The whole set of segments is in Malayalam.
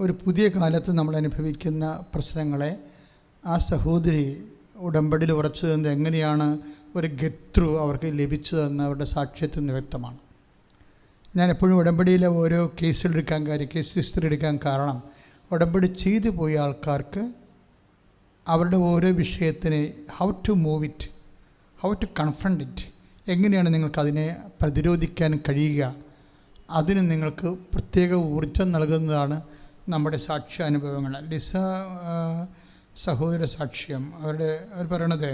ഒരു പുതിയ കാലത്ത് നമ്മൾ അനുഭവിക്കുന്ന പ്രശ്നങ്ങളെ ആ സഹോദരി ഉടമ്പടിയിൽ ഉറച്ചു നിന്ന് എങ്ങനെയാണ് ഒരു ഗെറ്റ് ത്രൂ അവർക്ക് ലഭിച്ചതെന്ന് അവരുടെ സാക്ഷ്യത്തിൽ നിന്ന് വ്യക്തമാണ്. ഞാൻ എപ്പോഴും ഉടമ്പടിയിലെ ഓരോ കേസ് ഹിസ്റ്ററി എടുക്കാൻ കാരണം ഉടമ്പടി ചെയ്തു പോയ ആൾക്കാർക്ക് അവരുടെ ഓരോ വിഷയത്തിന് how to move it, how to confront it, എങ്ങനെയാണ് നിങ്ങൾക്കതിനെ പ്രതിരോധിക്കാൻ കഴിയുക, അതിന് നിങ്ങൾക്ക് പ്രത്യേക ഊർജം നൽകുന്നതാണ് നമ്മുടെ സാക്ഷ്യാനുഭവങ്ങൾ. ലിസ സഹോദര സാക്ഷ്യം അവർ പറയണത്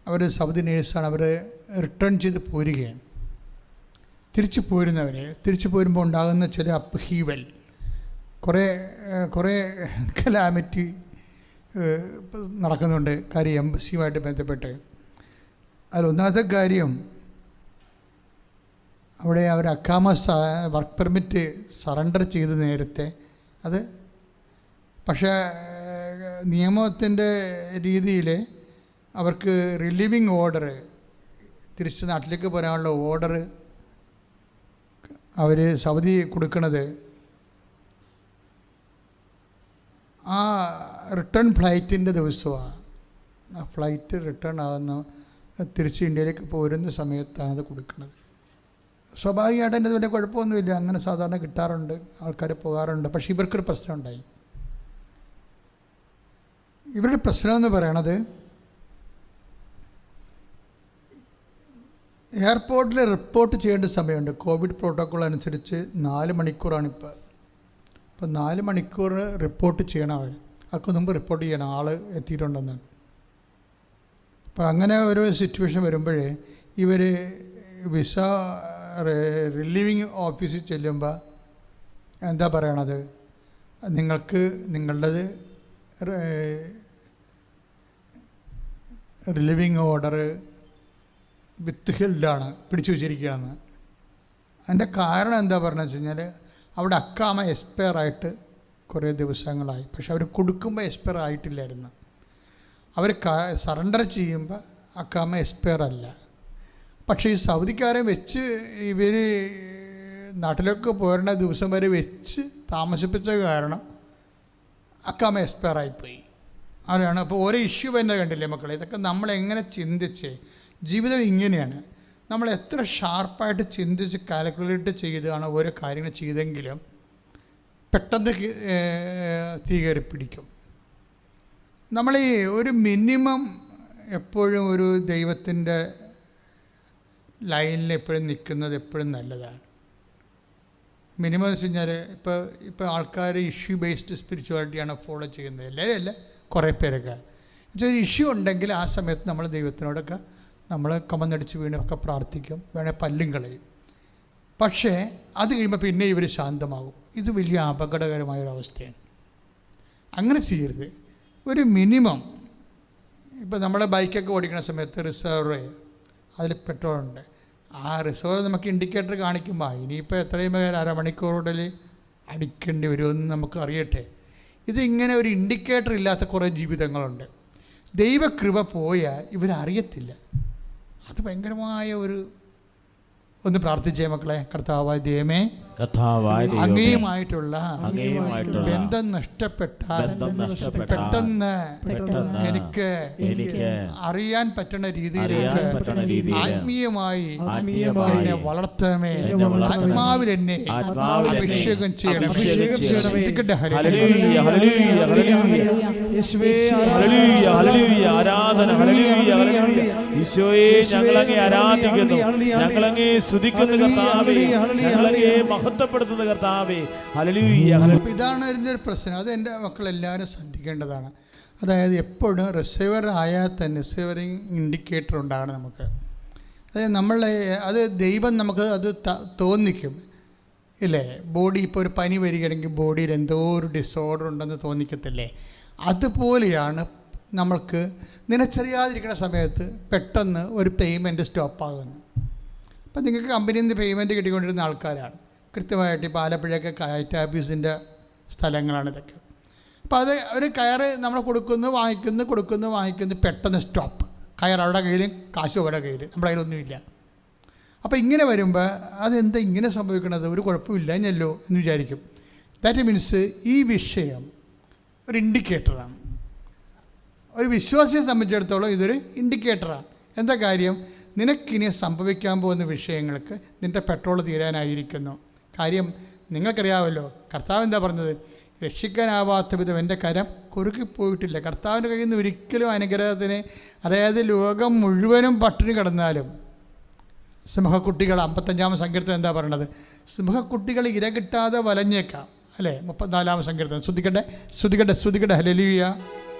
അവർ സൗദി നേഴ്സാണ്. അവർ റിട്ടേൺ ചെയ്ത് പോരുകയാണ്. തിരിച്ചു പോരുമ്പോൾ ഉണ്ടാകുന്ന ചില അപ്ഹീവൽ, കുറേ കലാമിറ്റി നടക്കുന്നുണ്ട് കാര്യം എംബസിയുമായിട്ട് ബന്ധപ്പെട്ട്. അതിലൊന്നാമത്തെ കാര്യം, അവിടെ അവർ അക്കാമ വർക്ക് പെർമിറ്റ് സറണ്ടർ ചെയ്ത് നേരത്തെ അത്, പക്ഷേ നിയമത്തിൻ്റെ രീതിയിൽ അവർക്ക് റിലീവിങ് ഓർഡർ, തിരിച്ച് നാട്ടിലേക്ക് പോരാനുള്ള ഓർഡർ അവർ സൗദി കൊടുക്കുന്നത് ആ റിട്ടേൺ ഫ്ലൈറ്റിൻ്റെ ദിവസമാണ്. ആ ഫ്ലൈറ്റ് റിട്ടേൺ ആകുന്ന തിരിച്ച് ഇന്ത്യയിലേക്ക് പോരുന്ന സമയത്താണ് അത് കൊടുക്കുന്നത്. സ്വാഭാവികമായിട്ട് അതിൻ്റെ വലിയ കുഴപ്പമൊന്നുമില്ല, അങ്ങനെ സാധാരണ കിട്ടാറുണ്ട്, ആൾക്കാർ പോകാറുണ്ട്. പക്ഷേ ഇവർക്കൊരു പ്രശ്നം ഉണ്ടായി. ഇവരുടെ പ്രശ്നം എന്ന് പറയണത് എയർപോർട്ടിൽ റിപ്പോർട്ട് ചെയ്യേണ്ട സമയമുണ്ട്. കോവിഡ് പ്രോട്ടോക്കോൾ അനുസരിച്ച് 4 മണിക്കൂറാണ് ഇപ്പോൾ. 4 മണിക്കൂർ റിപ്പോർട്ട് ചെയ്യണം അവർ. അതൊക്കെ മുമ്പ് റിപ്പോർട്ട് ചെയ്യണം ആൾ എത്തിയിട്ടുണ്ടെന്ന്. അപ്പോൾ അങ്ങനെ ഒരു സിറ്റുവേഷൻ വരുമ്പോഴേ ഇവർ വിസ റിലീവിങ് ഓഫീസിൽ ചെല്ലുമ്പോൾ എന്താ പറയണത്, നിങ്ങൾക്ക് നിങ്ങളുടേത് റിലീവിങ് ഓർഡർ വിത്ത് ഹെൽഡാണ്, പിടിച്ചു വച്ചിരിക്കുകയാണ്. അതിൻ്റെ കാരണം എന്താ പറഞ്ഞതെന്ന് വെച്ച് കഴിഞ്ഞാൽ അവിടെ അക്കാമ എക്സ്പയർ ആയിട്ട് കുറേ ദിവസങ്ങളായി. പക്ഷെ അവർ കൊടുക്കുമ്പോൾ എക്സ്പയർ ആയിട്ടില്ലായിരുന്നു. അവർ സറണ്ടർ ചെയ്യുമ്പോൾ അക്കാമ എക്സ്പയർ അല്ല. പക്ഷേ ഈ സൗദിക്കാരെ വെച്ച് ഇവർ നാട്ടിലേക്ക് പോരുന്ന ദിവസം വരെ വെച്ച് താമസിപ്പിച്ച കാരണം അക്കാമ എക്സ്പയർ ആയിപ്പോയി. അതാണ് അപ്പോൾ ഓരോ ഇഷ്യൂ തന്നെ കണ്ടില്ലേ മക്കളെ. ഇതൊക്കെ നമ്മളെങ്ങനെ ചിന്തിച്ച്, ജീവിതം ഇങ്ങനെയാണ്, നമ്മൾ എത്ര ഷാർപ്പായിട്ട് ചിന്തിച്ച് കാൽക്കുലേറ്റ് ചെയ്താണ് ഓരോ കാര്യങ്ങൾ ചെയ്തെങ്കിലും പെട്ടെന്ന് തീ കയറി പിടിക്കും. നമ്മൾ ഈ ഒരു മിനിമം എപ്പോഴും ഒരു ദൈവത്തിൻ്റെ ലൈനിൽ എപ്പോഴും നിൽക്കുന്നത് എപ്പോഴും നല്ലതാണ്. മിനിമം എന്ന് വെച്ച് കഴിഞ്ഞാൽ ഇപ്പോൾ ആൾക്കാർ ഇഷ്യൂ ബേസ്ഡ് സ്പിരിച്വാലിറ്റിയാണ് ഫോളോ ചെയ്യുന്നത്. എല്ലാവരും അല്ല, കുറേ പേരൊക്കെ. ഒരു ഇഷ്യൂ ഉണ്ടെങ്കിൽ ആ സമയത്ത് നമ്മൾ ദൈവത്തിനോടൊക്കെ നമ്മൾ കമന്നടിച്ച് വീണൊക്കെ പ്രാർത്ഥിക്കും, വേണേൽ പല്ലും കളയും. പക്ഷേ അത് കഴിയുമ്പോൾ പിന്നെ ഇവർ ശാന്തമാകും. ഇത് വലിയ അപകടകരമായൊരവസ്ഥയാണ്. അങ്ങനെ ചെയ്യരുത്. ഒരു മിനിമം, ഇപ്പോൾ നമ്മൾ ബൈക്കൊക്കെ ഓടിക്കുന്ന സമയത്ത് റിസർവ് അതിൽ പെട്രോളുണ്ട്. ആ റിസർവ് നമുക്ക് ഇൻഡിക്കേറ്റർ കാണിക്കുമ്പോൾ ഇനിയിപ്പോൾ എത്രയും അരമണിക്കൂറുകളിൽ അടിക്കേണ്ടി വരുമെന്ന് നമുക്ക് അറിയട്ടെ. ഇതിങ്ങനെ ഒരു ഇൻഡിക്കേറ്റർ ഇല്ലാത്ത കുറേ ജീവിതങ്ങളുണ്ട്. ദൈവകൃപ പോയാൽ ഇവരറിയത്തില്ല. അത് ഭയങ്കരമായ ഒന്ന് പ്രാർത്ഥിച്ചേ മക്കളെ. കർത്താവായ ദൈവമേ, അങ്ങയുമായിട്ടുള്ള ബന്ധം നഷ്ടപ്പെട്ടാൽ പെട്ടെന്ന് എനിക്ക് അറിയാൻ പറ്റുന്ന രീതിയിലേക്ക് ആത്മീയമായി എന്നെ വളർത്തണമേ. ആത്മാവിൽ എന്നെ അഭിഷേകം ചെയ്യണം. ഞങ്ങളങ്ങേ ആരാധിക്കുന്നു, ഞങ്ങളങ്ങേ സ്തുതിക്കുന്നു കർത്താവേ, ഞങ്ങളങ്ങേ മഹത്വപ്പെടുത്തുന്ന കർത്താവേ. ഹല്ലേലൂയ. ഇതാണ് ഇതിൻ്റെ ഒരു പ്രശ്നം. അത് എൻ്റെ മക്കളെല്ലാവരും ശ്രദ്ധിക്കേണ്ടതാണ്. അതായത് എപ്പോഴും റിസീവർ ആയാൽ തന്നെ റിസീവറിങ് ഇൻഡിക്കേറ്റർ ഉണ്ടാകണം നമുക്ക്. അതായത് അത് ദൈവം നമുക്ക് അത് തോന്നിക്കും ഇല്ലേ. ബോഡി ഇപ്പോൾ ഒരു പനി വരികയാണെങ്കിൽ ബോഡിയിൽ എന്തോ ഒരു ഡിസോർഡർ ഉണ്ടെന്ന് തോന്നിക്കത്തില്ലേ. അതുപോലെയാണ് നമ്മൾക്ക് നിനച്ചറിയാതിരിക്കുന്ന സമയത്ത് പെട്ടെന്ന് ഒരു പേയ്മെൻറ്റ് സ്റ്റോപ്പാകുന്നു. അപ്പം നിങ്ങൾക്ക് കമ്പനിയിൽ നിന്ന് പേയ്മെൻറ്റ് കിട്ടിക്കൊണ്ടിരുന്ന ആൾക്കാരാണ്. കൃത്യമായിട്ട് ഇപ്പോൾ ആലപ്പുഴയൊക്കെ കയറ്റ് ഓഫീസിൻ്റെ സ്ഥലങ്ങളാണ് ഇതൊക്കെ. അപ്പോൾ അത് ഒരു കയറ് നമ്മൾ കൊടുക്കുന്നു വാങ്ങിക്കുന്നു, പെട്ടെന്ന് സ്റ്റോപ്പ്. കയർ അവരുടെ കയ്യിലും കാശ് അവരുടെ കയ്യിൽ, നമ്മുടെ കയ്യിലൊന്നുമില്ല. അപ്പോൾ ഇങ്ങനെ വരുമ്പോൾ അതെന്താ ഇങ്ങനെ സംഭവിക്കണത്, ഒരു കുഴപ്പമില്ല എന്നല്ലോ എന്ന് വിചാരിക്കും. ദാറ്റ് മീൻസ് ഈ വിഷയം ഒരു ഇൻഡിക്കേറ്ററാണ്. ഒരു വിശ്വാസിയെ സംബന്ധിച്ചിടത്തോളം ഇതൊരു ഇൻഡിക്കേറ്ററാണ്. എന്താ കാര്യം? നിനക്കിനി സംഭവിക്കാൻ പോകുന്ന വിഷയങ്ങൾക്ക് നിൻ്റെ പെട്രോൾ തീരാനായിരിക്കുന്നു. കാര്യം നിങ്ങൾക്കറിയാമല്ലോ, കർത്താവ് എന്താ പറഞ്ഞത്? രക്ഷിക്കാനാവാത്ത വിധം എൻ്റെ കരം കുറുക്കിപ്പോയിട്ടില്ല. കർത്താവിൻ്റെ കയ്യിൽ നിന്ന് ഒരിക്കലും അനുഗ്രഹത്തിന്, അതായത് ലോകം മുഴുവനും പട്ടിണി കിടന്നാലും സിംഹക്കുട്ടികൾ 55-ാം സങ്കീർത്തനം എന്താ പറയണത്? സിംഹക്കുട്ടികൾ ഇര കിട്ടാതെ വലഞ്ഞേക്കാം, അല്ലേ? 34-ാം സങ്കീർത്തനം. ശ്രദ്ധിക്കട്ടെ, ശ്രദ്ധിക്കട്ടെ, ശ്രദ്ധിക്കട്ടെ. ഹല്ലേലൂയ,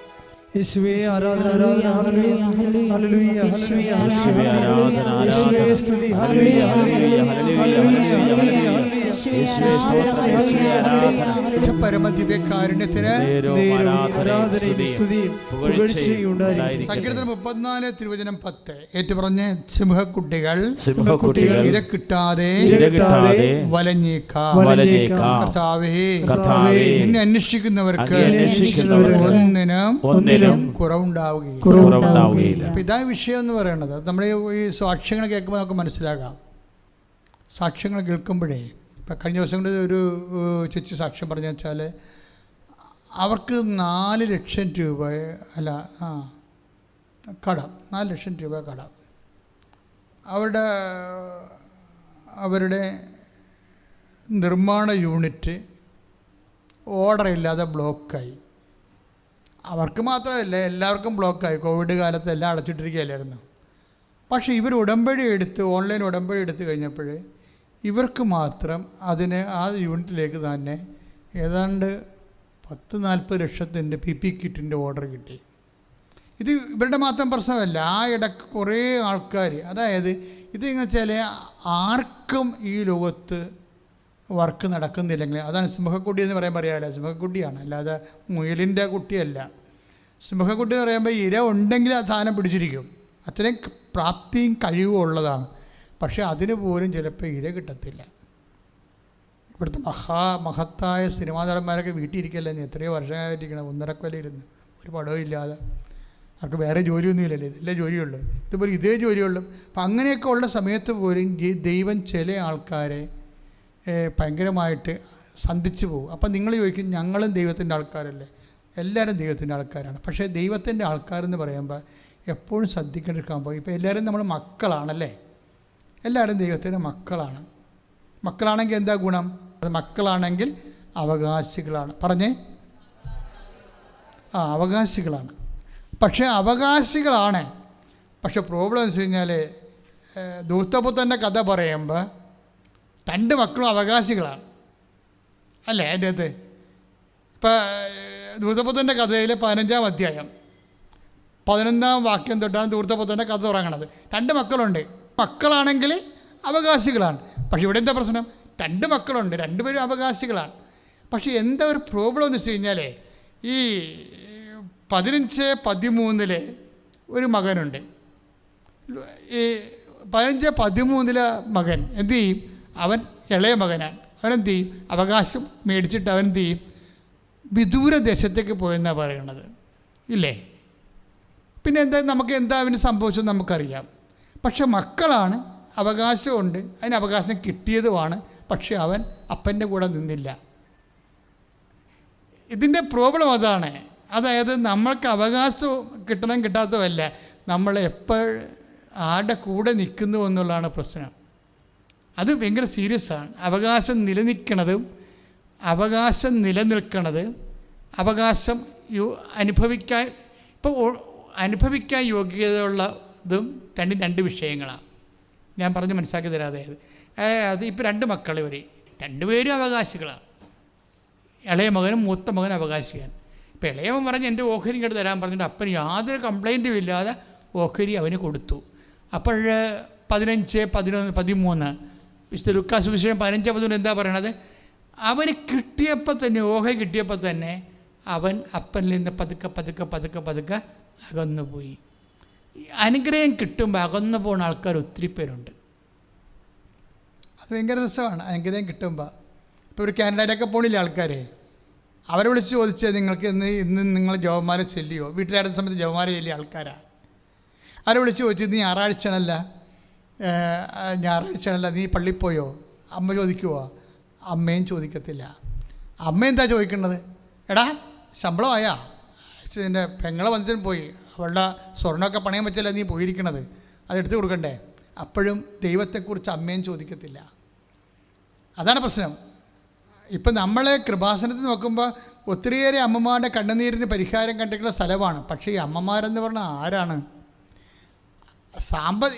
യേശുവേ ആരാധന, ഹല്ലേലൂയ, ഹല്ലേലൂയ, യേശുവേ ആരാധന, യേശുവേ സ്തുതി, ഹല്ലേലൂയ, ഹല്ലേലൂയ, ഹല്ലേലൂയ, യേശുവേ സ്തോത്രം, യേശുവേ ആരാധന. പരമദിവ്യകാരുണ്യത്തിന് സ്തുതിയും പുകഴ്ചയും ഉണ്ടായിരിക്കട്ടെ. സങ്കീർത്തനം 34 തിരുവചനം 10 ഏറ്റുപറഞ്ഞ് സിംഹക്കുട്ടികൾ ഇര കിട്ടാതെ വലഞ്ഞേക്കാം. കർത്താവേ, നിന്നെ അന്വേഷിക്കുന്നവർക്ക് ഒന്നിനും കുറവുണ്ടാവുകയില്ല. അപ്പം ഇതാ വിഷയം എന്ന് പറയുന്നത്. നമ്മൾ ഈ സാക്ഷ്യങ്ങൾ കേൾക്കുമ്പോൾ നമുക്ക് മനസ്സിലാകാം. സാക്ഷ്യങ്ങൾ കേൾക്കുമ്പോഴേ, ഇപ്പം കഴിഞ്ഞ ദിവസം കൊണ്ട് ഒരു ചേച്ചി സാക്ഷ്യം പറഞ്ഞു വെച്ചാൽ അവർക്ക് 4 ലക്ഷം രൂപ കടം, 4 ലക്ഷം രൂപ കടം. അവരുടെ നിർമ്മാണ യൂണിറ്റ് ഓർഡർ ഇല്ലാതെ ബ്ലോക്കായി. അവർക്ക് മാത്രമല്ല, എല്ലാവർക്കും ബ്ലോക്കായി. കോവിഡ് കാലത്ത് എല്ലാം അടച്ചിട്ടിരിക്കുകയല്ലായിരുന്നു. പക്ഷേ ഇവർ ഉടമ്പടി എടുത്ത്, ഓൺലൈൻ ഉടമ്പടി എടുത്ത് കഴിഞ്ഞപ്പോൾ ഇവർക്ക് മാത്രം ആ യൂണിറ്റിലേക്ക് തന്നെ ഏതാണ്ട് 10-40 ലക്ഷത്തിൻ്റെ PP കിറ്റിൻ്റെ ഓർഡർ കിട്ടി. ഇത് ഇവരുടെ മാത്രം പ്രശ്നമല്ല. ആ ഇടയ്ക്ക് കുറേ ആൾക്കാർ, അതായത് ഇതെന്ന് വെച്ചാൽ ആർക്കും ഈ ലോകത്ത് വർക്ക് നടക്കുന്നില്ലെങ്കിൽ, അതാണ് സിംഹക്കുട്ടി എന്ന് പറയുമ്പോൾ അറിയാമല്ലോ, സിംഹക്കുട്ടിയാണ്, അല്ലാതെ മുയലിൻ്റെ കുട്ടിയല്ല. സിംഹക്കുട്ടി എന്ന് പറയുമ്പോൾ ഇര ഉണ്ടെങ്കിൽ ആ സാധനം പിടിച്ചിരിക്കും. അത്രയും പ്രാപ്തിയും കഴിവും ഉള്ളതാണ്. പക്ഷേ അതിന് പോലും ചിലപ്പോൾ ഇര കിട്ടത്തില്ല. ഇവിടുത്തെ മഹത്തായ സിനിമാ നടന്മാരൊക്കെ വീട്ടിലിരിക്കല്ലേ, എത്രയോ വർഷമായിട്ടിരിക്കണം, 1.5 കൊല്ലം ഇരുന്ന് ഒരു പടവും ഇല്ലാതെ. അവർക്ക് വേറെ ജോലിയൊന്നും ഇല്ലല്ലോ, ഇതല്ലേ ജോലിയുള്ളൂ, ഇതുപോലെ ഇതേ ജോലിയുള്ളൂ. അപ്പം അങ്ങനെയൊക്കെ ഉള്ള സമയത്ത് പോലും ദൈവം ചില ആൾക്കാരെ ഭയങ്കരമായിട്ട് സന്ധിച്ചു പോകും. അപ്പം നിങ്ങൾ ചോദിക്കും, ഞങ്ങളും ദൈവത്തിൻ്റെ ആൾക്കാരല്ലേ? എല്ലാവരും ദൈവത്തിൻ്റെ ആൾക്കാരാണ്. പക്ഷേ ദൈവത്തിൻ്റെ ആൾക്കാരെന്ന് പറയുമ്പോൾ എപ്പോഴും ശ്രദ്ധിക്കേണ്ടിരിക്കുമ്പോൾ, ഇപ്പോൾ എല്ലാവരും നമ്മൾ മക്കളാണല്ലേ? എല്ലാവരും ദൈവത്തിൻ്റെ മക്കളാണ്. മക്കളാണെങ്കിൽ എന്താ ഗുണം? അത് മക്കളാണെങ്കിൽ അവകാശികളാണ്. പറഞ്ഞേ, അവകാശികളാണ്. പക്ഷേ അവകാശികളാണ്. പക്ഷെ പ്രോബ്ലം എന്ന് വെച്ച് കഴിഞ്ഞാൽ, ദൂതപുത്രൻ്റെ കഥ പറയുമ്പോൾ 2 മക്കളും അവകാശികളാണ്, അല്ലേ? അതിൻ്റെ അകത്ത് ഇപ്പം ദൂതപുത്രൻ്റെ കഥയിൽ 15-ാം അധ്യായം 11-ാം വാക്യം തൊട്ടാണ് ദൂതപുത്രൻ്റെ കഥ തുടങ്ങണത്. 2 മക്കളുണ്ട്. മക്കളാണെങ്കിൽ അവകാശികളാണ്. പക്ഷെ ഇവിടെ എന്താ പ്രശ്നം? 2 മക്കളുണ്ട്, 2 പേരും അവകാശികളാണ്. പക്ഷെ എന്താ ഒരു പ്രോബ്ലം എന്ന് വെച്ച് കഴിഞ്ഞാൽ, ഈ 15-13 ഒരു മകനുണ്ട്. ഈ 15-13 മകൻ എന്തു ചെയ്യും? അവൻ ഇളയ മകനാണ്. അവനെന്ത് ചെയ്യും? അവകാശം മേടിച്ചിട്ട് അവൻ എന്ത് ചെയ്യും? വിദൂര ദേശത്തേക്ക് പോയെന്നാണ് പറയണത്, ഇല്ലേ? പിന്നെ നമുക്ക് എന്താ അവന് സംഭവിച്ചത് നമുക്കറിയാം. പക്ഷെ മക്കളാണ്, അവകാശമുണ്ട്, അതിന് അവകാശം കിട്ടിയതുമാണ്. പക്ഷെ അവൻ അപ്പൻ്റെ കൂടെ നിന്നില്ല. ഇതിൻ്റെ പ്രോബ്ലം അതാണ്. അതായത് നമ്മൾക്ക് അവകാശം കിട്ടണം കിട്ടാത്തതല്ല, നമ്മൾ എപ്പോൾ ആരുടെ കൂടെ നിൽക്കുന്നു എന്നുള്ളതാണ് പ്രശ്നം. അത് ഭയങ്കര സീരിയസാണ്. അവകാശം നിലനിൽക്കണതും അവകാശം നിലനിൽക്കണത്, അവകാശം അനുഭവിക്കാൻ യോഗ്യതയുള്ളതും 2 വിഷയങ്ങളാണ്. ഞാൻ പറഞ്ഞ് മനസ്സിലാക്കി തരാതെ അത് ഇപ്പോൾ 2 മക്കൾ, ഇവർ 2 പേരും അവകാശികളാണ്. ഇളയ മകനും മൂത്ത മകനും അവകാശിയാണ്. ഇപ്പോൾ ഇളയവൻ പറഞ്ഞ് എൻ്റെ ഓഹരി ഇങ്ങോട്ട് തരാൻ പറഞ്ഞിട്ട് അപ്പന് യാതൊരു കംപ്ലൈൻറ്റും ഇല്ലാതെ ഓഹരി അവന് കൊടുത്തു. അപ്പോൾ 15-13 വിശുദ്ധ ലൂക്കാ സുവിശേഷം 15-13 എന്താ പറയണത്? അവന് കിട്ടിയപ്പോൾ തന്നെ, ഓഹരി കിട്ടിയപ്പോൾ തന്നെ അവൻ അപ്പനിൽ നിന്ന് പതുക്കെ അകന്നു പോയി. അനുഗ്രഹം കിട്ടുമ്പോൾ അകന്നു പോകുന്ന ആൾക്കാർ ഒത്തിരി പേരുണ്ട്. അത് ഭയങ്കര രസമാണ്. അനുഗ്രഹം കിട്ടുമ്പോൾ ഇപ്പോൾ ഒരു കാനഡയിലൊക്കെ പോണില്ലേ ആൾക്കാർ, അവരെ വിളിച്ച് ചോദിച്ചാൽ നിങ്ങൾക്ക് ഇന്ന് നിങ്ങൾ ജവമാല ചെല്ലിയോ? വീട്ടിലായിരുന്ന സമയത്ത് ജവമാല ചെല്ലിയ ആൾക്കാരാണ്. അവരെ വിളിച്ച് ചോദിച്ചത് നീ ഞായറാഴ്ചയാണല്ല നീ പള്ളിയിൽ പോയോ? അമ്മ ചോദിക്കുമോ? അമ്മയും ചോദിക്കത്തില്ല. അമ്മ എന്താ ചോദിക്കുന്നത്? എടാ ശമ്പളമായാ? എൻ്റെ പെങ്ങളെ വന്നിട്ടും പോയി, അവളുടെ സ്വർണ്ണമൊക്കെ പണയം വെച്ചല്ലേ നീ പോയിരിക്കണത്, അതെടുത്ത് കൊടുക്കണ്ടേ? അപ്പോഴും ദൈവത്തെക്കുറിച്ച് അമ്മയും ചോദിക്കത്തില്ല. അതാണ് പ്രശ്നം. ഇപ്പം നമ്മൾ കൃപാസനത്തിൽ നോക്കുമ്പോൾ ഒത്തിരിയേറെ അമ്മമാരുടെ കണ്ണുനീരിന് പരിഹാരം കണ്ടിട്ടുള്ള സ്ഥലമാണ്. പക്ഷേ ഈ അമ്മമാരെന്ന് പറഞ്ഞാൽ ആരാണ്?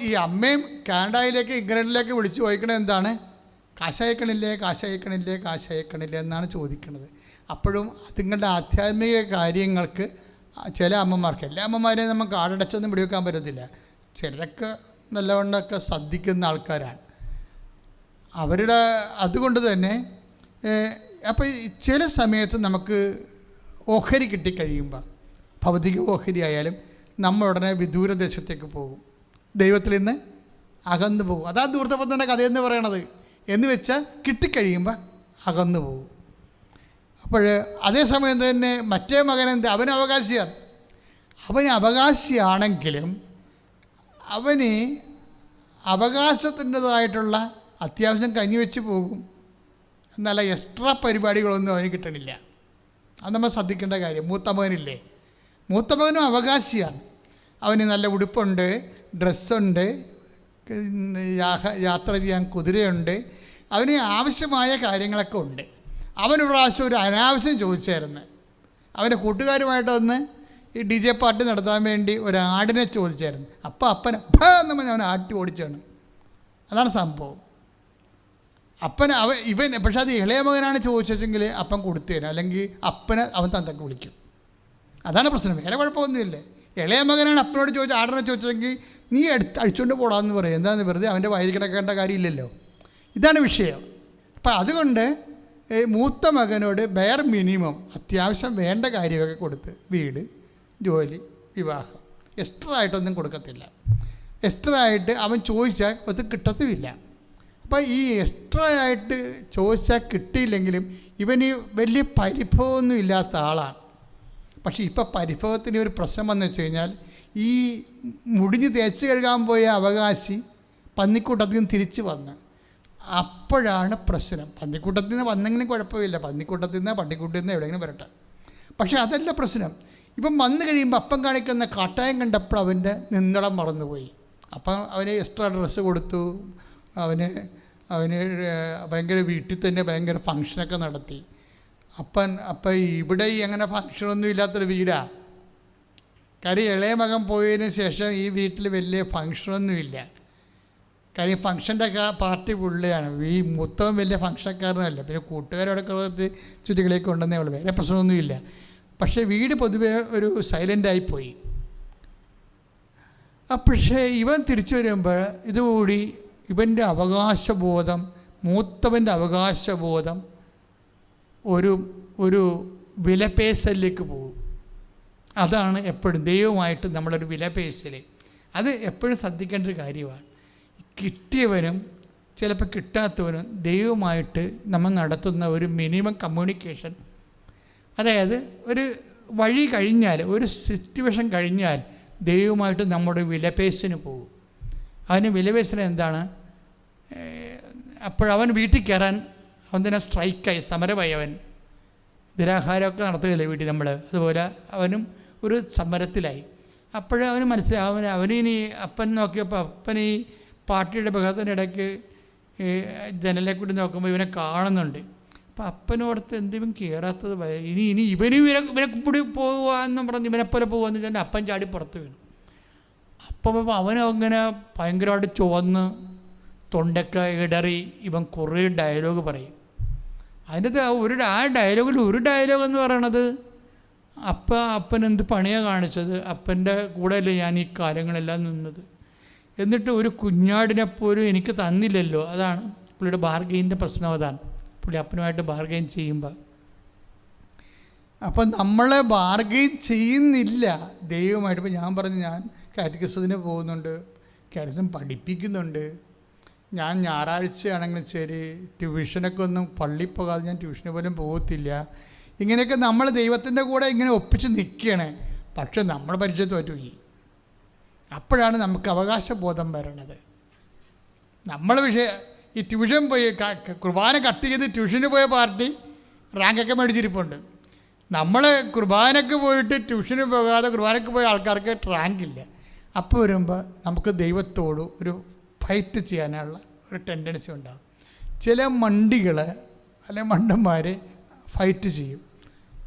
ഈ അമ്മയും കാനഡയിലേക്ക് ഇംഗ്ലണ്ടിലേക്ക് വിളിച്ചു ചോദിക്കണത് എന്താണ്? കാശയക്കണില്ലേ, കാശയക്കണില്ലേ, കാശയക്കണില്ലേ എന്നാണ് ചോദിക്കുന്നത്. അപ്പോഴും അതുങ്ങളുടെ ആധ്യാത്മിക കാര്യങ്ങൾക്ക് ചില അമ്മമാർക്ക്, എല്ലാ അമ്മമാരെയും നമുക്ക് കാടടച്ചൊന്നും പിടിവെക്കാൻ പറ്റത്തില്ല. ചിലരൊക്കെ നല്ലവണ്ണമൊക്കെ ശ്രദ്ധിക്കുന്ന ആൾക്കാരാണ് അവരുടെ. അതുകൊണ്ട് തന്നെ അപ്പോൾ ചില സമയത്ത് നമുക്ക് ഓഹരി കിട്ടിക്കഴിയുമ്പോൾ, ഭൗതിക ഓഹരി ആയാലും, നമ്മൾ ഉടനെ വിദൂരദേശത്തേക്ക് പോകും, ദൈവത്തിൽ നിന്ന് അകന്നു പോകും. അതാ ധൂർത്തപുത്രൻ്റെ കഥയെന്ന് പറയണത്. എന്ന് വെച്ചാൽ കിട്ടിക്കഴിയുമ്പോൾ അകന്നു പോകും. അപ്പോൾ അതേസമയം തന്നെ മറ്റേ മകനെന്ത്, അവന് അവകാശിയാണ്. അവന് അവകാശിയാണെങ്കിലും അവന് അവകാശത്തിൻ്റെതായിട്ടുള്ള അത്യാവശ്യം കഞ്ഞിവെച്ച് പോകും. എന്നല്ല എക്സ്ട്രാ പരിപാടികളൊന്നും അവന് കിട്ടണില്ല. അത് നമ്മൾ ശ്രദ്ധിക്കേണ്ട കാര്യം. മൂത്തമകനില്ലേ, മൂത്തമകനും അവകാശിയാണ്. അവന് നല്ല ഉടുപ്പുണ്ട്, ഡ്രസ്സുണ്ട്, യാത്ര ചെയ്യാൻ കുതിരയുണ്ട്, അവന് ആവശ്യമായ കാര്യങ്ങളൊക്കെ ഉണ്ട്. അവനൊരു പ്രാവശ്യം ഒരു അനാവശ്യം ചോദിച്ചായിരുന്നു. അവൻ്റെ കൂട്ടുകാരുമായിട്ടൊന്ന് ഈ DJ പാർട്ടി നടത്താൻ വേണ്ടി ഒരാടിനെ ചോദിച്ചായിരുന്നു. അപ്പോൾ അപ്പൻ എന്ന് പറഞ്ഞ് അവനെ ആട്ടി ഓടിച്ചാണ്. അതാണ് സംഭവം. ഇവൻ പക്ഷെ അത് ഇളയ മകനാണ് ചോദിച്ചെങ്കിൽ അപ്പൻ കൊടുത്തേരും, അല്ലെങ്കിൽ അപ്പനെ അവൻ തന്തക്ക് വിളിക്കും. അതാണ് പ്രശ്നം, വേറെ കുഴപ്പമൊന്നുമില്ല. ഇളയ മകനാണ് അപ്പനോട് ചോദിച്ച ആടിനെ ചോദിച്ചെങ്കിൽ നീ അഴിച്ചുകൊണ്ട് പോടാന്ന് പറയും. എന്താണെന്ന് വെറുതെ അവൻ്റെ വയറ്റിൽ കിടക്കേണ്ട കാര്യമില്ലല്ലോ. ഇതാണ് വിഷയം. അപ്പം അതുകൊണ്ട് മൂത്ത മകനോട് ബെയർ മിനിമം അത്യാവശ്യം വേണ്ട കാര്യമൊക്കെ കൊടുത്ത്, വീട്, ജോലി, വിവാഹം, എക്സ്ട്രാ ആയിട്ടൊന്നും കൊടുക്കത്തില്ല. എക്സ്ട്രാ ആയിട്ട് അവൻ ചോദിച്ചാൽ അത് കിട്ടത്തുമില്ല. അപ്പം ഈ എക്സ്ട്രാ ആയിട്ട് ചോദിച്ചാൽ കിട്ടിയില്ലെങ്കിലും ഇവന് വലിയ പരിഭവമൊന്നും ഇല്ലാത്ത ആളാണ്. പക്ഷേ ഇപ്പം പരിഭവത്തിന് ഒരു പ്രശ്നം വന്നു വെച്ച് കഴിഞ്ഞാൽ, ഈ മുടിഞ്ഞ് തേച്ച് കഴുകാൻ പോയ അവകാശി പന്നിക്കൂട്ടത്തിൽ നിന്ന് തിരിച്ച് വന്ന്, അപ്പോഴാണ് പ്രശ്നം. പന്നിക്കൂട്ടത്തിൽ നിന്ന് വന്നെങ്കിലും കുഴപ്പമില്ല, പന്നിക്കൂട്ടത്തിൽ നിന്ന് പട്ടിക്കൂട്ടിൽ നിന്ന് എവിടെയെങ്കിലും വരട്ടെ. പക്ഷേ അതല്ല പ്രശ്നം. ഇപ്പം വന്നു കഴിയുമ്പോൾ അപ്പം കാണിക്കുന്ന കാട്ടായം കണ്ടപ്പോൾ അവൻ്റെ നിന്നടം മറന്നുപോയി. അപ്പം അവന് എക്സ്ട്രാ ഡ്രസ്സ് കൊടുത്തു, അവന് ഭയങ്കര വീട്ടിൽ തന്നെ ഭയങ്കര ഫങ്ഷനൊക്കെ നടത്തി. അപ്പം ഇവിടെ അങ്ങനെ ഫങ്ഷനൊന്നും ഇല്ലാത്തൊരു വീടാണ്. കാര്യം ഇളയ മകൻ പോയതിന് ശേഷം ഈ വീട്ടിൽ വലിയ ഫങ്ഷനൊന്നുമില്ല. കാര്യം ഫങ്ഷൻ്റെ പാർട്ടി പുള്ളിയാണ്. ഈ മൊത്തം വലിയ ഫങ്ഷൻകാരനല്ല. പിന്നെ കൂട്ടുകാരോടൊക്കെ ചുറ്റികളിലേക്ക് ഉണ്ടെന്നേ ഉള്ളൂ, വേറെ പ്രശ്നമൊന്നുമില്ല. പക്ഷേ വീട് പൊതുവേ ഒരു സൈലൻ്റായിപ്പോയി. പക്ഷേ ഇവൻ തിരിച്ചു വരുമ്പോൾ ഇതുകൂടി ഇവൻ്റെ അവകാശബോധം, മൂത്തവൻ്റെ അവകാശബോധം ഒരു വിലപേശലിലേക്ക് പോകും. അതാണ് എപ്പോഴും ദൈവമായിട്ട് നമ്മളൊരു വിലപേശൽ. അത് എപ്പോഴും ശ്രദ്ധിക്കേണ്ട ഒരു കാര്യമാണ്. കിട്ടിയവനും ചിലപ്പോൾ കിട്ടാത്തവനും ദൈവമായിട്ട് നമ്മൾ നടത്തുന്ന ഒരു മിനിമം കമ്മ്യൂണിക്കേഷൻ, അതായത് ഒരു വഴി കഴിഞ്ഞാൽ, ഒരു സിറ്റുവേഷൻ കഴിഞ്ഞാൽ ദൈവമായിട്ട് നമ്മുടെ വിലപേശന് പോകും. അവന് വിലപേശന എന്താണ്? അപ്പോഴവൻ വീട്ടിൽ കയറാൻ അവൻ തന്നെ സ്ട്രൈക്കായി, സമരമായി. അവൻ നിരാഹാരമൊക്കെ നടത്തുകയല്ലേ വീട്ടിൽ നമ്മൾ, അതുപോലെ അവനും ഒരു സമരത്തിലായി. അപ്പോഴവന് മനസ്സിലാവും, അവനിനി അപ്പൻ നോക്കിയപ്പോൾ അപ്പൻ ഈ പാർട്ടിയുടെ ബഹളത്തിൻ്റെ ഇടയ്ക്ക് ജനലിനെ കൂടി നോക്കുമ്പോൾ ഇവനെ കാണുന്നുണ്ട്. അപ്പോൾ അപ്പനോടത്ത് എന്തെങ്കിലും കയറാത്തത്, ഇനി ഇവനെ കൂടി പോകുക എന്നും പറഞ്ഞ് ഇവനെപ്പോലെ പോകുകയെന്ന് വെച്ചാൽ അപ്പൻ ചാടി പുറത്ത് വീണു. അപ്പം അവനങ്ങനെ ഭയങ്കരമായിട്ട് ചുവന്ന് തൊണ്ടൊക്കെ ഇടറി ഇവൻ കുറേ ഡയലോഗ് പറയും. അതിൻ്റെ ആ ഡയലോഗിൽ ഒരു ഡയലോഗ് എന്ന് പറയണത്, അപ്പൻ എന്ത് പണിയാണ് കാണിച്ചത്, അപ്പൻ്റെ കൂടെയല്ലേ ഞാൻ ഈ കാര്യങ്ങളെല്ലാം നിന്നത്, എന്നിട്ട് ഒരു കുഞ്ഞാടിനെപ്പോലും എനിക്ക് തന്നില്ലല്ലോ. അതാണ് പുള്ളിയുടെ ബാർഗെയിൻ്റെ പ്രശ്നം. അതാണ് പുള്ളി അപ്പനുമായിട്ട് ബാർഗെയിൻ ചെയ്യുമ്പോൾ. അപ്പം നമ്മളെ ബാർഗെയിൻ ചെയ്യുന്നില്ല ദൈവമായിട്ട്. ഇപ്പം ഞാൻ പറഞ്ഞു, ഞാൻ കാറ്റഗിസത്തിന് പോകുന്നുണ്ട്, കാറ്റഗിസം പഠിപ്പിക്കുന്നുണ്ട്, ഞാൻ ഞായറാഴ്ചയാണെങ്കിലും ശരി ട്യൂഷനൊക്കെ ഒന്നും പള്ളിയിൽ പോകാതെ ഞാൻ ട്യൂഷന് പോലും പോകത്തില്ല. ഇങ്ങനെയൊക്കെ നമ്മൾ ദൈവത്തിൻ്റെ കൂടെ ഇങ്ങനെ ഒപ്പിച്ച് നിൽക്കുകയാണ്. പക്ഷെ നമ്മൾ പരിചയം തോറ്റുപോയി. അപ്പോഴാണ് നമുക്ക് അവകാശബോധം വരണത്. നമ്മൾ ഈ ട്യൂഷൻ പോയി കുർബാന കട്ട് ചെയ്ത് ട്യൂഷന് പോയ പാർട്ടി റാങ്കൊക്കെ മേടിച്ചിരിപ്പുണ്ട്. നമ്മൾ കുർബാനയ്ക്ക് പോയിട്ട് ട്യൂഷന് പോകാതെ കുർബാനയ്ക്ക് പോയ ആൾക്കാർക്ക് റാങ്കില്ല. അപ്പോൾ വരുമ്പോൾ നമുക്ക് ദൈവത്തോട് ഒരു ഫൈറ്റ് ചെയ്യാനുള്ള ഒരു ടെൻഡൻസി ഉണ്ടാകും. ചില മണ്ടികൾ അല്ലെങ്കിൽ മണ്ടന്മാർ ഫൈറ്റ് ചെയ്യും.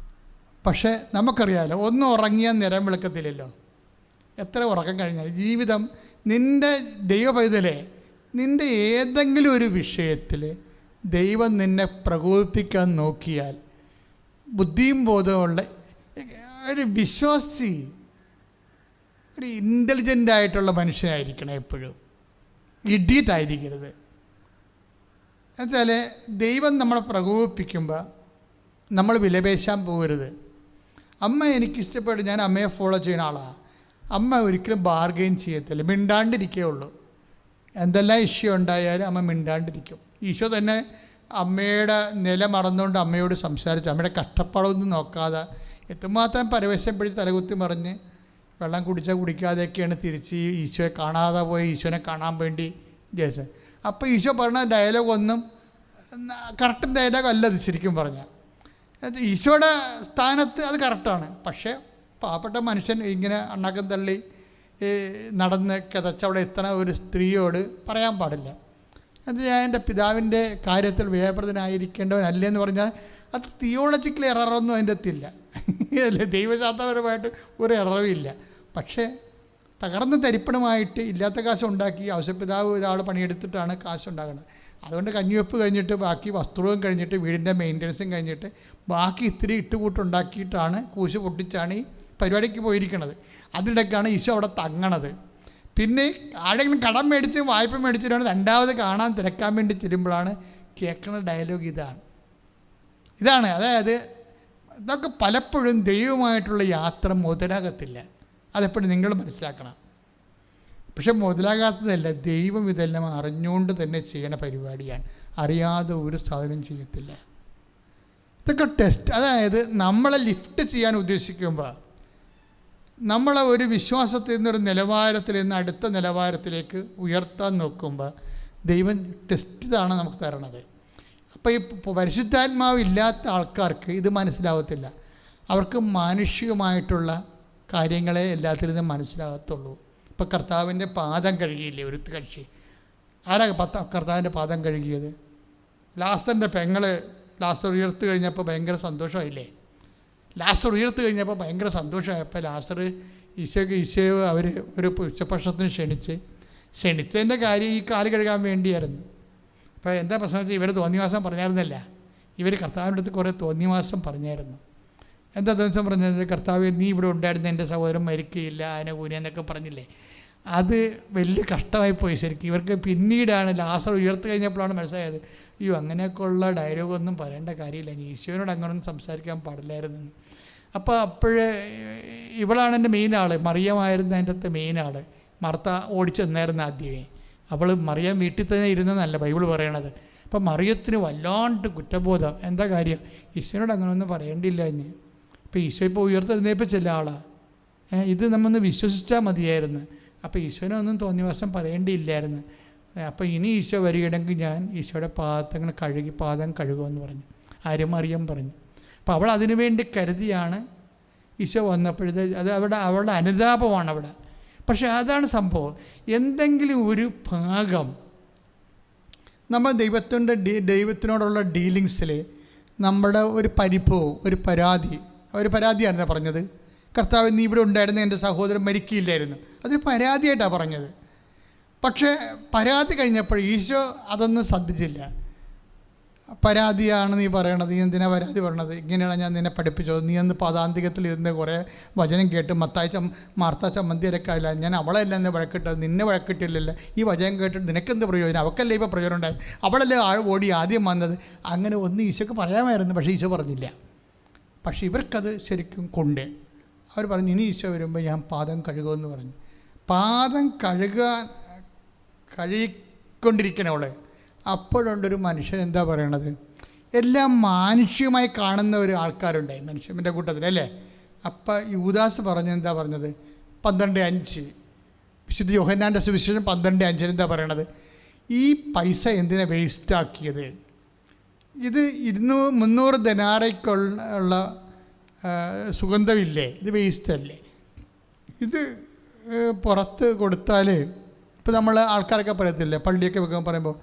പക്ഷേ നമുക്കറിയാമല്ലോ, ഒന്നും ഉറങ്ങിയാൽ നിരം വിളക്കത്തില്ലല്ലോ. എത്ര ഉറക്കം കഴിഞ്ഞാൽ ജീവിതം നിൻ്റെ ദൈവപൈതലേ, നിൻ്റെ ഏതെങ്കിലും ഒരു വിഷയത്തിൽ ദൈവം നിന്നെ പ്രകോപിപ്പിക്കാൻ നോക്കിയാൽ ബുദ്ധിയും ബോധമുള്ള ഒരു വിശ്വാസി, ഒരു ഇൻ്റലിജൻ്റ് ആയിട്ടുള്ള മനുഷ്യനായിരിക്കണം എപ്പോഴും, ഇഡിയറ്റ് ആയിരിക്കരുത്. എന്നുവെച്ചാൽ ദൈവം നമ്മളെ പ്രകോപിപ്പിക്കുമ്പോൾ നമ്മൾ വിലപേശാൻ പോകരുത്. അമ്മ എനിക്കിഷ്ടപ്പെട്ട് ഞാൻ അമ്മയെ ഫോളോ ചെയ്യുന്ന ആളാണ്. അമ്മ ഒരിക്കലും ബാർഗെയിൻ ചെയ്യത്തില്ല, മിണ്ടാണ്ടിരിക്കേ ഉള്ളൂ. എന്തെല്ലാം ഇഷ്യൂ ഉണ്ടായാലും അമ്മ മിണ്ടാണ്ടിരിക്കും. ഈശോ തന്നെ അമ്മയുടെ നില മറന്നുകൊണ്ട് അമ്മയോട് സംസാരിച്ചു. അമ്മയുടെ കഷ്ടപ്പാടൊന്നും നോക്കാതെ എത്രമാത്രം പരവേശപ്പെടുത്തി തലകുത്തി മറിഞ്ഞ് വെള്ളം കുടിച്ചാൽ കുടിക്കാതെയൊക്കെയാണ് തിരിച്ച് ഈശോയെ കാണാതെ പോയി ഈശോനെ കാണാൻ വേണ്ടി ജയിച്ചത്. അപ്പോൾ ഈശോ പറഞ്ഞ ഡയലോഗ് ഒന്നും കറക്റ്റ് ഡയലോഗ് അല്ല അത്. ശരിക്കും പറഞ്ഞാൽ ഈശോയുടെ സ്ഥാനത്ത് അത് കറക്റ്റാണ്. പക്ഷേ പാവപ്പെട്ട മനുഷ്യൻ ഇങ്ങനെ അണ്ണാക്കം തള്ളി നടന്ന് കിതച്ചവിടെ എത്തണ ഒരു സ്ത്രീയോട് പറയാൻ പാടില്ല. അത് ഞാൻ എൻ്റെ പിതാവിൻ്റെ കാര്യത്തിൽ വ്യയപ്രദനായിരിക്കേണ്ടവനല്ലെന്ന് പറഞ്ഞാൽ അത് തിയോളജിക്കൽ എററൊന്നും അതിൻ്റെ അകത്തില്ല. അല്ലേ, ദൈവശാസ്ത്രപരമായിട്ട് ഒരു എററുമില്ല. പക്ഷേ തകർന്ന് തരിപ്പണമായിട്ട് ഇല്ലാത്ത കാശ് ഉണ്ടാക്കി ഔസപിതാവ് ഒരാൾ പണിയെടുത്തിട്ടാണ് കാശ് ഉണ്ടാകുന്നത്. അതുകൊണ്ട് കഞ്ഞിവെപ്പ് കഴിഞ്ഞിട്ട് ബാക്കി വസ്ത്രവും കഴിഞ്ഞിട്ട് വീടിൻ്റെ മെയിൻ്റനൻസും കഴിഞ്ഞിട്ട് ബാക്കി ഇത്തിരി ഇട്ടുകൂട്ടുണ്ടാക്കിയിട്ടാണ് കൂശ് പൊട്ടിച്ചാണ് ഈ പരിപാടിക്ക് പോയിരിക്കുന്നത്. അതിനിടയ്ക്കാണ് ഈശോ അവിടെ തങ്ങണത്. പിന്നെ ആരെങ്കിലും കടം മേടിച്ച് വായ്പ മേടിച്ചിട്ടാണ് രണ്ടാമത് കാണാൻ തിരക്കാൻ വേണ്ടി ചെല്ലുമ്പോഴാണ് കേൾക്കുന്ന ഡയലോഗ് ഇതാണ്. അതായത് ഇതൊക്കെ പലപ്പോഴും ദൈവമായിട്ടുള്ള യാത്ര മുതലാകത്തില്ല. അതെപ്പോഴും നിങ്ങൾ മനസ്സിലാക്കണം. പക്ഷെ മുതലാകാത്തതല്ല, ദൈവം ഇതെല്ലാം അറിഞ്ഞുകൊണ്ട് തന്നെ ചെയ്യണ പരിപാടിയാണ്. അറിയാതെ ഒരു സാധനം ചെയ്യത്തില്ല. ഇതൊക്കെ ടെസ്റ്റ്. അതായത് നമ്മളെ ലിഫ്റ്റ് ചെയ്യാൻ ഉദ്ദേശിക്കുമ്പോൾ, നമ്മളെ ഒരു വിശ്വാസത്തിൽ നിന്നൊരു നിലവാരത്തിൽ നിന്ന് അടുത്ത നിലവാരത്തിലേക്ക് ഉയർത്താൻ നോക്കുമ്പോൾ ദൈവം ടെസ്റ്റ് ഇതാണ് നമുക്ക് തരണത്. അപ്പോൾ ഈ പരിശുദ്ധാത്മാവ് ഇല്ലാത്ത ആൾക്കാർക്ക് ഇത് മനസ്സിലാവത്തില്ല. അവർക്ക് മാനുഷികമായിട്ടുള്ള കാര്യങ്ങളെ എല്ലാത്തിൽ നിന്നും മനസ്സിലാകത്തുള്ളൂ. ഇപ്പോൾ കർത്താവിൻ്റെ പാദം കഴുകിയില്ലേ ഒരു കക്ഷി? ആരാ കർത്താവിൻ്റെ പാദം കഴുകിയത്? ലാസറിൻ്റെ പെങ്ങൾ ലാസർ ഉയർത്ത് കഴിഞ്ഞപ്പോൾ ഭയങ്കര സന്തോഷമായില്ലേ? ലാസർ ഉയർത്ത് കഴിഞ്ഞപ്പോൾ ഭയങ്കര സന്തോഷമായപ്പോൾ ലാസർ ഈശോയെ അവർ ഒരു ഉച്ചഭക്ഷണത്തിന് ക്ഷണിച്ചതിൻ്റെ കാര്യം ഈ കാല് കഴുകാൻ വേണ്ടിയായിരുന്നു. അപ്പോൾ എന്താ പ്രശ്നം വെച്ചാൽ ഇവർ തോന്നിവാസം പറഞ്ഞായിരുന്നല്ല, ഇവർ കർത്താവിൻ്റെ അടുത്ത് കുറേ തോന്നിവാസം പറഞ്ഞായിരുന്നു. എന്താ ദിവസം പറഞ്ഞത്? കർത്താവ് നീ ഇവിടെ ഉണ്ടായിരുന്ന എൻ്റെ സഹോദരൻ മരിക്കുകയില്ല, അതിനെ കൂനിയെന്നൊക്കെ പറഞ്ഞില്ലേ. അത് വലിയ കഷ്ടമായിപ്പോയി ശരിക്കും. ഇവർക്ക് പിന്നീടാണ് ലാസർ ഉയർത്ത് കഴിഞ്ഞപ്പോഴാണ് മനസ്സിലായത്, അയ്യോ അങ്ങനെയൊക്കെയുള്ള ഡയലോഗൊന്നും പറയേണ്ട കാര്യമില്ല, ഈശോയോട് അങ്ങനെയൊന്നും സംസാരിക്കാൻ പാടില്ലായിരുന്നു. അപ്പോൾ ഇവളാണ് എൻ്റെ മെയിൻ ആൾ, മറിയമായിരുന്നു അതിൻ്റെ അകത്ത് മെയിൻ ആൾ. മർത്ത ഓടിച്ചെന്നായിരുന്നു ആദ്യമേ. അവൾ മറിയം വീട്ടിൽ തന്നെ ഇരുന്നതല്ല ബൈബിൾ പറയണത്. അപ്പം മറിയത്തിന് വല്ലാണ്ട് കുറ്റബോധം. എന്താ കാര്യം? ഈശോയോട് അങ്ങനെയൊന്നും പറയേണ്ടിയില്ല ഇനി. അപ്പോൾ ഈശോ ഇപ്പോൾ ഉയർത്തെഴുന്നേൽപ്പിച്ചല്ല ആളാണ്. ഇത് നമ്മൊന്ന് വിശ്വസിച്ചാൽ മതിയായിരുന്നു. അപ്പോൾ ഈശോനെ ഒന്നും തോന്നിവാസം പറയേണ്ടിയില്ലായിരുന്നു. അപ്പോൾ ഇനി ഈശോ വരികയാണെങ്കിൽ ഞാൻ ഈശോയുടെ പാദം കഴുകുമെന്ന് പറഞ്ഞു. ആരും മറിയം പറഞ്ഞു. അപ്പോൾ അവൾ അതിനു വേണ്ടി കരുതിയാണ് ഈശോ വന്നപ്പോഴത്തെ അത് അവളുടെ അനുതാപമാണ് അവിടെ. പക്ഷേ അതാണ് സംഭവം. എന്തെങ്കിലും ഒരു ഭാഗം നമ്മൾ ദൈവത്തിനോടുള്ള ഡീലിങ്സിൽ നമ്മുടെ ഒരു പരിഭവം, ഒരു പരാതിയായിരുന്നു പറഞ്ഞത്. കർത്താവ് നീ ഇവിടെ ഉണ്ടായിരുന്ന എൻ്റെ സഹോദരൻ മരിക്കില്ലായിരുന്നു, അതൊരു പരാതിയായിട്ടാണ് പറഞ്ഞത്. പക്ഷേ പരാതി കഴിഞ്ഞപ്പോൾ ഈശോ അതൊന്നും ശ്രദ്ധിച്ചില്ല. പരാതിയാണ് നീ പറയണത്, നീ എന്തിനാണ് പരാതി പറയണത്? ഇങ്ങനെയാണ് ഞാൻ നിന്നെ പഠിപ്പിച്ചത്. നീ അന്ന് പാതാന്തികത്തിൽ ഇരുന്ന് കുറേ വചനം കേട്ട് മാർത്ത ചമ്മന്തിരക്കായില്ല, ഞാൻ അവളെല്ലാം എന്നെ വഴക്കിട്ടത്, നിന്നെ വഴക്കിട്ടില്ലല്ലോ. ഈ വചനം കേട്ടിട്ട് നിനക്കെന്ത് പ്രയോജനം? അവക്കല്ലേ ഇപ്പോൾ പ്രയോജനം ഉണ്ടായത്? അവളല്ലേ ഓടി ആദ്യം വന്നത്. അങ്ങനെ ഒന്നും ഈശോക്ക് പറയാമായിരുന്നു, പക്ഷേ ഈശോ പറഞ്ഞില്ല. പക്ഷേ ഇവർക്കത് ശരിക്കും കൊണ്ട് അവർ പറഞ്ഞു, ഇനി ഈശോ വരുമ്പോൾ ഞാൻ പാദം കഴുകുമെന്ന് പറഞ്ഞു. പാദം കഴുകിക്കൊണ്ടിരിക്കണവളെ അപ്പോഴുണ്ടൊരു മനുഷ്യൻ എന്താ പറയണത്? എല്ലാം മാനുഷികമായി കാണുന്ന ഒരു ആൾക്കാരുണ്ടായി മനുഷ്യൻ്റെ കൂട്ടത്തിൽ, അല്ലേ? അപ്പം യൂദാസ് എന്താ പറഞ്ഞത്? 12:5 വിശുദ്ധ യോഹന്നാൻ്റെ സുവിശേഷം 12:5 എന്താ പറയണത്? ഈ പൈസ എന്തിനാ വേസ്റ്റാക്കിയത്? ഇത് 200-300 ദിനാറയ്ക്കുള്ള സുഗന്ധമില്ലേ, ഇത് വേസ്റ്റല്ലേ? ഇത് പുറത്ത് കൊടുത്താൽ ഇപ്പോൾ നമ്മൾ ആൾക്കാരൊക്കെ പറയത്തില്ലേ, പള്ളിയൊക്കെ വെക്കാൻ പറയുമ്പോൾ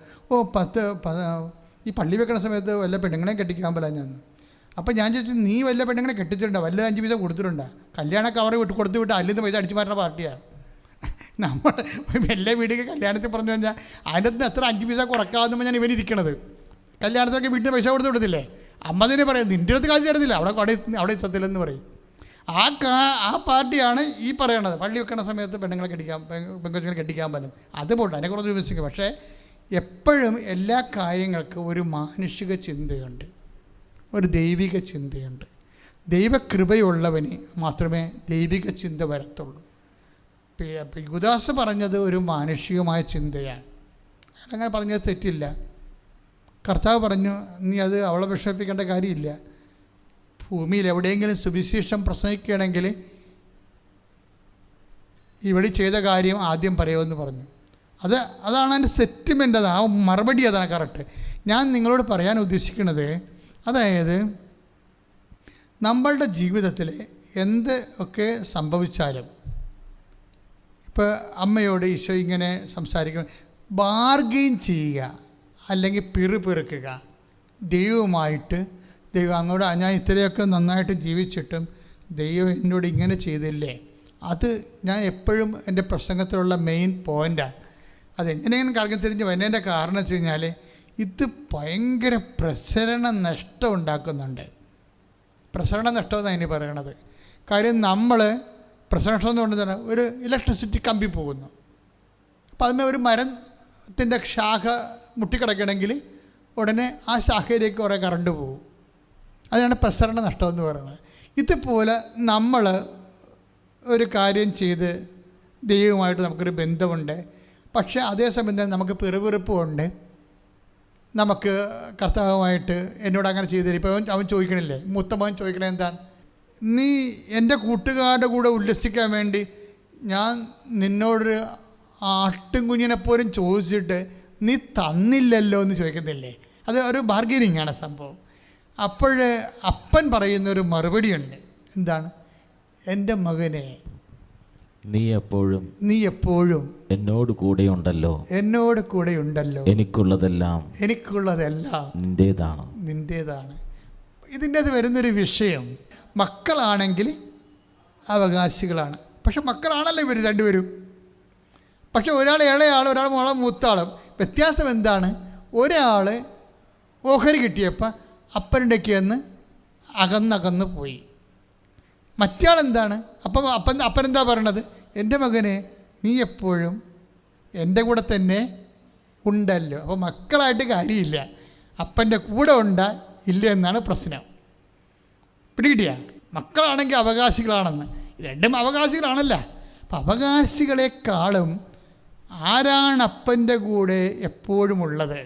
ഈ പള്ളി വെക്കണ സമയത്ത് വല്ല പെണ്ണുങ്ങളെ കെട്ടിക്കാൻ പറ്റില്ല ഞാൻ. അപ്പോൾ ഞാൻ ചോദിച്ചു, നീ വല്ല പെണ്ണുങ്ങളെ കെട്ടിച്ചിട്ടുണ്ടോ? വല്ല 5 പൈസ കൊടുത്തിട്ടുണ്ടോ? കല്യാണ കവർ കൊടുത്തു വിട്ട് അല്ലിന്ന് പൈസ അടിച്ചു മാറ്റുന്ന പാർട്ടിയാണ് നമ്മൾ. എല്ലാ വീട്ടിൽ കല്യാണത്തിൽ പറഞ്ഞു കഴിഞ്ഞാൽ അതിൻ്റെ അകത്ത് എത്ര 5 പൈസ കുറക്കാമെന്ന് ഞാൻ ഇവനിരിക്കണത്. കല്യാണത്തിലൊക്കെ വീട്ടിൽ പൈസ കൊടുത്ത് വിടത്തില്ലേ? അമ്മ തന്നെ പറയും, നിൻ്റെ അടുത്ത് കാശ് തരത്തില്ല, അവിടെ എത്തത്തില്ലെന്ന് പറയും. ആ പാർട്ടിയാണ് ഈ പറയണത്, പള്ളി വെക്കണ സമയത്ത് പെൺകൊച്ചുങ്ങളെ കെട്ടിക്കാൻ പറ്റും. അതുപോലെ അതിനെക്കുറിച്ച് വിമർശിക്കും. പക്ഷേ എപ്പോഴും എല്ലാ കാര്യങ്ങൾക്കും ഒരു മാനുഷിക ചിന്തയുണ്ട്, ഒരു ദൈവിക ചിന്തയുണ്ട്. ദൈവകൃപയുള്ളവന് മാത്രമേ ദൈവിക ചിന്ത വരത്തുള്ളൂ. യൂദാസ് പറഞ്ഞത് ഒരു മാനുഷികമായ ചിന്തയാണ്. അങ്ങനെ പറഞ്ഞത് തെറ്റില്ല. കർത്താവ് പറഞ്ഞു, നീ അത് അവളെ വിഷമിപ്പിക്കേണ്ട കാര്യമില്ല. ഭൂമിയിൽ എവിടെയെങ്കിലും സുവിശേഷം പ്രസംഗിക്കുകയാണെങ്കിൽ ഇവിടെ ചെയ്ത കാര്യം ആദ്യം പറയുമെന്ന് പറഞ്ഞു. അതാണ് എൻ്റെ സെറ്റിൽമെൻ്റ്, അത് ആ മറുപടി അതാണ് കറക്റ്റ്. ഞാൻ നിങ്ങളോട് പറയാൻ ഉദ്ദേശിക്കുന്നത്, അതായത് നമ്മളുടെ ജീവിതത്തിൽ എന്ത് ഒക്കെ സംഭവിച്ചാലും, ഇപ്പോൾ അമ്മയോട് ഈശോ ഇങ്ങനെ സംസാരിക്കും, ബാർഗെയിൻ ചെയ്യുക അല്ലെങ്കിൽ പിറുപിറുക്കുക ദൈവവുമായിട്ട്. ദൈവം അങ്ങോട്ട് ഞാൻ ഇത്രയൊക്കെ നന്നായിട്ട് ജീവിച്ചിട്ടും ദൈവം എന്നോട് ഇങ്ങനെ ചെയ്തില്ലേ? അത് ഞാൻ എപ്പോഴും എൻ്റെ പ്രസംഗത്തിലുള്ള മെയിൻ പോയിൻ്റാണ്. അതെങ്ങനെയാണ് കാര്യം തിരിഞ്ഞ് വരുന്നതിൻ്റെ കാരണം വെച്ച് കഴിഞ്ഞാൽ ഇത് ഭയങ്കര പ്രസരണ നഷ്ടം ഉണ്ടാക്കുന്നുണ്ട്. പ്രസരണ നഷ്ടം എന്നാണ് ഇനി പറയണത്. കാര്യം നമ്മൾ പ്രസരണ നഷ്ടം എന്ന് പറഞ്ഞാൽ ഒരു ഇലക്ട്രിസിറ്റി കമ്പി പോകുന്നു. അപ്പോൾ അതിന് ഒരു മരത്തിൻ്റെ ശാഖ മുട്ടിക്കിടക്കണമെങ്കിൽ ഉടനെ ആ ശാഖയിലേക്ക് കുറേ കറണ്ട് പോകും. അതാണ് പ്രസരണ നഷ്ടം എന്ന് പറയുന്നത്. ഇതുപോലെ നമ്മൾ ഒരു കാര്യം ചെയ്ത് ദൈവവുമായിട്ട് നമുക്കൊരു ബന്ധമുണ്ട്, പക്ഷേ അതേസമയം തന്നെ നമുക്ക് പിറുപിറുപ്പുണ്ട്. നമുക്ക് കർത്താവുമായിട്ട് എന്നോട് അങ്ങനെ ചെയ്തു തരും. ഇപ്പോൾ അവൻ ചോദിക്കണില്ലേ, മൂത്തമോൻ ചോദിക്കണേ എന്താണ്, നീ എൻ്റെ കൂട്ടുകാരുടെ കൂടെ ഉല്ലസിക്കാൻ വേണ്ടി ഞാൻ നിന്നോടൊരു ആട്ടും കുഞ്ഞിനെപ്പോലും ചോദിച്ചിട്ട് നീ തന്നില്ലല്ലോ എന്ന് ചോദിക്കുന്നില്ലേ? അത് ഒരു ബാർഗെയിനിങ് ആണ് സംഭവം. അപ്പോഴ് അപ്പൻ പറയുന്നൊരു മറുപടിയുണ്ട്. എന്താണ്? എൻ്റെ മകനെ, നീ എപ്പോഴും എന്നോട് കൂടെയുണ്ടല്ലോ, എനിക്കുള്ളതെല്ലാം നിന്റേതാണ്. ഇതിൻ്റെ അത് വരുന്നൊരു വിഷയം, മക്കളാണെങ്കിൽ അവകാശികളാണ്. പക്ഷെ മക്കളാണല്ലോ ഇവർ രണ്ടുപേരും. പക്ഷെ ഒരാൾ ഇളയാൾ, ഒരാൾ മോളെ മൂത്താളും. വ്യത്യാസം എന്താണ്? ഒരാൾ ഓഹരി കിട്ടിയപ്പോൾ അപ്പനുണ്ടേക്ക് എന്ന് അകന്നകന്ന് പോയി. മറ്റയാളെന്താണ്? അപ്പനെന്താ പറയണത്? എൻ്റെ മകനെ, നീ എപ്പോഴും എൻ്റെ കൂടെ തന്നെ ഉണ്ടല്ലോ. അപ്പോൾ മക്കളായിട്ട് കാര്യമില്ല, അപ്പൻ്റെ കൂടെ ഉണ്ടാ ഇല്ല എന്നാണ് പ്രശ്നം. പിടികിട്ടിയ? മക്കളാണെങ്കിൽ അവകാശികളാണെന്ന്. രണ്ടും അവകാശികളാണല്ല. അപ്പം അവകാശികളെക്കാളും ആരാണ് അപ്പൻ്റെ കൂടെ എപ്പോഴും ഉള്ളത്?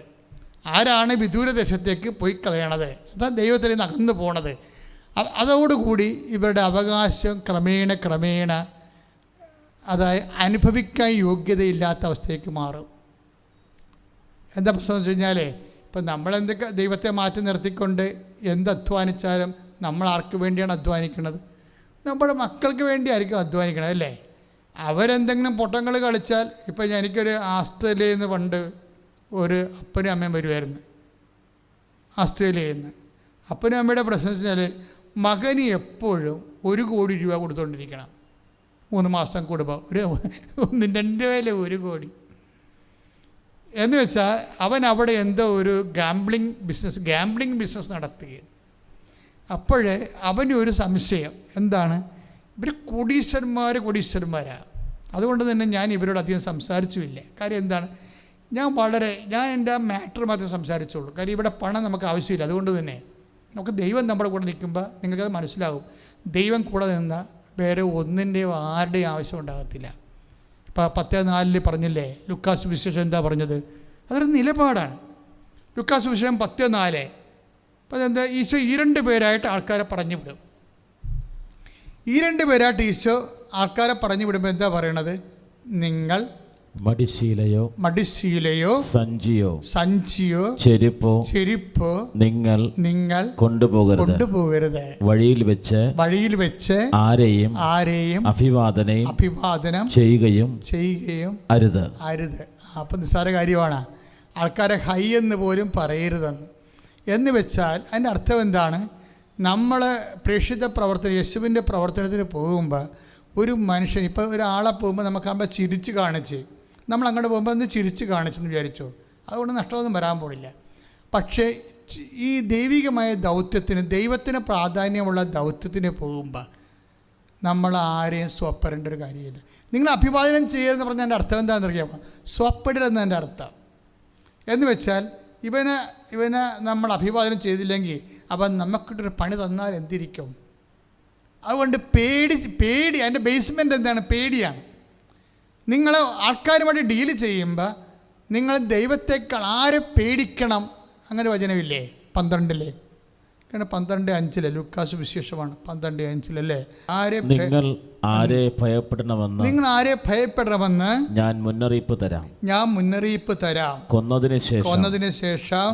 ആരാണ് വിദൂരദേശത്തേക്ക് പോയി കളയണത്? അതാ ദൈവത്തിൽ നിന്ന് അകന്നു പോണത്. അതോടുകൂടി ഇവരുടെ അവകാശം ക്രമേണ അതായത് അനുഭവിക്കാൻ യോഗ്യതയില്ലാത്ത അവസ്ഥയ്ക്ക് മാറും. എന്താ പ്രശ്നം എന്ന് വെച്ച് കഴിഞ്ഞാൽ, ഇപ്പം നമ്മളെന്തൊക്കെ ദൈവത്തെ മാറ്റി നിർത്തിക്കൊണ്ട് അധ്വാനിച്ചാലും നമ്മൾ ആർക്ക് വേണ്ടിയാണ് അധ്വാനിക്കുന്നത്? നമ്മുടെ മക്കൾക്ക് വേണ്ടിയായിരിക്കും അധ്വാനിക്കണത്, അല്ലേ? അവരെന്തെങ്കിലും പൊട്ടങ്ങൾ കളിച്ചാൽ, ഇപ്പം എനിക്കൊരു ആസ്ട്രേലിയയിൽ നിന്ന് പണ്ട് ഒരു അപ്പനും അമ്മയും വരുമായിരുന്നു, ആസ്ട്രേലിയയിൽ നിന്ന്. അപ്പനും അമ്മയുടെ പ്രശ്നം വെച്ച് കഴിഞ്ഞാൽ മകന് എപ്പോഴും 1 കോടി രൂപ കൊടുത്തുകൊണ്ടിരിക്കണം. 3 മാസം കൂടുമ്പോൾ 1-2 വേല 1 കോടി എന്ന് വെച്ചാൽ അവൻ അവിടെ എന്തോ ഒരു ഗാംബ്ലിംഗ് ബിസിനസ് നടത്തുകയാണ്. അപ്പോഴേ അവനൊരു സംശയം, എന്താണ്? ഇവർ കോടീശ്വരന്മാരാണ്. അതുകൊണ്ട് തന്നെ ഞാൻ ഇവരോട് അധികം സംസാരിച്ചുമില്ല. കാര്യം എന്താണ്? ഞാൻ എൻ്റെ മാറ്റർ മാത്രമേ സംസാരിച്ചുള്ളൂ. കാര്യം ഇവിടെ പണം നമുക്ക് ആവശ്യമില്ല. അതുകൊണ്ട് തന്നെ നമുക്ക് ദൈവം നമ്മുടെ കൂടെ നിൽക്കുമ്പോൾ നിങ്ങൾക്കത് മനസ്സിലാവും. ദൈവം കൂടെ നിന്നാൽ വേറെ ഒന്നിൻ്റെയും ആരുടെയും ആവശ്യം ഉണ്ടാകത്തില്ല. ഇപ്പോൾ 10:4 പറഞ്ഞില്ലേ, ലൂക്കാസ് സുവിശേഷം എന്താ പറഞ്ഞത്? അതൊരു നിലപാടാണ്. ലൂക്കാസ് സുവിശേഷം 10:4. അപ്പോൾ അതെന്താ? ഈശോ 2 പേരായിട്ട് ആൾക്കാരെ പറഞ്ഞു വിടും. 2 പേരായിട്ട് ഈശോ ആൾക്കാരെ പറഞ്ഞു വിടുമ്പോൾ എന്താ പറയണത്? നിങ്ങൾ മടിശീലയോ സഞ്ചിയോ ചെരുപ്പോ നിങ്ങൾ കൊണ്ടുപോകരുത്. വഴിയിൽ വെച്ച് ആരെയും അഭിവാദനം ചെയ്യുകയും അരുത്. അപ്പം നിസ്സാര കാര്യമാണ്. ആൾക്കാരെ ഹൈ എന്ന് പോലും പറയരുതെന്ന് എന്ന് വെച്ചാൽ അതിൻ്റെ അർത്ഥം എന്താണ്? നമ്മൾ പ്രേക്ഷിത പ്രവർത്തനം, യേശുവിൻ്റെ പ്രവർത്തനത്തിന് പോകുമ്പോൾ ഒരു മനുഷ്യൻ, ഇപ്പോൾ ഒരാളെ പോകുമ്പോൾ നമുക്കാകുമ്പോൾ ചിരിച്ച് കാണിച്ച്, നമ്മൾ അങ്ങോട്ട് പോകുമ്പോൾ ഒന്ന് ചിരിച്ച് കാണിച്ചെന്ന് വിചാരിച്ചോ, അതുകൊണ്ട് നഷ്ടമൊന്നും വരാൻ പോണില്ല. പക്ഷേ ഈ ദൈവികമായ ദൗത്യത്തിന്, ദൈവത്തിന് പ്രാധാന്യമുള്ള ദൗത്യത്തിന് പോകുമ്പോൾ നമ്മൾ ആരെയും സ്വപ്പരേണ്ട ഒരു കാര്യമില്ല. നിങ്ങൾ അഭിവാദനം ചെയ്യുമെന്ന് പറഞ്ഞാൽ എൻ്റെ അർത്ഥം എന്താണെന്ന് അറിയാമോ? സ്വപ്പെടരുതെന്ന് എൻ്റെ അർത്ഥം. എന്ന് വെച്ചാൽ ഇവനെ നമ്മൾ അഭിവാദനം ചെയ്തില്ലെങ്കിൽ അപ്പം നമുക്കിട്ടൊരു പണി തന്നാൽ എന്തിരിക്കും? അതുകൊണ്ട് പേടി അതിൻ്റെ ബേസ്മെൻ്റ് എന്താണ്? പേടിയാണ്. നിങ്ങൾ ആൾക്കാരുമായിട്ട് ഡീല് ചെയ്യുമ്പോൾ നിങ്ങൾ ദൈവത്തെക്കാൾ ആരെ പേടിക്കണം? അങ്ങനെ വചനമില്ലേ 12 കാരണം 12:5 ലൂക്കാസ് വിശേഷമാണ് 12:5 നിങ്ങൾ ആരെ ഭയപ്പെടണമെന്ന് ഞാൻ മുന്നറിയിപ്പ് തരാം. കൊന്നതിന് ശേഷം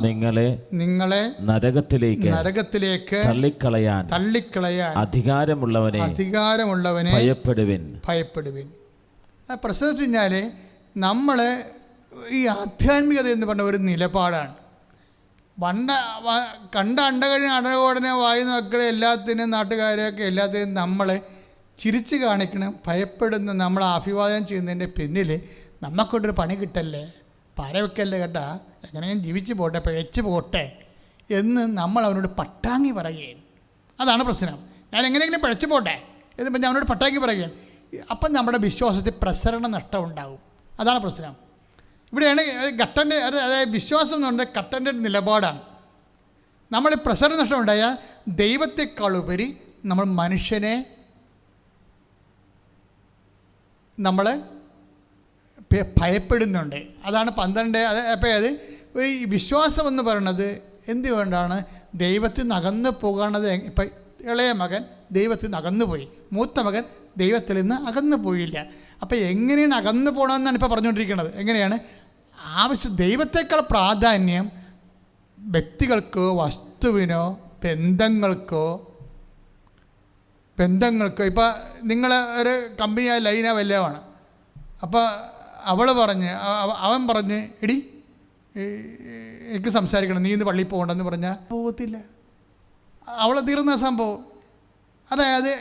നിങ്ങളെ നരകത്തിലേക്ക് തള്ളിക്കളയാൻ അധികാരമുള്ളവനെ ഭയപ്പെടുവിൻ. പ്രശ്നം വെച്ച് കഴിഞ്ഞാൽ നമ്മൾ ഈ ആധ്യാത്മികത എന്ന് പറഞ്ഞ ഒരു നിലപാടാണ്. കണ്ട അണ്ടകോടനെ വായി നോക്കളെ എല്ലാത്തിനും നാട്ടുകാരെയൊക്കെ എല്ലാത്തിനും നമ്മൾ ചിരിച്ച് കാണിക്കണം, ഭയപ്പെടുന്ന നമ്മൾ അഭിവാദനം ചെയ്യുന്നതിൻ്റെ പിന്നിൽ നമുക്കൊട്ടൊരു പണി കിട്ടല്ലേ, പാര വെക്കല്ലേ കേട്ടാ, എങ്ങനെയും ജീവിച്ച് പോട്ടെ, പിഴച്ച് പോട്ടെ എന്ന് നമ്മൾ അവനോട് പട്ടാങ്ങി പറയുകയാണ്. അതാണ് പ്രശ്നം. ഞാൻ എങ്ങനെയെങ്കിലും പിഴച്ച് പോട്ടെ എന്ന് പറഞ്ഞാൽ അവനോട് പട്ടാങ്ങി പറയുകയാണ്. അപ്പം നമ്മുടെ വിശ്വാസത്തിൽ പ്രസരണ നഷ്ടം ഉണ്ടാകും. അതാണ് പ്രശ്നം. ഇവിടെയാണ് ഘട്ടൻ്റെ, അതായത് വിശ്വാസം എന്നുകൊണ്ട് ഘട്ടൻ്റെ ഒരു നിലപാടാണ്. നമ്മൾ പ്രസരണ നഷ്ടം ഉണ്ടായാൽ ദൈവത്തെക്കാളുപരി നമ്മൾ മനുഷ്യനെ നമ്മൾ ഭയപ്പെടുന്നുണ്ട്. അതാണ് 12. അപ്പോൾ അത് ഈ വിശ്വാസം എന്ന് പറയുന്നത് എന്തുകൊണ്ടാണ് ദൈവത്തിൽ നിന്ന് അകന്നു പോകണത്? ഇപ്പം ഇളയ മകൻ ദൈവത്തിൽ നിന്ന് അകന്നു പോയി, മൂത്ത മകൻ ദൈവത്തിൽ നിന്ന് അകന്നു പോയില്ല. അപ്പോൾ എങ്ങനെയാണ് അകന്നു പോകണമെന്നാണ് ഇപ്പോൾ പറഞ്ഞുകൊണ്ടിരിക്കുന്നത്. എങ്ങനെയാണ് ദൈവത്തെക്കാൾ പ്രാധാന്യം വ്യക്തികൾക്കോ വസ്തുവിനോ ബന്ധങ്ങൾക്കോ ഇപ്പോൾ നിങ്ങൾ ഒരു കമ്പനിയായ ലൈന വല്ലതുമാണ്. അപ്പോൾ അവൻ പറഞ്ഞ് എടി എനിക്ക് സംസാരിക്കണം, നീ ഇന്ന് പള്ളിയിൽ പോകണ്ടെന്ന് പറഞ്ഞാൽ പോകത്തില്ല. അവളെ തീർന്ന സംഭവം. അതായത്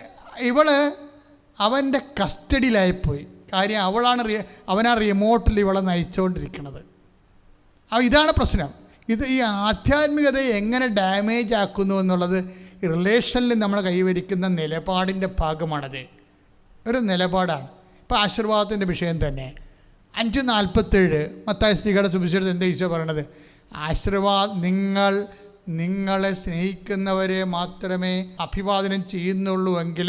അവൻ്റെ കസ്റ്റഡിയിലായിപ്പോയി. കാര്യം അവനാ റിമോട്ടിൽ ഇവളെ നയിച്ചുകൊണ്ടിരിക്കുന്നത്. ഇതാണ് പ്രശ്നം. ഈ ആധ്യാത്മികതയെ എങ്ങനെ ഡാമേജ് ആക്കുന്നു എന്നുള്ളത് റിലേഷനിൽ നമ്മൾ കൈവരിക്കുന്ന നിലപാടിൻ്റെ ഭാഗമാണത്. ഒരു നിലപാടാണ്. ഇപ്പോൾ ആശീർവാദത്തിൻ്റെ വിഷയം തന്നെ 5:47 മത്തായി ശ്ലീഹയുടെ സുവിശേഷത്തിൽ എന്താ ഈശോ പറയണത്? നിങ്ങളെ സ്നേഹിക്കുന്നവരെ മാത്രമേ അഭിവാദനം ചെയ്യുന്നുള്ളൂ എങ്കിൽ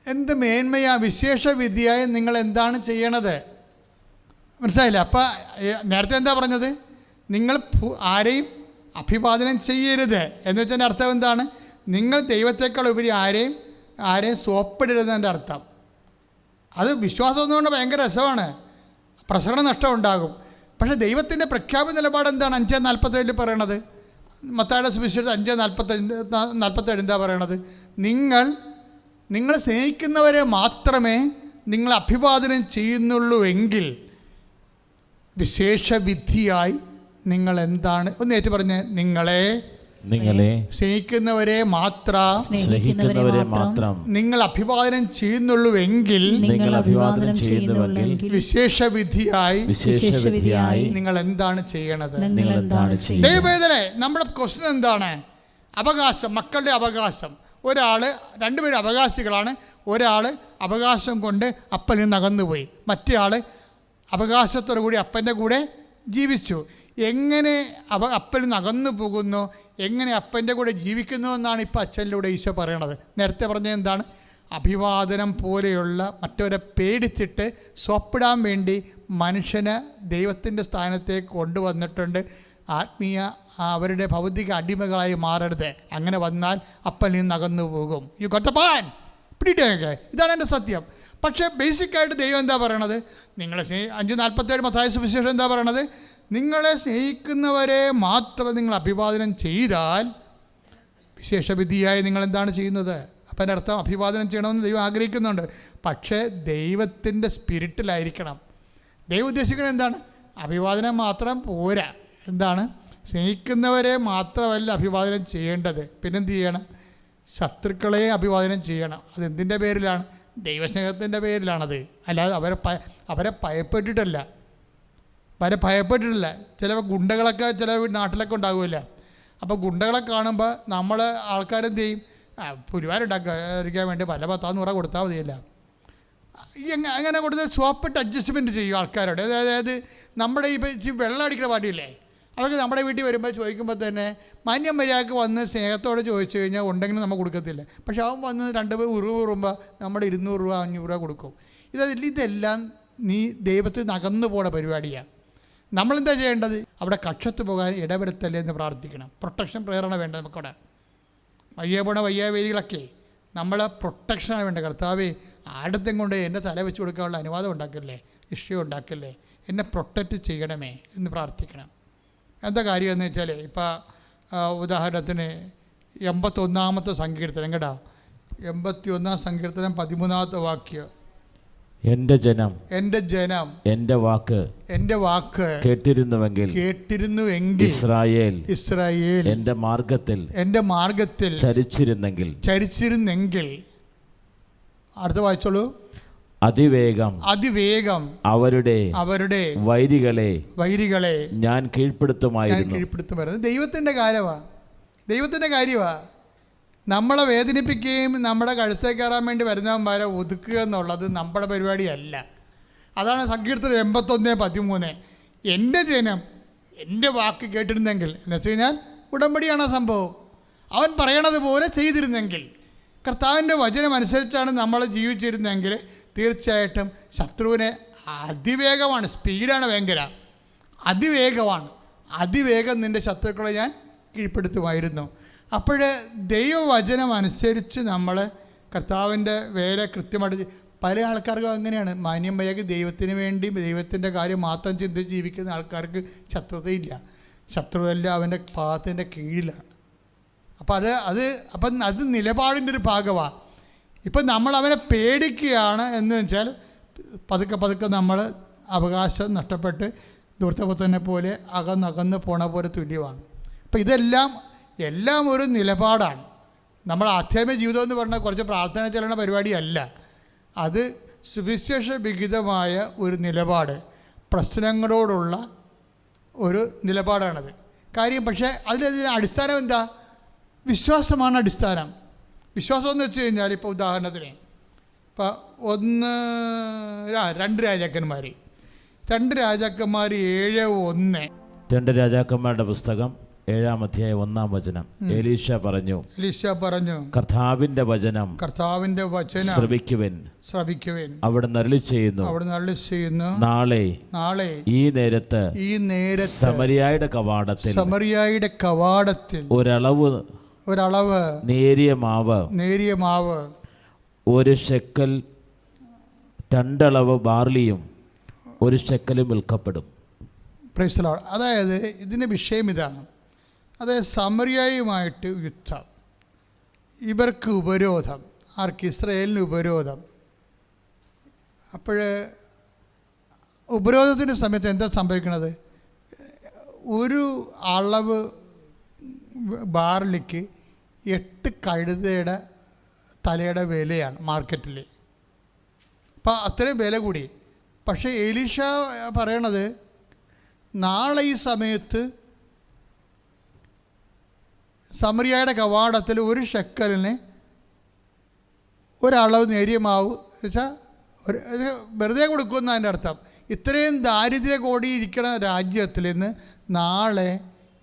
എന്ത് മേന്മയാ വിശേഷ വിധിയായി നിങ്ങൾ എന്താണ് ചെയ്യണത്? മനസ്സിലായില്ല? അപ്പം നേരത്തെ എന്താ പറഞ്ഞത്? നിങ്ങൾ ആരെയും അഭിവാദനം ചെയ്യരുത് എന്ന് വെച്ചതിൻ്റെ അർത്ഥം എന്താണ്? നിങ്ങൾ ദൈവത്തെക്കാൾ ഉപരി ആരെയും സോപ്പിടരുതെൻ്റെ അർത്ഥം. അത് വിശ്വാസം എന്നുകൊണ്ട് ഭയങ്കര രസമാണ്, പ്രസരണ നഷ്ടം ഉണ്ടാകും. പക്ഷേ ദൈവത്തിൻ്റെ പ്രഖ്യാപിത നിലപാട് എന്താണ്? 5:47 പറയണത്. മത്തായിയുടെ സുവിശേഷം 5:47 എന്താ പറയണത്? നിങ്ങൾ സ്നേഹിക്കുന്നവരെ മാത്രമേ നിങ്ങൾ അഭിവാദനം ചെയ്യുന്നുള്ളൂ എങ്കിൽ വിശേഷവിധിയായി നിങ്ങൾ എന്താണ്? ഒന്ന് ഏറ്റു പറഞ്ഞ്, നിങ്ങളെ സ്നേഹിക്കുന്നവരെ മാത്രം നിങ്ങൾ അഭിവാദനം ചെയ്യുന്നുള്ളൂ എങ്കിൽ വിശേഷവിധിയായി നിങ്ങൾ എന്താണ് ചെയ്യണത്? ദൈവവേദനെ നമ്മുടെ ക്വസ്റ്റ്യൻ എന്താണ്? അവകാശം, മക്കളുടെ അവകാശം. രണ്ടുപേരും അവകാശികളാണ്. ഒരാൾ അവകാശം കൊണ്ട് അപ്പനിൽ നിന്ന് അകന്നുപോയി, മറ്റേ ആൾ അവകാശത്തോടു കൂടി അപ്പൻ്റെ കൂടെ ജീവിച്ചു. എങ്ങനെ അപ്പനിൽ നിന്ന് അകന്നു പോകുന്നു, എങ്ങനെ അപ്പൻ്റെ കൂടെ ജീവിക്കുന്നു എന്നാണ് ഇപ്പോൾ അച്ഛനിലൂടെ ഈശോ പറയണത്. നേരത്തെ പറഞ്ഞത് എന്താണ്? അഭിവാദനം പോലെയുള്ള മറ്റവരെ പേടിച്ചിട്ട് സ്വപ്പിടാൻ വേണ്ടി മനുഷ്യനെ ദൈവത്തിൻ്റെ സ്ഥാനത്തേക്ക് കൊണ്ടുവന്നിട്ടുണ്ട്. അവരുടെ ഭൗതിക അടിമകളായി മാറരുത്. അങ്ങനെ വന്നാൽ അപ്പനിൽ നിന്ന് അകന്നു പോകും. You got the point. പിടിയിട്ടേ, ഇതാണ് എൻ്റെ സത്യം. പക്ഷേ ബേസിക്കായിട്ട് ദൈവം എന്താ പറയണത്? നിങ്ങളെ 5:47 മത്തായി സുവിശേഷം എന്താ പറയണത്? നിങ്ങളെ സ്നേഹിക്കുന്നവരെ മാത്രം നിങ്ങൾ അഭിവാദനം ചെയ്താൽ വിശേഷവിധിയായി നിങ്ങളെന്താണ് ചെയ്യുന്നത്? അപ്പം എൻ്റെ അർത്ഥം അഭിവാദനം ചെയ്യണമെന്ന് ദൈവം ആഗ്രഹിക്കുന്നുണ്ട്. പക്ഷേ ദൈവത്തിൻ്റെ സ്പിരിറ്റിലായിരിക്കണം. ദൈവം ഉദ്ദേശിക്കുന്നത് എന്താണ്? അഭിവാദനം മാത്രം പോരാ. എന്താണ്? സ്നേഹിക്കുന്നവരെ മാത്രമല്ല അഭിവാദനം ചെയ്യേണ്ടത്, പിന്നെന്ത് ചെയ്യണം? ശത്രുക്കളെ അഭിവാദനം ചെയ്യണം. അതെന്തിൻ്റെ പേരിലാണ്? ദൈവസ്നേഹത്തിൻ്റെ പേരിലാണത്. അല്ലാതെ അവരെ ഭയപ്പെട്ടിട്ടല്ല. ചില ഗുണ്ടകളൊക്കെ ചില നാട്ടിലൊക്കെ ഉണ്ടാകുമല്ല. അപ്പോൾ ഗുണ്ടകളെ കാണുമ്പോൾ നമ്മൾ ആൾക്കാരെന്ത് ചെയ്യും? പുരുവാരുണ്ടാക്കാൻ വേണ്ടി പല 100 കൊടുത്താൽ മതിയല്ല. അങ്ങനെ കൊടുത്ത് സ്വാപ്പിട്ട് അഡ്ജസ്റ്റ്മെൻറ്റ് ചെയ്യും ആൾക്കാരോട്. അതായത് നമ്മുടെ ഈ വെള്ളം അടിക്കുന്ന പാർട്ടിയില്ലേ, അവർക്ക് നമ്മുടെ വീട്ടിൽ വരുമ്പോൾ ചോദിക്കുമ്പോൾ തന്നെ മാന്യം മര്യാദക്ക് വന്ന് സ്നേഹത്തോടെ ചോദിച്ചു കഴിഞ്ഞാൽ ഉണ്ടെങ്കിലും നമ്മൾ കൊടുക്കത്തില്ല. പക്ഷെ അവൻ വന്ന് 2 ഉറുമ്പ് നമ്മുടെ 200 രൂപ 500 രൂപ കൊടുക്കും. ഇതെല്ലാം നീ ദൈവത്തിൽ നകന്നു പോണ പരിപാടിയാണ്. നമ്മളെന്താ ചെയ്യേണ്ടത്? അവിടെ കക്ഷത്ത് പോകാൻ ഇടപെടുത്തല്ലേ എന്ന് പ്രാർത്ഥിക്കണം. പ്രൊട്ടക്ഷൻ പ്രേരണ വേണ്ട നമുക്കവിടെ. വയ്യാവേദികളൊക്കെ നമ്മൾ പ്രൊട്ടക്ഷനാണ് വേണ്ട. കർത്താവേ, ആടത്തും കൊണ്ട് എൻ്റെ തല വെച്ച് കൊടുക്കാനുള്ള അനുവാദം ഉണ്ടാക്കല്ലേ, ഇഷ്യം ഉണ്ടാക്കല്ലേ, എന്നെ പ്രൊട്ടക്റ്റ് ചെയ്യണമേ എന്ന് പ്രാർത്ഥിക്കണം. എന്താ കാര്യം എന്ന് വെച്ചാൽ, ഇപ്പോൾ ഉദാഹരണത്തിന് 81-ാമത്തെ സങ്കീർത്തനം കേട്ടോ, 81-ാം സങ്കീർത്തനം 13-ാമത്തെ വാക്യം, എൻ്റെ ജനം എൻ്റെ വാക്ക് കേട്ടിരുന്നുവെങ്കിൽ ഇസ്രായേൽ എൻ്റെ മാർഗത്തിൽ ചരിച്ചിരുന്നെങ്കിൽ അടുത്ത വായിച്ചോളൂ. അതിവേഗം അവരുടെ വൈരികളെ ഞാൻ കീഴ്പ്പെടുത്തുമായിരുന്നു. ദൈവത്തിൻ്റെ കാര്യമാണ്. നമ്മളെ വേദനിപ്പിക്കുകയും നമ്മുടെ കഴുത്തേ കയറാൻ വേണ്ടി വരുന്നവന്മാരെ ഒതുക്കുക എന്നുള്ളത് നമ്മുടെ പരിപാടിയല്ല. അതാണ് സങ്കീർത്തനം 81:13. എൻ്റെ ജനം എൻ്റെ വാക്ക് കേട്ടിരുന്നെങ്കിൽ എന്ന് വെച്ച് കഴിഞ്ഞാൽ ഉടമ്പടിയാണ് സംഭവം. അവൻ പറയണത് പോലെ ചെയ്തിരുന്നെങ്കിൽ, കർത്താവിൻ്റെ വചനം അനുസരിച്ചാണ് നമ്മൾ ജീവിച്ചിരുന്നെങ്കിൽ തീർച്ചയായിട്ടും ശത്രുവിനെ അതിവേഗമാണ്, സ്പീഡാണ്, ഭയങ്കര അതിവേഗം നിൻ്റെ ശത്രുക്കളെ ഞാൻ കീഴ്പ്പെടുത്തുമായിരുന്നു. അപ്പോൾ ദൈവവചനം അനുസരിച്ച് നമ്മൾ കർത്താവിൻ്റെ വേല കൃത്യമായിട്ട്, പല ആൾക്കാർക്കും അങ്ങനെയാണ്. മാന്യം മര്യാദയ്ക്ക് ദൈവത്തിന് വേണ്ടി ദൈവത്തിൻ്റെ കാര്യം മാത്രം ചിന്തിച്ച് ജീവിക്കുന്ന ആൾക്കാർക്ക് ശത്രുതയില്ല. ശത്രുവെല്ലാം അവൻ്റെ പാദത്തിൻ്റെ കീഴിലാണ്. അപ്പം അത് നിലപാടിൻ്റെ ഒരു ഭാഗമാണ്. ഇപ്പം നമ്മൾ അവനെ പേടിക്കുകയാണ് എന്ന് വെച്ചാൽ പതുക്കെ നമ്മൾ അവകാശം നഷ്ടപ്പെട്ട് ദൂർത്തപുത്രനെ പോലെ അകന്നകന്ന് പോണ പോലെ തുല്യമാണ്. അപ്പം എല്ലാം ഒരു നിലപാടാണ്. നമ്മൾ ആധ്യാത്മിക ജീവിതം എന്ന് പറഞ്ഞാൽ കുറച്ച് പ്രാർത്ഥന ചെല്ലണ പരിപാടിയല്ല. അത് സുവിശേഷ വിഹിതമായ ഒരു നിലപാട്, പ്രശ്നങ്ങളോടുള്ള ഒരു നിലപാടാണത് കാര്യം. പക്ഷേ അതിൻ്റെ അടിസ്ഥാനം എന്താ? വിശ്വാസമാണ് അടിസ്ഥാനം. വിശ്വാസം എന്ന് വെച്ച് കഴിഞ്ഞാൽ ഇപ്പോൾ ഉദാഹരണത്തിന് ഇപ്പോൾ 2 രാജാക്കന്മാർ 7:1 2 രാജാക്കന്മാരുടെ പുസ്തകം 7-ാം അധ്യായം 1-ാം വചനം. എലീശ പറഞ്ഞു കർത്താവിന്റെ വചനം ശ്രവിക്കുവിൻ. അവിടുന്ന് അരുളി ചെയ്യുന്നു, നാളെ ഈ നേരത്ത് സമരിയായുടെ കവാടത്തിൽ ഒരളവ് നേരിയ മാവ് 1 ശെക്കൽ 2 അളവ് ബാർലിയും 1 ശെക്കലും വിൽക്കപ്പെടും. Praise the Lord. അതായത് ഇതിൻ്റെ വിഷയം ഇതാണ്. അതായത് സമറിയയുമായിട്ട് യുദ്ധം, ഇവർക്ക് ഉപരോധം, ആർക്ക്? ഇസ്രായേലിന് ഉപരോധം. അപ്പോൾ ഉപരോധത്തിൻ്റെ സമയത്ത് എന്താ സംഭവിക്കുന്നത്? 1 അളവ് ബാർലിക്ക് 8 കഴുതയുടെ തലയുടെ വിലയാണ് മാർക്കറ്റിൽ. അപ്പം അത്രയും വില കൂടി. പക്ഷേ എലീശ പറയണത് നാളെ ഈ സമയത്ത് സമറിയയുടെ കവാടത്തിൽ 1 ശെക്കലിന് ഒരളവ് നേരിയ മാവ് വെച്ചാൽ വെറുതെ കൊടുക്കുമെന്ന് അതിൻ്റെ അർത്ഥം. ഇത്രയും ദാരിദ്ര്യ കോടി ഇരിക്കുന്ന രാജ്യത്തിൽ നിന്ന് നാളെ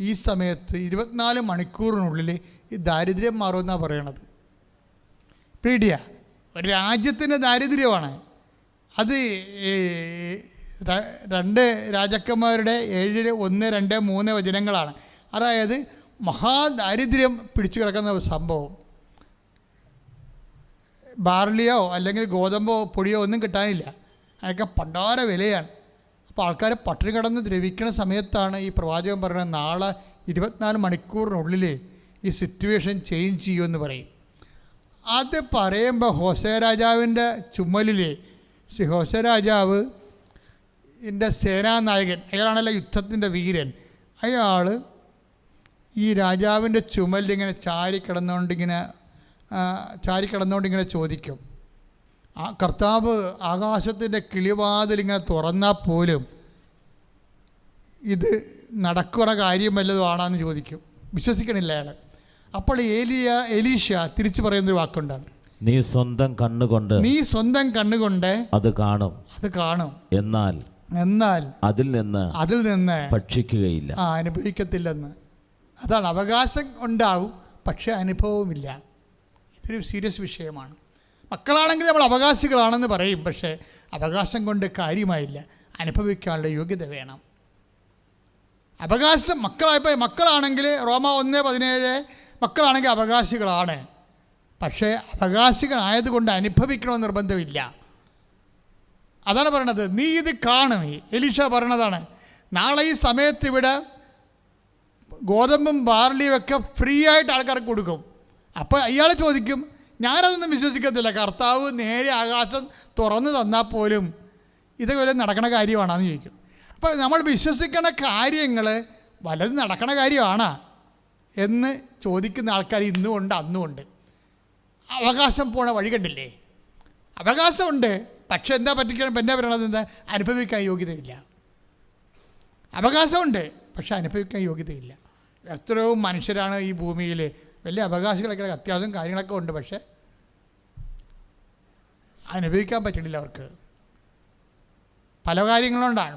ഈ സമയത്ത് 24 മണിക്കൂറിനുള്ളിൽ ഈ ദാരിദ്ര്യം മാറുമെന്നാണ് പറയണത്. പീഡിയ ഒരു രാജ്യത്തിൻ്റെ ദാരിദ്ര്യമാണ് അത്. 2 രാജാക്കന്മാരുടെ 7:1-2-3 വചനങ്ങളാണ്. അതായത് മഹാദാരിദ്ര്യം പിടിച്ചു കിടക്കുന്ന ഒരു സംഭവം. ബാർലിയോ അല്ലെങ്കിൽ ഗോതമ്പോ പൊടിയോ ഒന്നും കിട്ടാനില്ല. അതൊക്കെ പണ്ടാര വിലയാണ്. അപ്പോൾ ആൾക്കാർ പട്ടിണി കിടന്ന് ദ്രവിക്കുന്ന സമയത്താണ് ഈ പ്രവാചകൻ പറയുന്നത് നാളെ 24 മണിക്കൂറിനുള്ളിൽ ഈ സിറ്റുവേഷൻ ചേഞ്ച് ചെയ്യുമെന്ന് പറയും. അത് പറയുമ്പോൾ ഹോസേ രാജാവിൻ്റെ ചുമലിൽ ഹോസേ രാജാവ് എൻ്റെ സേനാനായകൻ, അയാളാണല്ലോ യുദ്ധത്തിൻ്റെ വീരൻ, അയാൾ ഈ രാജാവിൻ്റെ ചുമലിങ്ങനെ ചാരിക്കിടന്നുകൊണ്ടിങ്ങനെ ചോദിക്കും. ആ കർത്താവ് ആകാശത്തിൻ്റെ കിളിവാതിലിങ്ങനെ തുറന്നാൽ പോലും ഇത് നടക്കുന്ന കാര്യം വല്ലതും ആണെന്ന് ചോദിക്കും. വിശ്വസിക്കണില്ല അയാൾ. അപ്പോൾ എലീഷ തിരിച്ചു പറയുന്നൊരു വാക്കുണ്ടാണ്, നീ സ്വന്തം കണ്ണുകൊണ്ട് അത് കാണും, എന്നാൽ അതിൽ നിന്ന് ഭക്ഷിക്കുകയില്ല, അനുഭവിക്കത്തില്ലെന്ന്. അതാണ്, അവകാശം ഉണ്ടാവും പക്ഷെ അനുഭവമില്ല. ഇതൊരു സീരിയസ് വിഷയമാണ്. മക്കളാണെങ്കിൽ നമ്മൾ അവകാശികളാണെന്ന് പറയും, പക്ഷേ അവകാശം കൊണ്ട് കാര്യമായില്ല, അനുഭവിക്കാനുള്ള യോഗ്യത വേണം. അവകാശം മക്കളാണെങ്കിൽ റോമ 1:17 മക്കളാണെങ്കിൽ അവകാശികളാണ്, പക്ഷേ അവകാശികളായതുകൊണ്ട് അനുഭവിക്കണമെന്ന് നിർബന്ധമില്ല. അതാണ് പറയണത്, നീ ഇത് കാണും. എലീഷ പറയണതാണ്, നാളെ ഈ സമയത്ത് ഇവിടെ ഗോതമ്പും ബാർലിയും ഒക്കെ ഫ്രീ ആയിട്ട് ആൾക്കാർക്ക് കൊടുക്കും. അപ്പോൾ ഇയാൾ ചോദിക്കും, ഞാനതൊന്നും വിശ്വസിക്കത്തില്ല, കർത്താവ് നേരെ ആകാശം തുറന്നു തന്നാൽ പോലും ഇതുപോലെ നടക്കണ കാര്യമാണെന്ന് ചോദിക്കും. അപ്പോൾ നമ്മൾ വിശ്വസിക്കണ കാര്യങ്ങൾ വല്ലതും നടക്കണ കാര്യമാണോ എന്ന് ചോദിക്കുന്ന ആൾക്കാർ ഇന്നുമുണ്ട് അന്നുമുണ്ട്. അവകാശം പോണ വഴി കണ്ടില്ലേ? അവകാശമുണ്ട്, പക്ഷെ എന്താ പറയണത്, എന്താ അനുഭവിക്കാൻ യോഗ്യതയില്ല. അവകാശമുണ്ട് പക്ഷെ അനുഭവിക്കാൻ യോഗ്യതയില്ല. എത്രയോ മനുഷ്യരാണ് ഈ ഭൂമിയിൽ, വലിയ അവകാശികളൊക്കെ അത്യാവശ്യം കാര്യങ്ങളൊക്കെ ഉണ്ട്, പക്ഷെ അനുഭവിക്കാൻ പറ്റണില്ല അവർക്ക്. പല കാര്യങ്ങളുകൊണ്ടാണ്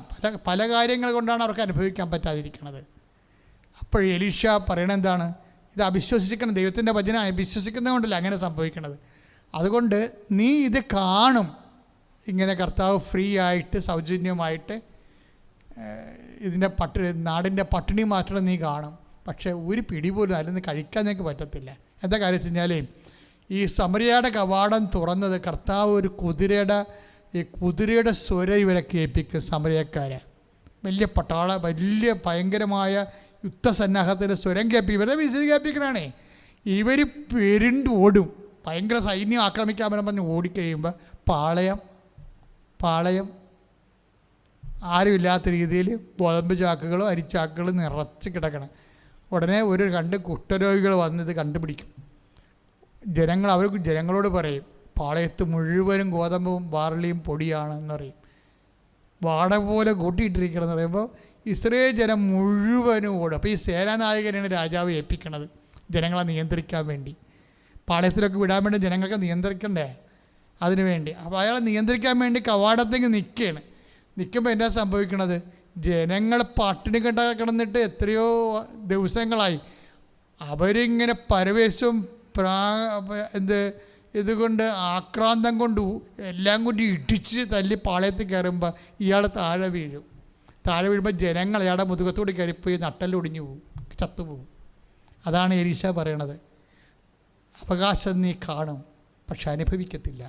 പല കാര്യങ്ങൾ കൊണ്ടാണ് അവർക്ക് അനുഭവിക്കാൻ പറ്റാതിരിക്കുന്നത്. അപ്പോൾ എലീഷ പറയണത് എന്താണ്, ഇത് അവിശ്വസിക്കണം, ദൈവത്തിൻ്റെ വചനം അവിശ്വസിക്കുന്നത് കൊണ്ടല്ല അങ്ങനെ സംഭവിക്കുന്നത്. അതുകൊണ്ട് നീ ഇത് കാണും, ഇങ്ങനെ കർത്താവ് ഫ്രീ ആയിട്ട് സൗജന്യമായിട്ട് ഇതിൻ്റെ നാടിൻ്റെ പട്ടിണി മാറ്റണം നീ കാണും. പക്ഷേ ഒരു പിടി പോലും അതിൽ കഴിക്കാൻ നിങ്ങൾക്ക് പറ്റത്തില്ല. എന്താ കാര്യം വെച്ച് കഴിഞ്ഞാൽ, ഈ സമറിയയുടെ കവാടം തുറന്നത് കർത്താവ് ഒരു കുതിരയുടെ സ്വരം ഇവരെ കേൾപ്പിക്കും. സമറിയക്കാരെ വലിയ വലിയ ഭയങ്കരമായ യുദ്ധസന്നാഹത്തിൻ്റെ സ്വരം ഇവരെ വിസിൽ കേൾപ്പിക്കണേ. ഇവർ പെരുണ്ട് ഓടും, ഭയങ്കര സൈന്യം ആക്രമിക്കാമെന്ന് പറഞ്ഞ് ഓടിക്കഴിയുമ്പോൾ പാളയം ആരുമില്ലാത്ത രീതിയിൽ ഗോതമ്പ് ചാക്കുകളും അരിച്ചാക്കുകളും നിറച്ച് കിടക്കണം. ഉടനെ ഒരു 2 കുഷ്ഠരോഗികൾ വന്നിത് കണ്ടുപിടിക്കും. ജനങ്ങളോട് പറയും, പാളയത്ത് മുഴുവനും ഗോതമ്പും ബാർലിയും പൊടിയാണെന്ന് പറയും. വാട പോലെ കൂട്ടിയിട്ടിരിക്കണമെന്ന് പറയുമ്പോൾ ഇസ്രായേൽ ജനം മുഴുവനും ഓടും. അപ്പോൾ ഈ സേനാനായകനാണ് രാജാവ് ഏൽപ്പിക്കണത് ജനങ്ങളെ നിയന്ത്രിക്കാൻ വേണ്ടി. പാളയത്തിലൊക്കെ വിടാൻ വേണ്ടി ജനങ്ങൾക്ക് നിയന്ത്രിക്കണ്ടേ, അതിനു വേണ്ടി. അപ്പോൾ അയാളെ നിയന്ത്രിക്കാൻ വേണ്ടി കവാടത്തേക്ക് നിൽക്കുമ്പോൾ എന്താ സംഭവിക്കണത്, ജനങ്ങൾ പട്ടിണി കിടന്നിട്ട് എത്രയോ ദിവസങ്ങളായി അവരിങ്ങനെ പരവേശവും ഇതുകൊണ്ട് ആക്രാന്തം കൊണ്ട് എല്ലാം കൊണ്ട് ഇടിച്ച് തല്ലി പാളയത്തിൽ കയറുമ്പോൾ ഇയാൾ താഴെ വീഴുമ്പോൾ ജനങ്ങൾ അയാളുടെ മുതുകത്തോട് കയറിപ്പോയി നട്ടലൊടിഞ്ഞു പോകും, ചത്തുപോകും. അതാണ് എലീഷ പറയണത്, അവകാശം നീ കാണും പക്ഷെ അനുഭവിക്കത്തില്ല.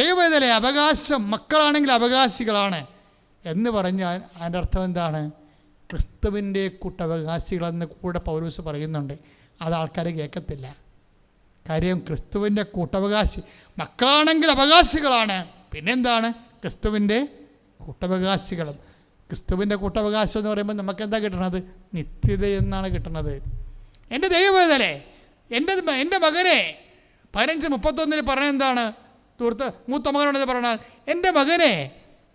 ദൈവവേദന അവകാശം, മക്കളാണെങ്കിൽ അവകാശികളാണ് എന്ന് പറഞ്ഞാൽ അതിൻ്റെ അർത്ഥം എന്താണ്, ക്രിസ്തുവിൻ്റെ കൂട്ടവകാശികളെന്ന് കൂടെ പൗലോസ് പറയുന്നുണ്ട്. അത് ആൾക്കാരെ കേൾക്കത്തില്ല. കാര്യം ക്രിസ്തുവിൻ്റെ കൂട്ടവകാശി, മക്കളാണെങ്കിൽ അവകാശികളാണ്, പിന്നെന്താണ് ക്രിസ്തുവിൻ്റെ കൂട്ടവകാശികളും. ക്രിസ്തുവിൻ്റെ കൂട്ടവകാശം എന്ന് പറയുമ്പോൾ നമുക്കെന്താ കിട്ടണത്, നിത്യത എന്നാണ് കിട്ടുന്നത്. എൻ്റെ ദൈവവേദനെ, എൻ്റെ മകനെ 15:31 പറഞ്ഞെന്താണ്, മൂത്ത മകനോട് പറഞ്ഞാൽ, എൻ്റെ മകനെ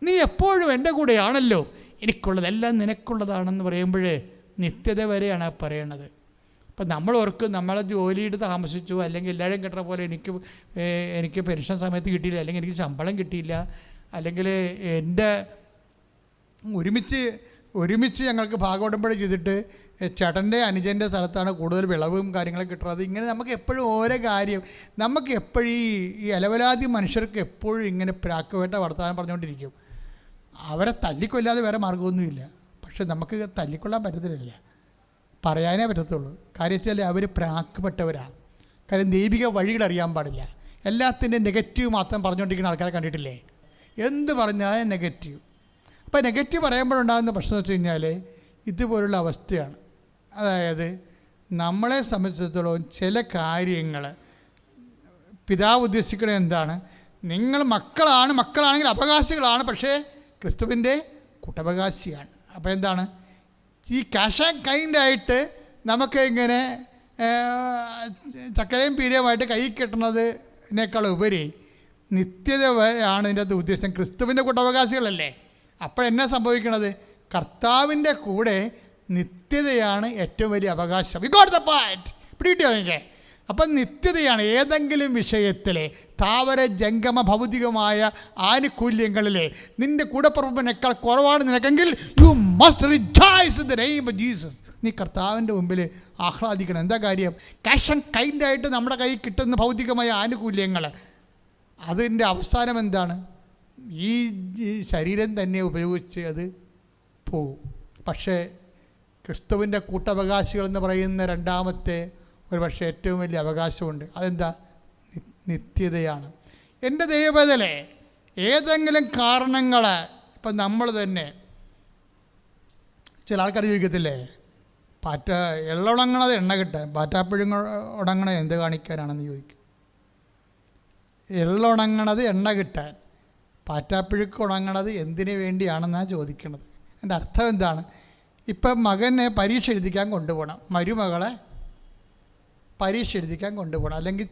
നീ എപ്പോഴും എൻ്റെ കൂടെയാണല്ലോ, എനിക്കുള്ളതെല്ലാം നിനക്കുള്ളതാണെന്ന് പറയുമ്പോൾ നിത്യത വരെയാണ് പറയണത്. അപ്പം നമ്മൾ ഓർക്കും നമ്മളെ ജോലിയിട്ട് താമസിച്ചു, അല്ലെങ്കിൽ എല്ലാവരും കിട്ടുന്ന പോലെ എനിക്ക് പെൻഷൻ സമയത്ത് കിട്ടിയില്ല, അല്ലെങ്കിൽ എനിക്ക് ശമ്പളം കിട്ടിയില്ല, അല്ലെങ്കിൽ എൻ്റെ ഒരുമിച്ച് ഞങ്ങൾക്ക് ഭാഗോടമ്പഴ ചെയ്തിട്ട് ചേട്ടൻ്റെ അനുജൻ്റെ സ്ഥലത്താണ് കൂടുതൽ വിളവും കാര്യങ്ങളൊക്കെ കിട്ടുന്നത്. ഇങ്ങനെ നമുക്ക് എപ്പോഴും ഓരോ കാര്യം, നമുക്ക് എപ്പോഴും ഈ അലവലാതി മനുഷ്യർക്ക് എപ്പോഴും ഇങ്ങനെ പ്രാക്കുവേട്ട വർത്തമാനം പറഞ്ഞുകൊണ്ടിരിക്കും. അവരെ തല്ലിക്കൊല്ലാതെ വേറെ മാർഗ്ഗമൊന്നുമില്ല. പക്ഷെ നമുക്ക് തല്ലിക്കൊള്ളാൻ പറ്റത്തില്ല, പറയാനേ പറ്റത്തുള്ളൂ. കാര്യം വെച്ചാൽ അവർ പ്രാക്കപ്പെട്ടവരാണ്. കാര്യം ദൈവിക വഴികൾ അറിയാൻ പാടില്ല. എല്ലാത്തിൻ്റെ നെഗറ്റീവ് മാത്രം പറഞ്ഞുകൊണ്ടിരിക്കുന്ന ആൾക്കാരെ കണ്ടിട്ടില്ലേ? എന്ത് പറഞ്ഞാലും നെഗറ്റീവ്. അപ്പോൾ നെഗറ്റീവ് പറയുമ്പോഴുണ്ടാകുന്ന പ്രശ്നം എന്ന് വെച്ച് കഴിഞ്ഞാൽ ഇതുപോലുള്ള അവസ്ഥയാണ്. അതായത് നമ്മളെ സംബന്ധിച്ചിടത്തോളം ചില കാര്യങ്ങൾ പിതാവ് ഉദ്ദേശിക്കുന്നത് എന്താണ്? നിങ്ങൾ മക്കളാണെങ്കിൽ അവകാശികളാണ്, പക്ഷേ ക്രിസ്തുവിൻ്റെ കൂട്ടവകാശിയാണ്. അപ്പോൾ എന്താണ് ഈ ക്യാഷ് ആൻഡ് കൈൻഡായിട്ട് നമുക്ക് ഇങ്ങനെ ചക്കരയും പീരയുമായിട്ട് കൈ കിട്ടുന്നതിനേക്കാൾ ഉപരി നിത്യത ആണ് ഇതിൻ്റെ അത് ഉദ്ദേശം. ക്രിസ്തുവിൻ്റെ കൂട്ടവകാശികളല്ലേ? അപ്പോഴെന്നാ സംഭവിക്കണത്? കർത്താവിൻ്റെ കൂടെ നിത്യതയാണ് ഏറ്റവും വലിയ അവകാശം. We got the point. പിടികിട്ടിയോ നിങ്ങൾക്ക്? അപ്പം നിത്യതയാണ് ഏതെങ്കിലും വിഷയത്തിലെ സ്ഥാവര ജംഗമ ഭൗതികമായ ആനുകൂല്യങ്ങളിലെ നിൻ്റെ കൂടപ്പുറപ്പിനേക്കാൾ കുറവാണ് നിനക്കെങ്കിൽ you must rejoice in the name of Jesus. നീ കർത്താവിൻ്റെ മുമ്പിൽ ആഹ്ലാദിക്കണം. എന്താ കാര്യം? ക്യാഷ് ആൻഡ് കൈൻഡായിട്ട് നമ്മുടെ കയ്യിൽ കിട്ടുന്ന ഭൗതികമായ ആനുകൂല്യങ്ങൾ അതിൻ്റെ അവസാനം എന്താണ്? ഈ ശരീരം തന്നെ ഉപയോഗിച്ച് അത് പോവും. പക്ഷേ ക്രിസ്തുവിൻ്റെ കൂട്ടവകാശികൾ എന്ന് പറയുന്ന രണ്ടാമത്തെ ഒരു പക്ഷേ ഏറ്റവും വലിയ അവകാശമുണ്ട്. അതെന്താ? നിത്യതയാണ്. എൻ്റെ ദൈവവേദനേ, ഏതെങ്കിലും കാരണങ്ങൾ ഇപ്പം നമ്മൾ തന്നെ ചില ആൾക്കാർ ചോദിക്കത്തില്ലേ, എള്ള ഉണങ്ങണത് എണ്ണ കിട്ടാൻ, പാറ്റാപ്പുഴുങ്ങ ഉണങ്ങണത് എന്ത് കാണിക്കാനാണെന്ന് ചോദിക്കും. എള്ള ഉണങ്ങണത് എണ്ണ കിട്ടാൻ, പാറ്റാപ്പുഴുക്ക് ഉണങ്ങണത് എന്തിനു വേണ്ടിയാണെന്നാണ് ചോദിക്കണത്. എൻ്റെ അർത്ഥം എന്താണ്? ഇപ്പം മകനെ പരീക്ഷ എഴുതിക്കാൻ കൊണ്ടുപോകണം, മരുമകളെ പരീക്ഷ എഴുതിക്കാൻ കൊണ്ടുപോകണം, അല്ലെങ്കിൽ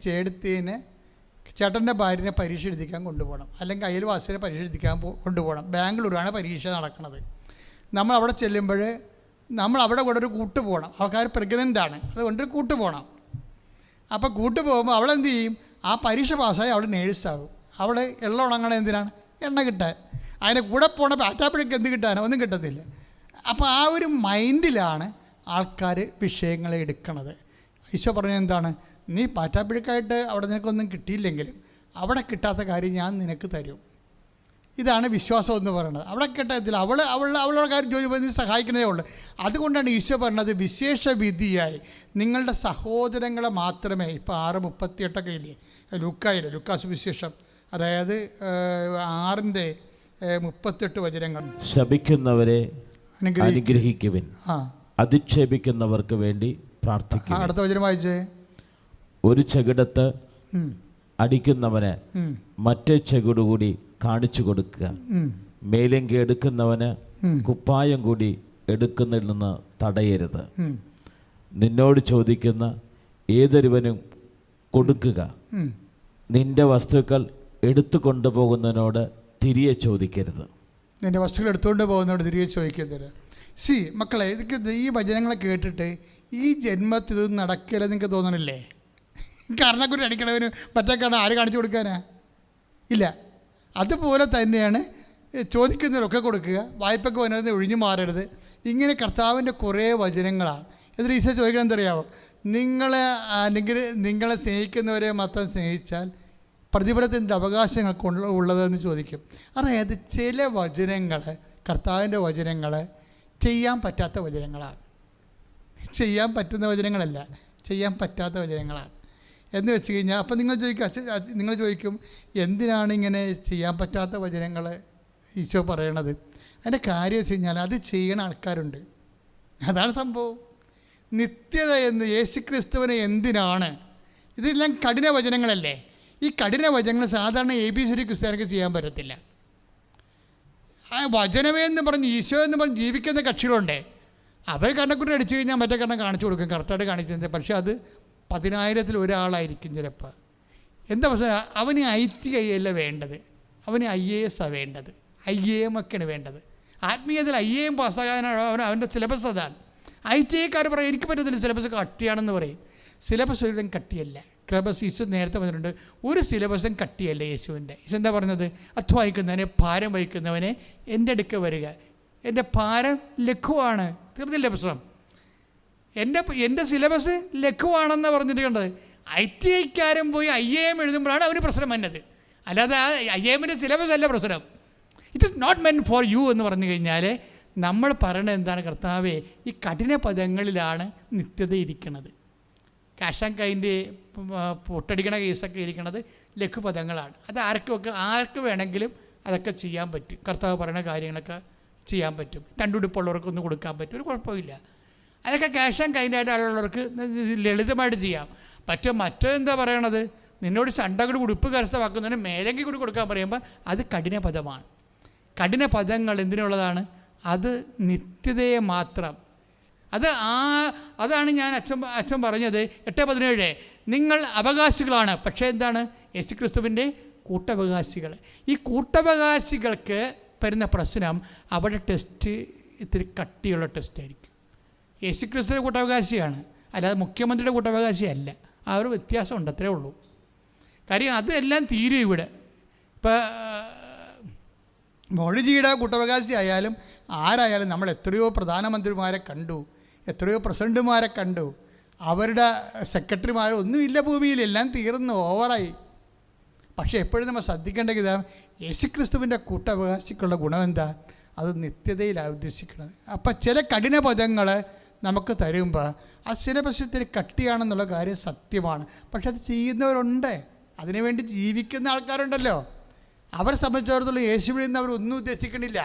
ചേട്ടൻ്റെ ഭാര്യനെ പരീക്ഷ എഴുതിക്കാൻ കൊണ്ടുപോകണം, അല്ലെങ്കിൽ അയൽവാസിനെ പരീക്ഷ എഴുതിക്കാൻ കൊണ്ടുപോകണം. ബാംഗ്ലൂരാണ് പരീക്ഷ നടക്കുന്നത്. നമ്മൾ അവിടെ ചെല്ലുമ്പോൾ നമ്മൾ അവിടെ കൂടെ ഒരു കൂട്ട് പോകണം. ആൾക്കാർ പ്രഗ്നൻ്റാണ്, അതുകൊണ്ടൊരു കൂട്ട് പോകണം. അപ്പോൾ കൂട്ട് പോകുമ്പോൾ അവളെന്ത് ചെയ്യും? ആ പരീക്ഷ പാസ്സായി അവിടെ നേഴ്സാകും. അവിടെ എള്ള ഉണങ്ങണ എന്തിനാണ്? എണ്ണ കിട്ടാൻ. അതിന് കൂടെ പോകണ പാറ്റാപ്പഴക്ക് എന്ത് കിട്ടാനോ? ഒന്നും കിട്ടത്തില്ല. അപ്പോൾ ആ ഒരു മൈൻഡിലാണ് ആൾക്കാർ വിഷയങ്ങളെ എടുക്കണത്. ഈശോ പറഞ്ഞത് എന്താണ്? നീ പാറ്റാപ്പഴക്കായിട്ട് അവിടെ നിനക്കൊന്നും കിട്ടിയില്ലെങ്കിലും അവിടെ കിട്ടാത്ത കാര്യം ഞാൻ നിനക്ക് തരും. ഇതാണ് വിശ്വാസം എന്ന് പറയുന്നത്. അവിടെ കിട്ടത്തില്ല, അവളുടെ കാര്യം ജോലി നീ സഹായിക്കുന്നതേ ഉള്ളൂ. അതുകൊണ്ടാണ് ഈശോ പറഞ്ഞത് വിശേഷ വിധിയായി നിങ്ങളുടെ സഹോദരങ്ങളെ മാത്രമേ. ഇപ്പോൾ 6:38 ഇല്ലേ ലൂക്കാസ് വിശേഷം, അതായത് 6:38 വചനങ്ങൾ. ശപിക്കുന്നവരെ അനുഗ്രഹിക്കുവിൻ, അധിക്ഷേപിക്കുന്നവർക്ക് വേണ്ടി പ്രാർത്ഥിക്കുക. അടുത്ത വചനം വായിച്ചേ. ഒരു ചെകിടത്ത് അടിക്കുന്നവന് മറ്റേ ചെകിടുകൂടി കാണിച്ചു കൊടുക്കുക. മേലങ്കി എടുക്കുന്നവന് കുപ്പായം കൂടി എടുക്കുന്നതിൽ നിന്ന് തടയരുത്. നിന്നോട് ചോദിക്കുന്ന ഏതൊരുവനും കൊടുക്കുക. നിന്റെ വസ്തുക്കൾ എടുത്തു കൊണ്ടുപോകുന്നതിനോട് തിരികെ ചോദിക്കരുത്. നിന്റെ വസ്തുക്കൾ എടുത്തുകൊണ്ട് പോകുന്നതോട് തിരികെ ചോദിക്കരുത്. മക്കളെ, ഇതൊക്കെ ഈ വചനങ്ങളെ കേട്ടിട്ട് ഈ ജന്മത്തിൽ ഇത് നടക്കില്ലെന്ന് നിങ്ങൾക്ക് തോന്നണില്ലേ? കാരണക്കുറി അടിക്കണവന് മറ്റേ കാരണം ആര് കാണിച്ചു കൊടുക്കാനാ? ഇല്ല. അതുപോലെ തന്നെയാണ് ചോദിക്കുന്നവരൊക്കെ കൊടുക്കുക, വായ്പയ്ക്ക് വന്നത് ഒഴിഞ്ഞു മാറരുത്. ഇങ്ങനെ കർത്താവിൻ്റെ കുറേ വചനങ്ങളാണ്. എന്നിട്ട് ഈശോ ചോദിക്കണം എന്തറിയാമോ? നിങ്ങളെ സ്നേഹിക്കുന്നവരെ മാത്രം സ്നേഹിച്ചാൽ പ്രതിഫലത്തിൻ്റെ അവകാശങ്ങൾക്ക് ഉള്ളതെന്ന് ചോദിക്കും. അതായത് ചില വചനങ്ങൾ, കർത്താവിൻ്റെ വചനങ്ങൾ ചെയ്യാൻ പറ്റാത്ത വചനങ്ങളാണ്. ചെയ്യാൻ പറ്റുന്ന വചനങ്ങളല്ല, ചെയ്യാൻ പറ്റാത്ത വചനങ്ങളാണ് എന്ന് വെച്ച് കഴിഞ്ഞാൽ അപ്പം നിങ്ങൾ ചോദിക്കും എന്തിനാണ് ഇങ്ങനെ ചെയ്യാൻ പറ്റാത്ത വചനങ്ങൾ ഈശോ പറയണത്? അതിൻ്റെ കാര്യം വെച്ച് കഴിഞ്ഞാൽ അത് ചെയ്യണ ആൾക്കാരുണ്ട്. അതാണ് സംഭവം. നിത്യത എന്ന് യേശുക്രിസ്തുവിനെ എന്തിനാണ്? ഇതെല്ലാം കഠിന വചനങ്ങളല്ലേ. ഈ കഠിന വചനങ്ങൾ സാധാരണ ABCD ക്രിസ്ത്യാനിക്ക് ചെയ്യാൻ പറ്റത്തില്ല. ആ വചനമേ എന്ന് പറഞ്ഞ് ഈശോ എന്ന് പറഞ്ഞ് ജീവിക്കുന്ന കക്ഷികളുണ്ട്. അവർ കണ്ണക്കുട്ടി അടിച്ചു കഴിഞ്ഞാൽ മറ്റേ കണ്ണം കാണിച്ചു കൊടുക്കും, കറക്റ്റായിട്ട് കാണിക്കുന്നത്. പക്ഷേ അത് 10,000-ൽ ഒരാളായിരിക്കും ചിലപ്പോൾ. എന്താ പ്രശ്നം? അവന് ITI വേണ്ടത്, അവന് IAS വേണ്ടത്, IAM ഒക്കെയാണ് വേണ്ടത്. ആത്മീയത്തിൽ IAM പാസ്സാകാനാണ് അവൻ്റെ സിലബസ്. അതാണ് ITIക്കാർ പറയും എനിക്ക് പറ്റത്തില്ല, സിലബസ് കട്ടിയാണെന്ന് പറയും. സിലബസ് ഒരിടം കട്ടിയല്ല. സിലബസ് ഈശോ നേരത്തെ പറഞ്ഞിട്ടുണ്ട്, ഒരു സിലബസും കട്ടിയല്ല യേശുവിൻ്റെ. ഈശോ എന്താ പറഞ്ഞത്? അധ്വാനിക്കുന്നവനെ ഭാരം വഹിക്കുന്നവനെ എൻ്റെ അടുക്ക വരിക, എൻ്റെ ഭാരം ലഘുവാണ്. തീർന്നില്ല പ്രശ്നം. എൻ്റെ സിലബസ് ലഘുവാണെന്ന് പറഞ്ഞിട്ട് കണ്ടത്. ITIക്കാരൻ പോയി IAM എഴുതുമ്പോഴാണ് അവന് പ്രശ്നം വന്നത്. അല്ലാതെ IAMൻ്റെ സിലബസ് അല്ല പ്രശ്നം. It is not meant for you എന്ന് പറഞ്ഞു കഴിഞ്ഞാൽ നമ്മൾ പറയണത് എന്താണ്? കർത്താവേ, ഈ കഠിന പദങ്ങളിലാണ് നിത്യത ഇരിക്കുന്നത്. ക്യാഷ് ആൻഡ് കൈൻഡ് പൊട്ടടിക്കണ കേസൊക്കെ ഇരിക്കുന്നത് ലഘുപദങ്ങളാണ്. അത് ആർക്ക് വേണമെങ്കിലും അതൊക്കെ ചെയ്യാൻ പറ്റും. കർത്താവ് പറയുന്ന കാര്യങ്ങളൊക്കെ ചെയ്യാൻ പറ്റും. രണ്ടുടുപ്പുള്ളവർക്കൊന്നും കൊടുക്കാൻ പറ്റും, ഒരു കുഴപ്പമില്ല. അതൊക്കെ ക്യാഷ് ആൻഡ് കൈൻഡായിട്ട് ആളുള്ളവർക്ക് ലളിതമായിട്ട് ചെയ്യാം. മറ്റെന്താ പറയണത്, നിന്നോട് ചണ്ടകൂടി ഉടുപ്പ് കരസ്ഥമാക്കുന്നതിന് മേലെങ്കിൽ കൂടി കൊടുക്കാൻ പറയുമ്പോൾ അത് കഠിന പദമാണ്. കഠിന പദങ്ങൾ എന്തിനുള്ളതാണ്? അത് നിത്യതയെ മാത്രം. അതാണ് ഞാൻ അച്ഛൻ പറഞ്ഞത് 8:17 നിങ്ങൾ അവകാശികളാണ്, പക്ഷേ എന്താണ്? യേശുക്രിസ്തുവിൻ്റെ കൂട്ടവകാശികൾ. ഈ കൂട്ടവകാശികൾക്ക് വരുന്ന പ്രശ്നം അവിടെ ടെസ്റ്റ് ഇത്തിരി കട്ടിയുള്ള ടെസ്റ്റായിരിക്കും. യേശുക്രിസ്തുവിൻ്റെ കൂട്ടവകാശിയാണ്, അല്ലാതെ മുഖ്യമന്ത്രിയുടെ കൂട്ടവകാശിയല്ല. ആ ഒരു വ്യത്യാസമുണ്ട്, അത്രേ ഉള്ളൂ. കാര്യം അതെല്ലാം തീരും ഇവിടെ. ഇപ്പം മോഡിജിയുടെ കൂട്ടവകാശി ആയാലും ആരായാലും നമ്മൾ എത്രയോ പ്രധാനമന്ത്രിമാരെ കണ്ടു, എത്രയോ പ്രസിഡന്റുമാരെ കണ്ടു. അവരുടെ സെക്രട്ടറിമാരൊന്നുമില്ല ഭൂമിയിൽ, എല്ലാം തീർന്നു, ഓവറായി. പക്ഷേ എപ്പോഴും നമ്മൾ ശ്രദ്ധിക്കേണ്ടത് ഇതാണ്, യേശുക്രിസ്തുവിൻ്റെ കൂട്ടവകാശിക്കുള്ള ഗുണം എന്താ? അത് നിത്യതയിലാണ് ഉദ്ദേശിക്കുന്നത്. അപ്പം ചില കഠിന പദങ്ങൾ നമുക്ക് തരുമ്പോൾ ആ സിലബസ് കട്ടിയാണെന്നുള്ള കാര്യം സത്യമാണ്. പക്ഷെ അത് ചെയ്യുന്നവരുണ്ട്, അതിനുവേണ്ടി ജീവിക്കുന്ന ആൾക്കാരുണ്ടല്ലോ. അവരെ സംബന്ധിച്ചിടത്തോളം യേശുവിൽ നിന്ന് അവരൊന്നും ഉദ്ദേശിക്കണില്ല.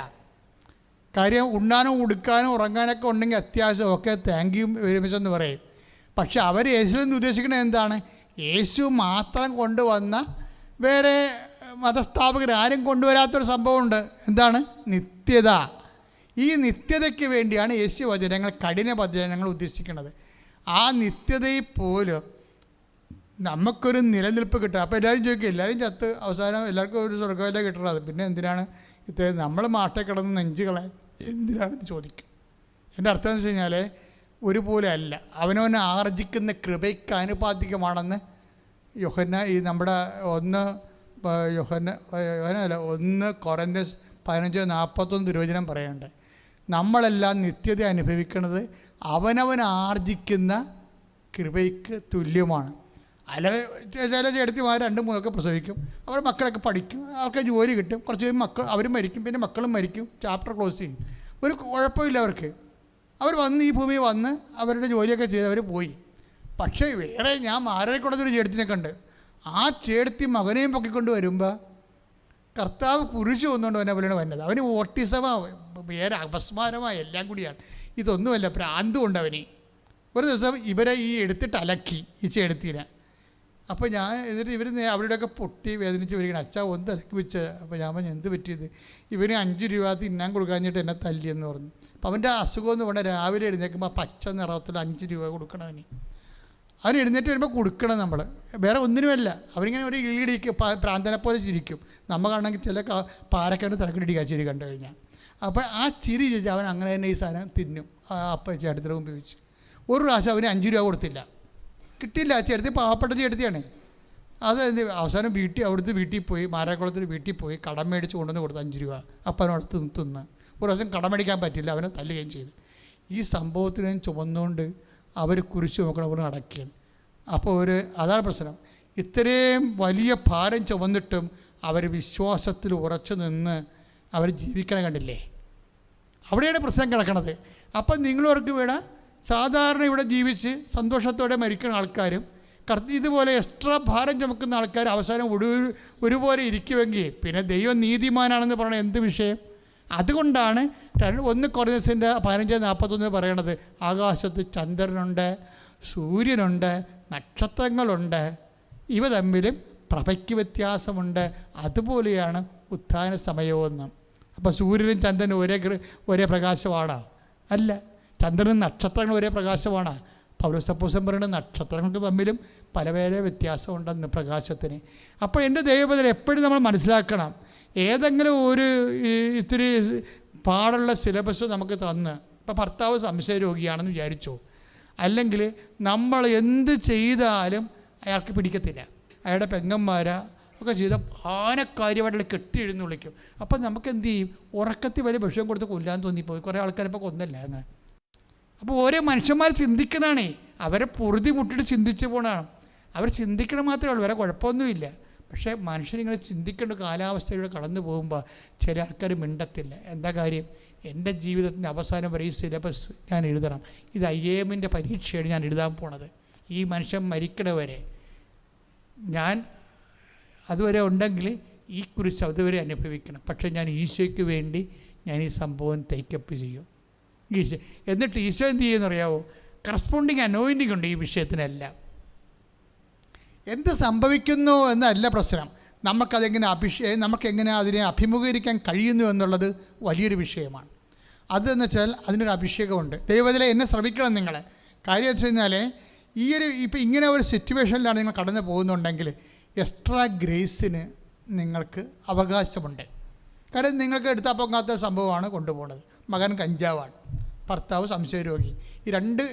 കാര്യം ഉണ്ണാനും ഉടുക്കാനും ഉറങ്ങാനൊക്കെ ഉണ്ടെങ്കിൽ അത്യാവശ്യം ഒക്കെ താങ്ക് യു വെരി മച്ച് എന്ന് പറയും. പക്ഷെ അവർ യേശുവിൽ നിന്ന് ഉദ്ദേശിക്കുന്നത് എന്താണ്? യേശു മാത്രം കൊണ്ടുവന്ന, വേറെ മതസ്ഥാപകർ ആരും കൊണ്ടുവരാത്തൊരു സംഭവമുണ്ട്. എന്താണ്? നിത്യത. ഈ നിത്യതയ്ക്ക് വേണ്ടിയാണ് യേശു വചനങ്ങൾ, കഠിന വചനങ്ങൾ ഉദ്ദേശിക്കുന്നത്. ആ നിത്യതയിൽ പോലും നമുക്കൊരു നിലനിൽപ്പ് കിട്ടുക. അപ്പോൾ എല്ലാവരും ചോദിക്കും, എല്ലാവരും ചത്ത് അവസാനം എല്ലാവർക്കും ഒരു സ്വർഗ്ഗമല്ലേ കിട്ടണത്, പിന്നെ എന്തിനാണ് ഇത് നമ്മൾ മാട്ടെ കിടന്ന് നെഞ്ചുകളെ എന്തിനാണെന്ന് ചോദിക്കും. എൻ്റെ അർത്ഥം എന്ന് വെച്ച് കഴിഞ്ഞാൽ ഒരുപോലെ അല്ല, അവനവനെ ആർജിക്കുന്ന കൃപയ്ക്ക് ആനുപാതികമാണെന്ന് നമ്മുടെ 1 കൊറിന്ത്യൻസ് 15:41 തിരുവചനം പറയുന്നുണ്ട്. നമ്മളെല്ലാം നിത്യത അനുഭവിക്കുന്നത് അവനവൻ ആർജിക്കുന്ന കൃപയ്ക്ക് തുല്യമാണ്. ചില ചേട്ടത്തിമാർ 2-3 പ്രസവിക്കും, അവർ മക്കളൊക്കെ പഠിക്കും, അവർക്ക് ജോലി കിട്ടും, കുറച്ച് അവർ മരിക്കും, പിന്നെ മക്കളും മരിക്കും, ചാപ്റ്റർ ക്ലോസ് ചെയ്യും, ഒരു കുഴപ്പമില്ല അവർക്ക്. അവർ ഈ ഭൂമിയിൽ വന്ന് അവരുടെ ജോലിയൊക്കെ ചെയ്ത് അവർ പോയി. പക്ഷേ വേറെ ഞാൻ മാരേക്കൊണ്ടൊരു ചേട്ടത്തിനെ കണ്ട്, ആ ചേട്ടത്തി മകനെയും പൊക്കിക്കൊണ്ട് വരുമ്പോൾ കർത്താവ് കുരിശ് വന്നുകൊണ്ട് അവനെ പോലെയാണ് വന്നത്. അവന് ഓട്ടിസമാണ്, വേറെ അപസ്മാരമായ എല്ലാം കൂടിയാണ്. ഇതൊന്നുമല്ല, ഭ്രാന്ത് കൊണ്ട് അവന്. ഒരു ദിവസം ഇവരെ എടുത്തിട്ട് അലക്കി ഈ ചേട്ടത്തിനെ. അപ്പോൾ എന്നിട്ട് ഇവർ അവരുടെയൊക്കെ പൊട്ടി വേദനിച്ച് വരികയാണ്, അച്ഛാ ഒന്ന് ഇലക്കി വെച്ച്. അപ്പോൾ ഞാൻ പറഞ്ഞു, എന്ത് പറ്റിയത്? ഇവന് 5 രൂപ തിന്നാൻ കൊടുക്കാഞ്ഞിട്ട് എന്നെ തല്ലിയെന്ന് പറഞ്ഞു. അപ്പോൾ അവൻ്റെ അസുഖം എന്ന് പറഞ്ഞാൽ രാവിലെ എഴുന്നേൽക്കുമ്പോൾ പച്ച നിറത്തിൽ 5 രൂപ കൊടുക്കണം അവന് എഴുന്നേറ്റ് വരുമ്പോൾ കൊടുക്കണം നമ്മൾ, വേറെ ഒന്നിനുമല്ല. അവരിങ്ങനെ ഒരു ഈടിക്ക് പ്രാന്തനെ പോലെ ചിരിക്കും. നമ്മൾ കാണണമെങ്കിൽ ചില പാരക്കാരൻ്റെ തിരക്കിടിക്കുക ചിരി കണ്ടു കഴിഞ്ഞാൽ. അപ്പോൾ ആ ചിരി ചോദിച്ചാൽ അവൻ അങ്ങനെ തന്നെ ഈ സാധനം തിന്നും. അപ്പം ചേട്ടത്തിൻ്റെ മുമ്പ് ചോദിച്ചു. ഒരു പ്രാവശ്യം അവന് 5 രൂപ കൊടുത്തില്ല, കിട്ടിയില്ല. ചേട്ടത്തി പാവപ്പെട്ട ചേട്ടത്തിയാണ്. അത് അവസാനം അവിടുത്തെ വീട്ടിൽ പോയി, മാരാക്കുളത്തിൽ വീട്ടിൽ പോയി കടം മേടിച്ച് കൊണ്ടുവന്ന് കൊടുത്ത് 5 രൂപ. അപ്പം അവനോട് തിന്ന് ഒരു ദിവസം കടം മേടിക്കാൻ പറ്റില്ല, അവനെ തല്ലുകയും ചെയ്തു. ഈ സംഭവത്തിനെ ചുമന്നുകൊണ്ട് അവർ കുരിശ് നോക്കണവർ നടക്കുകയാണ്. അപ്പോൾ അതാണ് പ്രശ്നം. ഇത്രയും വലിയ ഭാരം ചുമന്നിട്ടും അവർ വിശ്വാസത്തിൽ ഉറച്ചു നിന്ന് അവർ ജീവിക്കണം, കണ്ടില്ലേ? അവിടെയാണ് പ്രശ്നം കിടക്കണത്. അപ്പം നിങ്ങളവർക്ക് വേണം സാധാരണ ഇവിടെ ജീവിച്ച് സന്തോഷത്തോടെ മരിക്കുന്ന ആൾക്കാരും ഇതുപോലെ എക്സ്ട്രാ ഭാരം ചുമക്കുന്ന ആൾക്കാർ അവസാനം ഒരുപോലെ ഇരിക്കുമെങ്കിൽ പിന്നെ ദൈവം നീതിമാനാണെന്ന് പറയണത് എന്ത് വിഷയം? അതുകൊണ്ടാണ് 1 കൊറിന്ത്യൻസിൻ്റെ 15:41 പറയണത്, ആകാശത്ത് ചന്ദ്രനുണ്ട്, സൂര്യനുണ്ട്, നക്ഷത്രങ്ങളുണ്ട്, ഇവ തമ്മിലും പ്രഭയ്ക്ക് വ്യത്യാസമുണ്ട്, അതുപോലെയാണ് ഉത്ഥാന സമയമെന്നും. അപ്പോൾ സൂര്യനും ചന്ദ്രനും ഒരേ പ്രകാശമാണോ? അല്ല. ചന്ദ്രനും നക്ഷത്രങ്ങളും ഒരേ പ്രകാശമാണ്. പൗലോസപ്പോസ്തലൻ പറയുന്ന നക്ഷത്രങ്ങൾക്ക് തമ്മിലും പല വ്യത്യാസമുണ്ടെന്ന് പ്രകാശത്തിന്. അപ്പോൾ എൻ്റെ ദൈവപദം എപ്പോഴും നമ്മൾ മനസ്സിലാക്കണം, ഏതെങ്കിലും ഇത്തിരി പാടുള്ള സിലബസ് നമുക്ക് തന്ന്, ഇപ്പോൾ ഭർത്താവ് സംശയരോഗിയാണെന്ന് വിചാരിച്ചോ, അല്ലെങ്കിൽ നമ്മൾ എന്ത് ചെയ്താലും അയാൾക്ക് പിടിക്കത്തില്ല, അയാളുടെ പെങ്ങന്മാരാ ഒക്കെ ചെയ്ത ആനക്കാര്യമായിട്ടുള്ള കെട്ടി എഴുന്ന് വിളിക്കും. അപ്പം നമുക്ക് എന്ത് ചെയ്യും? ഉറക്കത്തിൽ വരെ വിഷം കൊടുത്ത് കൊല്ലാൻ തോന്നിപ്പോയി. കുറേ ആൾക്കാരിപ്പോൾ കൊന്നല്ല അങ്ങനെ. അപ്പോൾ ഓരോ മനുഷ്യന്മാർ ചിന്തിക്കണതാണേ, അവരെ പൊറുതി മുട്ടിട്ട് ചിന്തിച്ച് പോകണം. അവർ ചിന്തിക്കണം മാത്രമേ ഉള്ളൂ, വേറെ കുഴപ്പമൊന്നുമില്ല. പക്ഷേ മനുഷ്യരിങ്ങനെ ചിന്തിക്കേണ്ട കാലാവസ്ഥയിലൂടെ കടന്നു പോകുമ്പോൾ ചില ആൾക്കാർ മിണ്ടത്തില്ല. എന്താ കാര്യം? എൻ്റെ ജീവിതത്തിൻ്റെ അവസാനം വരെ ഈ സിലബസ് ഞാൻ എഴുതണം, ഇത് IAM പരീക്ഷയാണ് ഞാൻ എഴുതാൻ പോണത്, ഈ മനുഷ്യൻ മരിക്കണവരെ ഞാൻ അതുവരെ ഉണ്ടെങ്കിൽ ഈ കുരിശ് അതുവരെ അനുഭവിക്കണം. പക്ഷേ ഞാൻ ഈശോയ്ക്ക് വേണ്ടി ഞാൻ ഈ സംഭവം ടേക്കപ്പ് ചെയ്യും. ഈശോ എന്നിട്ട് ഈശോ എന്ത് ചെയ്യുമെന്നറിയാവോ? കറസ്പോണ്ടിങ് അനോയിൻറ്റിങ് ഉണ്ട് ഈ വിഷയത്തിനെല്ലാം. എന്ത് സംഭവിക്കുന്നു എന്നല്ല പ്രശ്നം, നമുക്കെങ്ങനെ അതിനെ അഭിമുഖീകരിക്കാൻ കഴിയുന്നു എന്നുള്ളത് വലിയൊരു വിഷയമാണ്. അതെന്ന് വെച്ചാൽ അതിനൊരു അഭിഷേകമുണ്ട്. ദൈവത്തിലെ എന്നെ ശ്രമിക്കണം നിങ്ങൾ. കാര്യം വെച്ച് കഴിഞ്ഞാൽ ഇപ്പോൾ ഇങ്ങനെ ഒരു സിറ്റുവേഷനിലാണ് നിങ്ങൾ കടന്നു പോകുന്നുണ്ടെങ്കിൽ എക്സ്ട്രാ ഗ്രേസിന് നിങ്ങൾക്ക് അവകാശമുണ്ട്. കാര്യം നിങ്ങൾക്ക് എടുത്താൽ പോകാത്ത സംഭവമാണ് കൊണ്ടുപോകുന്നത്. മകൻ കഞ്ചാവാണ്, ഭർത്താവ് സംശയരോഗി, ഈ 2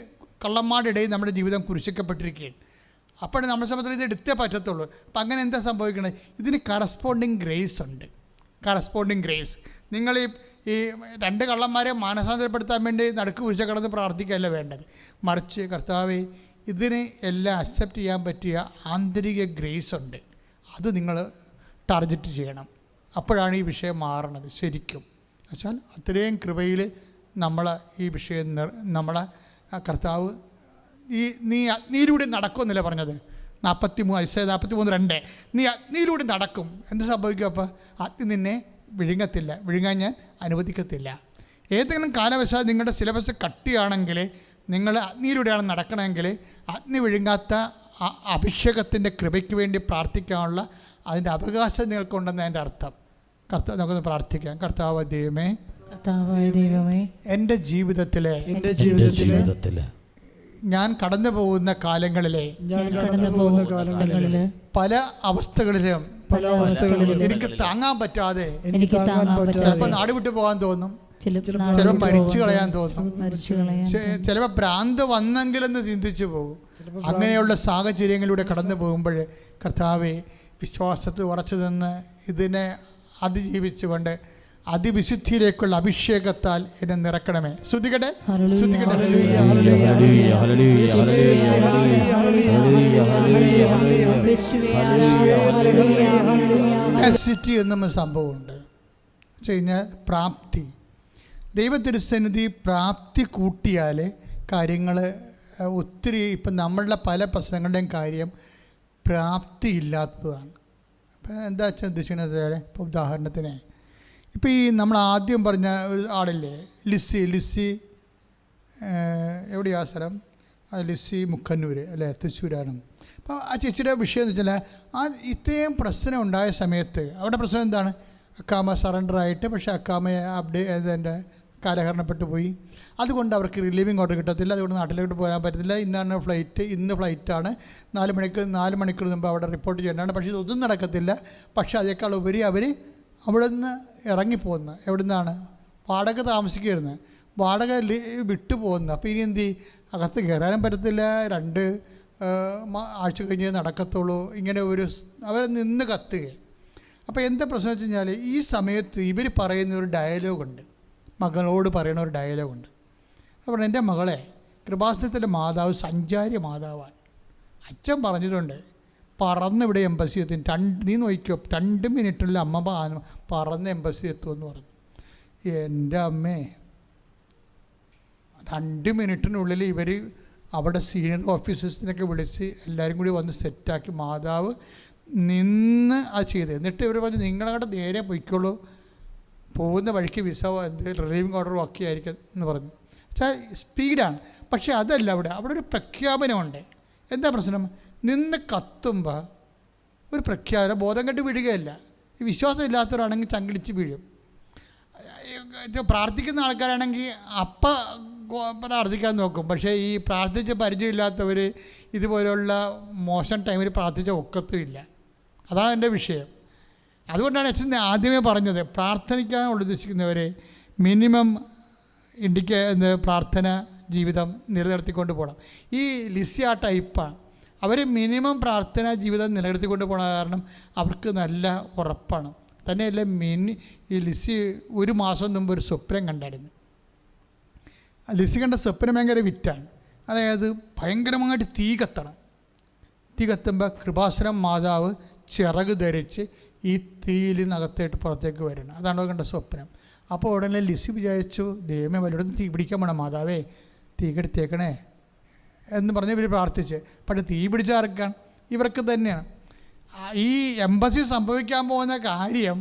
കള്ളന്മാരുടെ ഇടയിൽ നമ്മുടെ ജീവിതം കുരിശിക്കപ്പെട്ടിരിക്കുകയാണ്. അപ്പോൾ നമ്മുടെ സമയത്ത് ഇത് എടുത്തേ പറ്റത്തുള്ളൂ. അപ്പം അങ്ങനെ എന്താ സംഭവിക്കണത്? ഇതിന് കറസ്പോണ്ടിങ് ഗ്രേസ് ഉണ്ട്. കറസ്പോണ്ടിങ് ഗ്രേസ് നിങ്ങൾ ഈ 2 കള്ളന്മാരെ മാനസാന്തരപ്പെടുത്താൻ വേണ്ടി നടുക്ക് കുരിശ കിടന്ന് പ്രാർത്ഥിക്കുകയല്ല വേണ്ടത്. മറിച്ച് കർത്താവേ ഇതിനെ എല്ലാം അക്സെപ്റ്റ് ചെയ്യാൻ പറ്റിയ ആന്തരിക ഗ്രേസ് ഉണ്ട്, അത് നിങ്ങൾ ടാർഗറ്റ് ചെയ്യണം. അപ്പോഴാണ് ഈ വിഷയം മാറണത് ശരിക്കും. എന്നുവെച്ചാൽ അത്രയും കൃപയിൽ നമ്മൾ ഈ വിഷയം നമ്മളെ കർത്താവ് നീ അഗ്നിയിലൂടെ നടക്കുമെന്നല്ലേ പറഞ്ഞത്? 43:2 നീ അഗ്നിയിലൂടെ നടക്കും. എന്ത് സംഭവിക്കും? അപ്പോൾ അഗ്നി നിന്നെ വിഴുങ്ങത്തില്ല, വിഴുങ്ങാൻ ഞാൻ അനുവദിക്കത്തില്ല. ഏതെങ്കിലും കാലവശാൽ നിങ്ങളുടെ സിലബസ് കട്ടിയാണെങ്കിൽ, നിങ്ങൾ അഗ്നിയിലൂടെയാണ് നടക്കണമെങ്കിൽ അഗ്നി വിഴുങ്ങാത്ത അഭിഷേകത്തിൻ്റെ കൃപയ്ക്ക് വേണ്ടി പ്രാർത്ഥിക്കാനുള്ള അതിൻ്റെ അവകാശം നിങ്ങൾക്കുണ്ടെന്ന് എൻ്റെ അർത്ഥം. നമുക്കൊന്ന് പ്രാർത്ഥിക്കാം. കർത്താവ് ദൈവമേ, എൻ്റെ ജീവിതത്തിലെ ഞാൻ കടന്നു പോകുന്ന കാലങ്ങളിലെ പല അവസ്ഥകളിലും എനിക്ക് താങ്ങാൻ പറ്റാതെ ചിലപ്പോൾ നാട് വിട്ടു പോകാൻ തോന്നും, ചിലപ്പോൾ മരിച്ചു കളയാൻ തോന്നും, ചിലപ്പോൾ ഭ്രാന്ത് വന്നെങ്കിലെന്ന് ചിന്തിച്ചു പോകും. അങ്ങനെയുള്ള സാഹചര്യങ്ങളിലൂടെ കടന്നു പോകുമ്പോൾ കർത്താവെ വിശ്വാസത്തിൽ ഉറച്ചു നിന്ന് ഇതിനെ അതിജീവിച്ചുകൊണ്ട് അതിവിശുദ്ധിയിലേക്കുള്ള അഭിഷേകത്താൽ എന്നെ നിറക്കണമേ. ശ്രുതികട്ടെ കപ്പാസിറ്റി എന്ന സംഭവമുണ്ട്. വെച്ച് കഴിഞ്ഞാൽ പ്രാപ്തി, ദൈവത്തിരുസന്നിധി പ്രാപ്തി കൂട്ടിയാൽ കാര്യങ്ങൾ ഒത്തിരി. ഇപ്പം നമ്മളുടെ പല പ്രശ്നങ്ങളുടെയും കാര്യം പ്രാപ്തി ഇല്ലാത്തതാണ്. ഇപ്പം എന്താ വെച്ചാൽ ഉദ്ദേശിക്കുന്നത്? ഇപ്പോൾ ഉദാഹരണത്തിന് ഇപ്പോൾ ഈ നമ്മൾ ആദ്യം പറഞ്ഞ ഒരു ആളില്ലേ, ലിസി എവിടെയാ സ്ഥലം? ലിസി മുക്കന്നൂർ അല്ലേ, തൃശ്ശൂരാണ്. അപ്പോൾ ആ ചേച്ചിയുടെ വിഷയം എന്ന് വെച്ചാൽ ഇത്രയും പ്രശ്നം ഉണ്ടായ സമയത്ത് അവിടെ പ്രശ്നം എന്താണ്? അക്കാമ സറണ്ടറായിട്ട്, പക്ഷേ അക്കാമയെ എൻ്റെ കാലഹരണപ്പെട്ടു പോയി. അതുകൊണ്ട് അവർക്ക് റിലീവിങ് ഓർഡർ കിട്ടത്തില്ല, അതുകൊണ്ട് നാട്ടിലോട്ട് പോകാൻ പറ്റത്തില്ല. ഇന്നാണ് ഫ്ലൈറ്റ്, ഇന്ന് ഫ്ലൈറ്റാണ്, 4 മണിക്കൂർ മുമ്പ് അവിടെ റിപ്പോർട്ട് ചെയ്യേണ്ടതാണ്. പക്ഷേ ഇതൊന്നും നടക്കത്തില്ല. പക്ഷേ അതേക്കാൾ ഉപരി അവർ അവിടെ നിന്ന് ഇറങ്ങിപ്പോകുന്നു. എവിടെ നിന്നാണ്? വാടക താമസിക്കുമായിരുന്നു, വാടക വിട്ടു പോകുന്നു. അപ്പോൾ ഇനി എന്ത്? അകത്ത് കയറാനും പറ്റത്തില്ല, 2 ആഴ്ച കഴിഞ്ഞ് നടക്കത്തുള്ളൂ. ഇങ്ങനെ അവർ നിന്ന് കത്തുക. അപ്പോൾ എന്താ പ്രശ്നം വെച്ച് കഴിഞ്ഞാൽ ഈ സമയത്ത് ഇവർ പറയുന്ന ഒരു ഡയലോഗുണ്ട്, മകളോട് പറയുന്ന ഒരു ഡയലോഗുണ്ട്. അപ്പോൾ എൻ്റെ മകളെ, കൃപാസനത്തിലെ മാതാവ് സഞ്ചാരി മാതാവാണ്. അച്ഛൻ പറഞ്ഞിട്ടുണ്ട് പറന്നിവിടെ എംബസി എത്തും. നീ നോക്കിക്കോ, 2 മിനിറ്റിൽ അമ്മ പറന്ന് എംബസി എത്തുമെന്ന് പറഞ്ഞു. എൻ്റെ അമ്മേ, 2 മിനിറ്റിനുള്ളിൽ ഇവർ അവിടെ സീനിയർ ഓഫീസേഴ്സിനൊക്കെ വിളിച്ച് എല്ലാവരും കൂടി വന്ന് സെറ്റാക്കി മാതാവ് നിന്ന് അത് ചെയ്ത്. എന്നിട്ട് ഇവർ പറഞ്ഞു നിങ്ങളങ്ങോട്ട് നേരെ പൊയ്ക്കോളൂ, പോകുന്ന വഴിക്ക് വിസ റിലീവിങ് ഓർഡറും ഒക്കെ ആയിരിക്കും എന്ന് പറഞ്ഞു. വെച്ചാൽ സ്പീഡാണ്. പക്ഷേ അതല്ല, അവിടെ ഒരു പ്രഖ്യാപനമുണ്ട്. എന്താ പ്രശ്നം? നിന്ന് കത്തുമ്പോൾ ഒരു പ്രഖ്യാപനം, ബോധം കെട്ട് വീഴുകയല്ല. ഈ വിശ്വാസം ഇല്ലാത്തവരാണെങ്കിൽ ചങ്കിടിച്ച് വീഴും. പ്രാർത്ഥിക്കുന്ന ആൾക്കാരാണെങ്കിൽ പ്രാർത്ഥിക്കാൻ നോക്കും. പക്ഷേ ഈ പ്രാർത്ഥിച്ച് പരിചയമില്ലാത്തവർ ഇതുപോലുള്ള മോശം ടൈമിൽ പ്രാർത്ഥിച്ച ഒക്കത്തുമില്ല. അതാണ് എൻ്റെ വിഷയം. അതുകൊണ്ടാണ് അച്ഛൻ ആദ്യമേ പറഞ്ഞത് പ്രാർത്ഥിക്കാൻ ഉദ്ദേശിക്കുന്നവരെ മിനിമം പ്രാർത്ഥന ജീവിതം നിലനിർത്തിക്കൊണ്ട് പോകണം. ഈ ലിസി ആ ടൈപ്പാണ്. അവർ മിനിമം പ്രാർത്ഥനാ ജീവിതം നിലനിർത്തിക്കൊണ്ട് പോകണ കാരണം അവർക്ക് നല്ല ഉറപ്പാണ്. തന്നെയല്ല ഈ ലിസി 1 മാസം മുമ്പ് ഒരു സ്വപ്നം കണ്ടായിരുന്നു. ലിസി കണ്ട സ്വപ്നം ഭയങ്കര വിറ്റാണ്. അതായത് ഭയങ്കരമായിട്ട് തീ കത്തണം. തീ കത്തുമ്പോൾ കൃപാസനം മാതാവ് ചിറക് ധരിച്ച് ഈ തീയിൽ നിന്നകത്തേട്ട് പുറത്തേക്ക് വരണം. അതാണ് കണ്ട സ്വപ്നം. അപ്പോൾ ഉടനെ ലിസി വിചാരിച്ചു, ദൈവമേ വല്ലയിടത്തും തീ പിടിക്കാൻ വേണം, മാതാവേ തീ കെടുത്തേക്കണേ എന്ന് പറഞ്ഞ് ഇവർ പ്രാർത്ഥിച്ച്. പക്ഷേ തീ പിടിച്ചാർക്കാണ്? ഇവർക്ക് തന്നെയാണ്. ഈ എംബസി സംഭവിക്കാൻ പോകുന്ന കാര്യം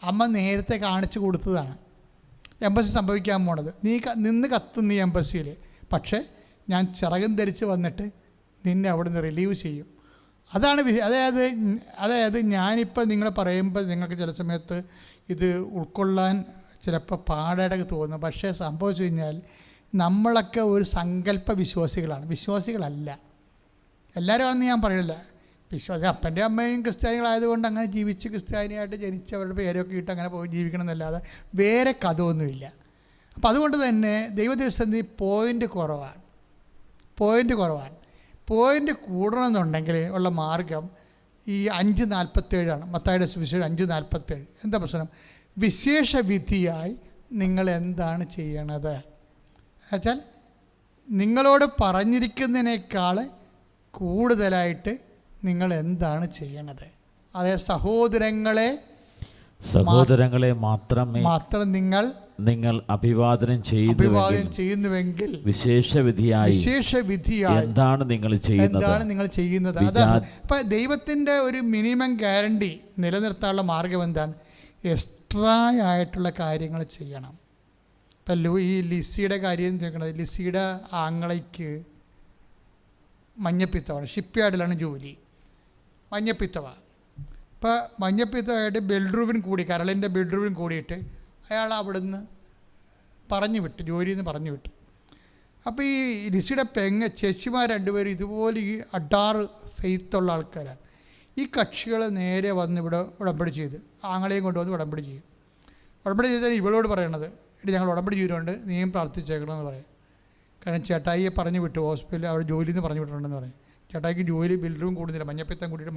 അമ്മ നേരത്തെ കാണിച്ചു കൊടുത്തതാണ്. എംബസി സംഭവിക്കാൻ പോണത് നീ നിന്ന് കത്തുന്ന ഈ എംബസിയിൽ, പക്ഷേ ഞാൻ ചിറകും ധരിച്ച് വന്നിട്ട് നിന്നെ അവിടെ നിന്ന് റിലീവ് ചെയ്യും. അതാണ് അതായത് ഞാനിപ്പോൾ നിങ്ങൾ പറയുമ്പോൾ നിങ്ങൾക്ക് ചില സമയത്ത് ഇത് ഉൾക്കൊള്ളാൻ ചിലപ്പോൾ പാടായിട്ട് തോന്നും. പക്ഷേ സംഭവിച്ചു കഴിഞ്ഞാൽ നമ്മളൊക്കെ ഒരു സങ്കല്പ വിശ്വാസികളാണ്, വിശ്വാസികളല്ല. എല്ലാവരും ആണെന്ന് ഞാൻ പറയില്ല. വിശ്വാസി അപ്പൻ്റെ അമ്മയും ക്രിസ്ത്യാനികളായതുകൊണ്ട് അങ്ങനെ ജീവിച്ച് ക്രിസ്ത്യാനിയായിട്ട് ജനിച്ച് അവരുടെ പേരൊക്കെ ഇട്ട് അങ്ങനെ പോയി ജീവിക്കണം എന്നല്ലാതെ വേറെ കഥ ഒന്നുമില്ല. അപ്പം അതുകൊണ്ട് തന്നെ ദൈവദൈവസന്ധി പോയിൻ്റ് കുറവാണ്. പോയിൻ്റ് കൂടണമെന്നുണ്ടെങ്കിൽ ഉള്ള മാർഗം ഈ 5:47 മത്തായിയുടെ സുവിശേഷം 5:47. എന്താ പ്രശ്നം? വിശേഷ വിധിയായി നിങ്ങൾ എന്താണ് ചെയ്യണത്? എന്നുവെച്ചാൽ നിങ്ങളോട് പറഞ്ഞിരിക്കുന്നതിനേക്കാൾ കൂടുതലായിട്ട് നിങ്ങൾ എന്താണ് ചെയ്യണത്? അതായത് സഹോദരങ്ങളെ മാത്രം നിങ്ങൾ അഭിവാദനം ചെയ്യുന്നുവെങ്കിൽ വിശേഷ വിധിയായി എന്താണ് നിങ്ങൾ ചെയ്യുന്നത്? അതാണ് ഇപ്പം ദൈവത്തിൻ്റെ ഒരു മിനിമം ഗ്യാരണ്ടി നിലനിർത്താനുള്ള മാർഗം എന്താണ്? എക്സ്ട്രാ ആയിട്ടുള്ള കാര്യങ്ങൾ ചെയ്യണം. ഇപ്പം ഈ ലിസിയുടെ കാര്യം ചോദിക്കണത്, ലിസിയുടെ ആങ്ങളയ്ക്ക് മഞ്ഞപ്പിത്തമാണ്, ഷിപ്പ്യാർഡിലാണ് ജോലി, മഞ്ഞപ്പിത്തമാണ്. ഇപ്പോൾ മഞ്ഞപ്പിത്തമായിട്ട് ബെഡ്റൂമിൽ കൂടി, കരളിൻ്റെ ബെഡ്റൂമിൽ കൂടിയിട്ട് അയാൾ അവിടുന്ന് ജോലിയിൽ നിന്ന് പറഞ്ഞു വിട്ടു. അപ്പോൾ ഈ ലിസിയുടെ ചേച്ചിമാർ രണ്ടുപേരും ഇതുപോലെ ഈ അഡാറ് ഫെയ്ത്തുള്ള ആൾക്കാരാണ്. ഈ കക്ഷികൾ നേരെ വന്ന് ഇവിടെ ഉടമ്പടി ചെയ്ത് ആങ്ങളെയും കൊണ്ടുവന്ന് ഉടമ്പടി ചെയ്യും. ഉടമ്പടി ചെയ്താൽ ഇവളോട് പറയണത്, ഞങ്ങൾ ഉടമ്പടി ചെയ്തിട്ടുണ്ട്, നീയും പ്രാർത്ഥിച്ചേക്കണമെന്ന് പറയും. കാരണം ചേട്ടായിയെ പറഞ്ഞു വിട്ടു, ഹോസ്പിറ്റലിൽ അവിടെ ജോലിയിൽ നിന്ന് പറഞ്ഞു വിട്ടിട്ടുണ്ടെന്ന് പറയും. ചേട്ടായിക്ക് ജോലി ബിൽഡറും കൂടുന്നില്ല, മഞ്ഞപ്പിത്തം കൂടിയിട്ട്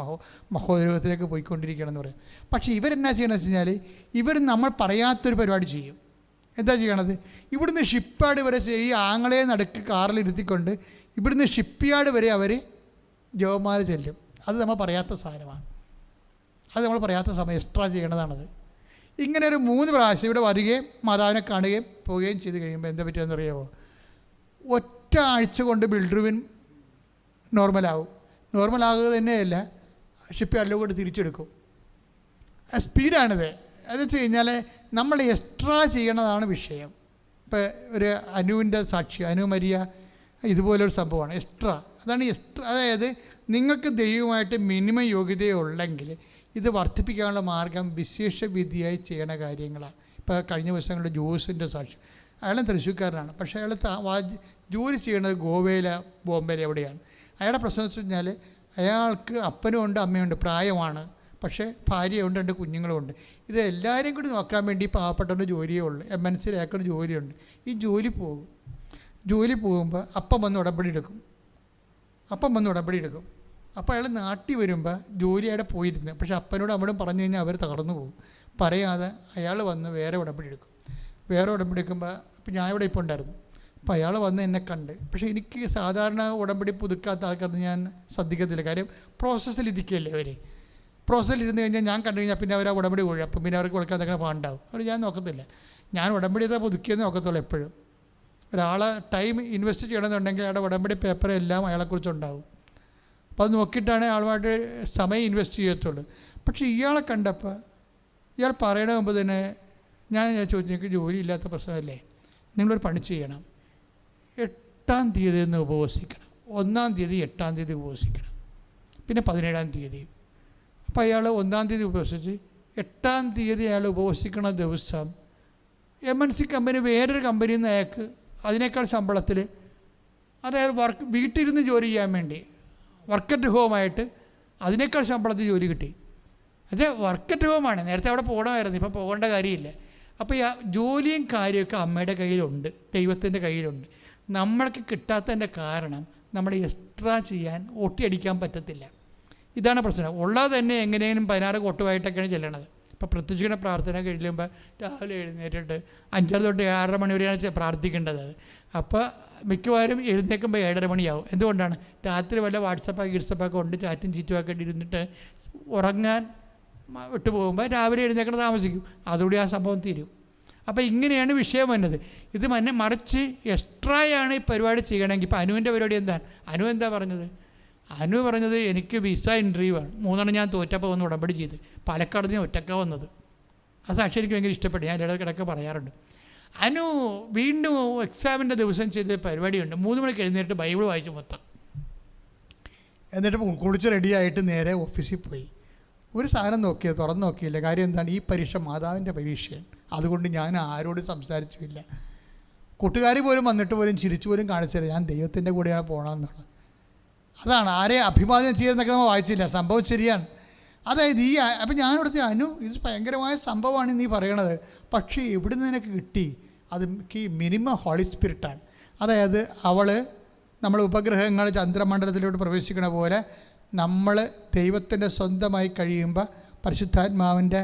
മഹോദരത്തിലേക്ക് പോയിക്കൊണ്ടിരിക്കുകയാണെന്ന് പറയും. പക്ഷേ ഇവരെന്നാ ചെയ്യണമെന്ന് വെച്ച് കഴിഞ്ഞാൽ ഇവർ നമ്മൾ പറയാത്തൊരു പരിപാടി ചെയ്യും. എന്താ ചെയ്യണത്? ഇവിടുന്ന് ഷിപ്പ്യാർഡ് വരെ ഈ ആങ്ങളെ നടുക്ക് കാറിൽ ഇരുത്തിക്കൊണ്ട് ഇവിടുന്ന് ഷിപ്പ്യാർഡ് വരെ അവർ ജവന്മാർ ചെല്ലും. അത് നമ്മൾ പറയാത്ത സാധനമാണ്. അത് നമ്മൾ പറയാത്ത സമയം എക്സ്ട്രാ ചെയ്യണതാണത്. ഇങ്ങനെ ഒരു 3 പ്രാവശ്യം ഇവിടെ വരികയും മാതാവിനെ കാണുകയും പോവുകയും ചെയ്ത് കഴിയുമ്പോൾ എന്താ പറ്റുമെന്ന് അറിയാമോ? ഒറ്റ ആഴ്ച കൊണ്ട് ബിൽഡറുവിൻ നോർമലാകുക തന്നെയല്ല, ഷിപ്പ്യാർഡിലും കൂടി തിരിച്ചെടുക്കും. സ്പീഡാണിത്. അത് വെച്ച് കഴിഞ്ഞാൽ നമ്മൾ എക്സ്ട്രാ ചെയ്യണതാണ് വിഷയം. ഇപ്പോൾ ഒരു അനുവിൻ്റെ സാക്ഷി, അനു മരിയ ഇതുപോലൊരു സംഭവമാണ് എക്സ്ട്രാ. അതാണ് എക്സ്ട്രാ. അതായത് നിങ്ങൾക്ക് ദൈവമായിട്ട് മിനിമം യോഗ്യതയുള്ളെങ്കിൽ ഇത് വർദ്ധിപ്പിക്കാനുള്ള മാർഗം വിശേഷ വിധിയായി ചെയ്യണ കാര്യങ്ങളാണ്. ഇപ്പോൾ കഴിഞ്ഞ ദിവസങ്ങളിൽ ജോസിൻ്റെ സാക്ഷി, അയാൾ തൃശ്ശൂർക്കാരനാണ്, പക്ഷേ അയാൾ ജോലി ചെയ്യണത് ഗോവയിലെ ബോംബെയിൽ എവിടെയാണ്. അയാളുടെ പ്രശ്നം എന്ന് വെച്ച് കഴിഞ്ഞാൽ അയാൾക്ക് അപ്പനും ഉണ്ട് അമ്മയുണ്ട്, പ്രായമാണ്, പക്ഷേ ഭാര്യയുണ്ട്, 2 കുഞ്ഞുങ്ങളുമുണ്ട്. ഇത് എല്ലാവരെയും കൂടി നോക്കാൻ വേണ്ടി പാവപ്പെട്ടവൻ്റെ ജോലിയേ ഉള്ളൂ. MNC അയാൾക്കൊരു ജോലിയുണ്ട്. ഈ ജോലി പോകുമ്പോൾ അപ്പം വന്ന് ഉടമ്പടി എടുക്കും. അപ്പോൾ അയാൾ നാട്ടിൽ വരുമ്പോൾ ജോലി അവിടെ പോയിരുന്നു, പക്ഷേ അപ്പനോട് അമ്മയോടും പറഞ്ഞു കഴിഞ്ഞാൽ അവർ തകർന്നു പോകും. പറയാതെ അയാൾ വന്ന് വേറെ ഉടമ്പടി എടുക്കുമ്പോൾ അപ്പോൾ ഞാൻ ഇവിടെ ഇപ്പോൾ ഉണ്ടായിരുന്നു. അപ്പോൾ അയാൾ വന്ന് എന്നെ കണ്ട്, പക്ഷേ എനിക്ക് സാധാരണ ഉടമ്പടി പുതുക്കാത്ത ആൾക്കാർക്ക് ഞാൻ ശ്രദ്ധിക്കത്തില്ല. കാര്യം പ്രോസസ്സിലിരിക്കുകയല്ലേ അവർ. പ്രോസസ്സിലിരുന്ന് കഴിഞ്ഞാൽ ഞാൻ കണ്ടു കഴിഞ്ഞാൽ പിന്നെ അവർ ആ ഉടമ്പടി പോയി, അപ്പം പിന്നെ അവർക്ക് കൊടുക്കാൻ തന്നെ പാണ്ടാവും. അവർ ഞാൻ നോക്കത്തില്ല. ഞാൻ ഉടമ്പടി പുതുക്കിയെന്ന് നോക്കത്തുള്ളൂ എപ്പോഴും. ഒരാളെ ടൈം ഇൻവെസ്റ്റ് ചെയ്യണമെന്നുണ്ടെങ്കിൽ അയാളുടെ ഉടമ്പടി പേപ്പർ എല്ലാം അയാളെക്കുറിച്ചുണ്ടാവും. അപ്പോൾ അത് നോക്കിയിട്ടാണ് ആളുമായിട്ട് സമയം ഇൻവെസ്റ്റ് ചെയ്യത്തുള്ളൂ. പക്ഷേ ഇയാളെ കണ്ടപ്പോൾ ഇയാൾ പറയണ മുമ്പ് തന്നെ ഞാൻ ചോദിച്ചു, നിങ്ങൾക്ക് ജോലി ഇല്ലാത്ത പ്രശ്നമല്ലേ, നിങ്ങളൊരു പണി ചെയ്യണം, 8-ാം തീയതി ഒന്ന് ഉപവസിക്കണം, 1-ാം തീയതി 8-ാം തീയതി ഉപവസിക്കണം, പിന്നെ 17-ാം തീയതി. അപ്പോൾ അയാൾ 1-ാം തീയതി ഉപവസിച്ച് 8-ാം തീയതി അയാൾ ഉപവസിക്കണ ദിവസം MNC കമ്പനി വേറൊരു കമ്പനിയിൽ നിന്ന് അയാൾക്ക് അതിനേക്കാൾ ശമ്പളത്തിൽ, അതായത് വീട്ടിലിരുന്ന് ജോലി ചെയ്യാൻ വേണ്ടി വർക്ക് അറ്റ് ഹോമായിട്ട് അതിനേക്കാൾ ശമ്പളത്തിൽ ജോലി കിട്ടി. അത് വർക്ക് അറ്റ് ഹോമാണ്. നേരത്തെ അവിടെ പോകണമായിരുന്നു, ഇപ്പം പോകേണ്ട കാര്യമില്ല. അപ്പോൾ ഈ ജോലിയും കാര്യമൊക്കെ അമ്മയുടെ കയ്യിലുണ്ട്, ദൈവത്തിൻ്റെ കയ്യിലുണ്ട്. നമ്മൾക്ക് കിട്ടാത്തതിൻ്റെ കാരണം നമ്മൾ എക്സ്ട്രാ ചെയ്യാൻ ഒട്ടിയടിക്കാൻ പറ്റത്തില്ല. ഇതാണ് പ്രശ്നം. ഉള്ളത് തന്നെ എങ്ങനെയും 16 കൊട്ടുമായിട്ടൊക്കെയാണ് ചെല്ലണത്. ഇപ്പോൾ പ്രത്യക്ഷ പ്രാർത്ഥന കഴിയുമ്പോൾ രാവിലെ എഴുന്നേറ്റിട്ട് 5:30 തൊട്ട് 6:30 മണി വരെയാണ് പ്രാർത്ഥിക്കേണ്ടത്. അപ്പോൾ മിക്കവാറും എഴുന്നേൽക്കുമ്പോൾ 7:30 മണിയാവും. എന്തുകൊണ്ടാണ്? രാത്രി വല്ല വാട്സപ്പൊക്കെ കൊണ്ട് ചാറ്റും ചീറ്റുമൊക്കെ ഇരുന്നിട്ട് ഉറങ്ങാൻ വിട്ടു പോകുമ്പോൾ രാവിലെ എഴുന്നേൽക്കണം താമസിക്കും. അതുകൂടി ആ സംഭവം തീരും. അപ്പോൾ ഇങ്ങനെയാണ് വിഷയം വന്നത്. ഇത് മറിച്ച് എക്സ്ട്രായാണ് ഈ പരിപാടി ചെയ്യണമെങ്കിൽ, ഇപ്പോൾ അനുവിൻ്റെ പരിപാടി എന്താണ്? എന്താ പറഞ്ഞത്? അനു പറഞ്ഞത് എനിക്ക് വിസ ഇൻ്റർവ്യൂ ആണ്, 3 ഞാൻ തോറ്റപ്പോൾ വന്ന് ഉടമ്പടി ചെയ്ത് പാലക്കാട് നിന്ന് ഒറ്റക്ക വന്നത്. ആ സാക്ഷി എനിക്ക് ഭയങ്കര ഇഷ്ടപ്പെട്ടു, ഞാൻ ഇടയ്ക്കിടയ്ക്ക് പറയാറുണ്ട്. അനു വീണ്ടും എക്സാമിൻ്റെ ദിവസം ചെയ്ത പരിപാടിയുണ്ട്, 3 മണിക്ക് എഴുന്നേറ്റ് ബൈബിൾ വായിച്ചു മൊത്തം, എന്നിട്ട് കുളിച്ച് റെഡിയായിട്ട് നേരെ ഓഫീസിൽ പോയി. ഒരു സാധനം തുറന്ന് നോക്കിയില്ല. കാര്യം എന്താണ്? ഈ പരീക്ഷ മാതാവിൻ്റെ പരീക്ഷയാണ്, അതുകൊണ്ട് ഞാൻ ആരോടും സംസാരിച്ചില്ല. കൂട്ടുകാർ പോലും വന്നിട്ട് പോലും ചിരിച്ചു പോലും കാണിച്ചില്ല ഞാൻ ദൈവത്തിൻ്റെ കൂടെയാണ് പോകണമെന്നുള്ളത്. അതാണ് ആരെ അഭിവാദ്യം ചെയ്യുന്നതൊക്കെ നമ്മൾ വായിച്ചില്ല, സംഭവം ശരിയാണ്. അതായത് അപ്പം ഞാനിവിടുത്തെ അനു ഇത് ഭയങ്കരമായ സംഭവമാണ് നീ പറയണത്, പക്ഷേ എവിടെ നിന്ന് നിനക്ക് കിട്ടി? അത് മിനിമം ഹോളി സ്പിരിറ്റാണ്. അതായത് നമ്മൾ ഉപഗ്രഹങ്ങൾ ചന്ദ്രമണ്ഡലത്തിലോട്ട് പ്രവേശിക്കണ പോലെ നമ്മൾ ദൈവത്തിൻ്റെ സ്വന്തമായി കഴിയുമ്പോൾ പരിശുദ്ധാത്മാവിൻ്റെ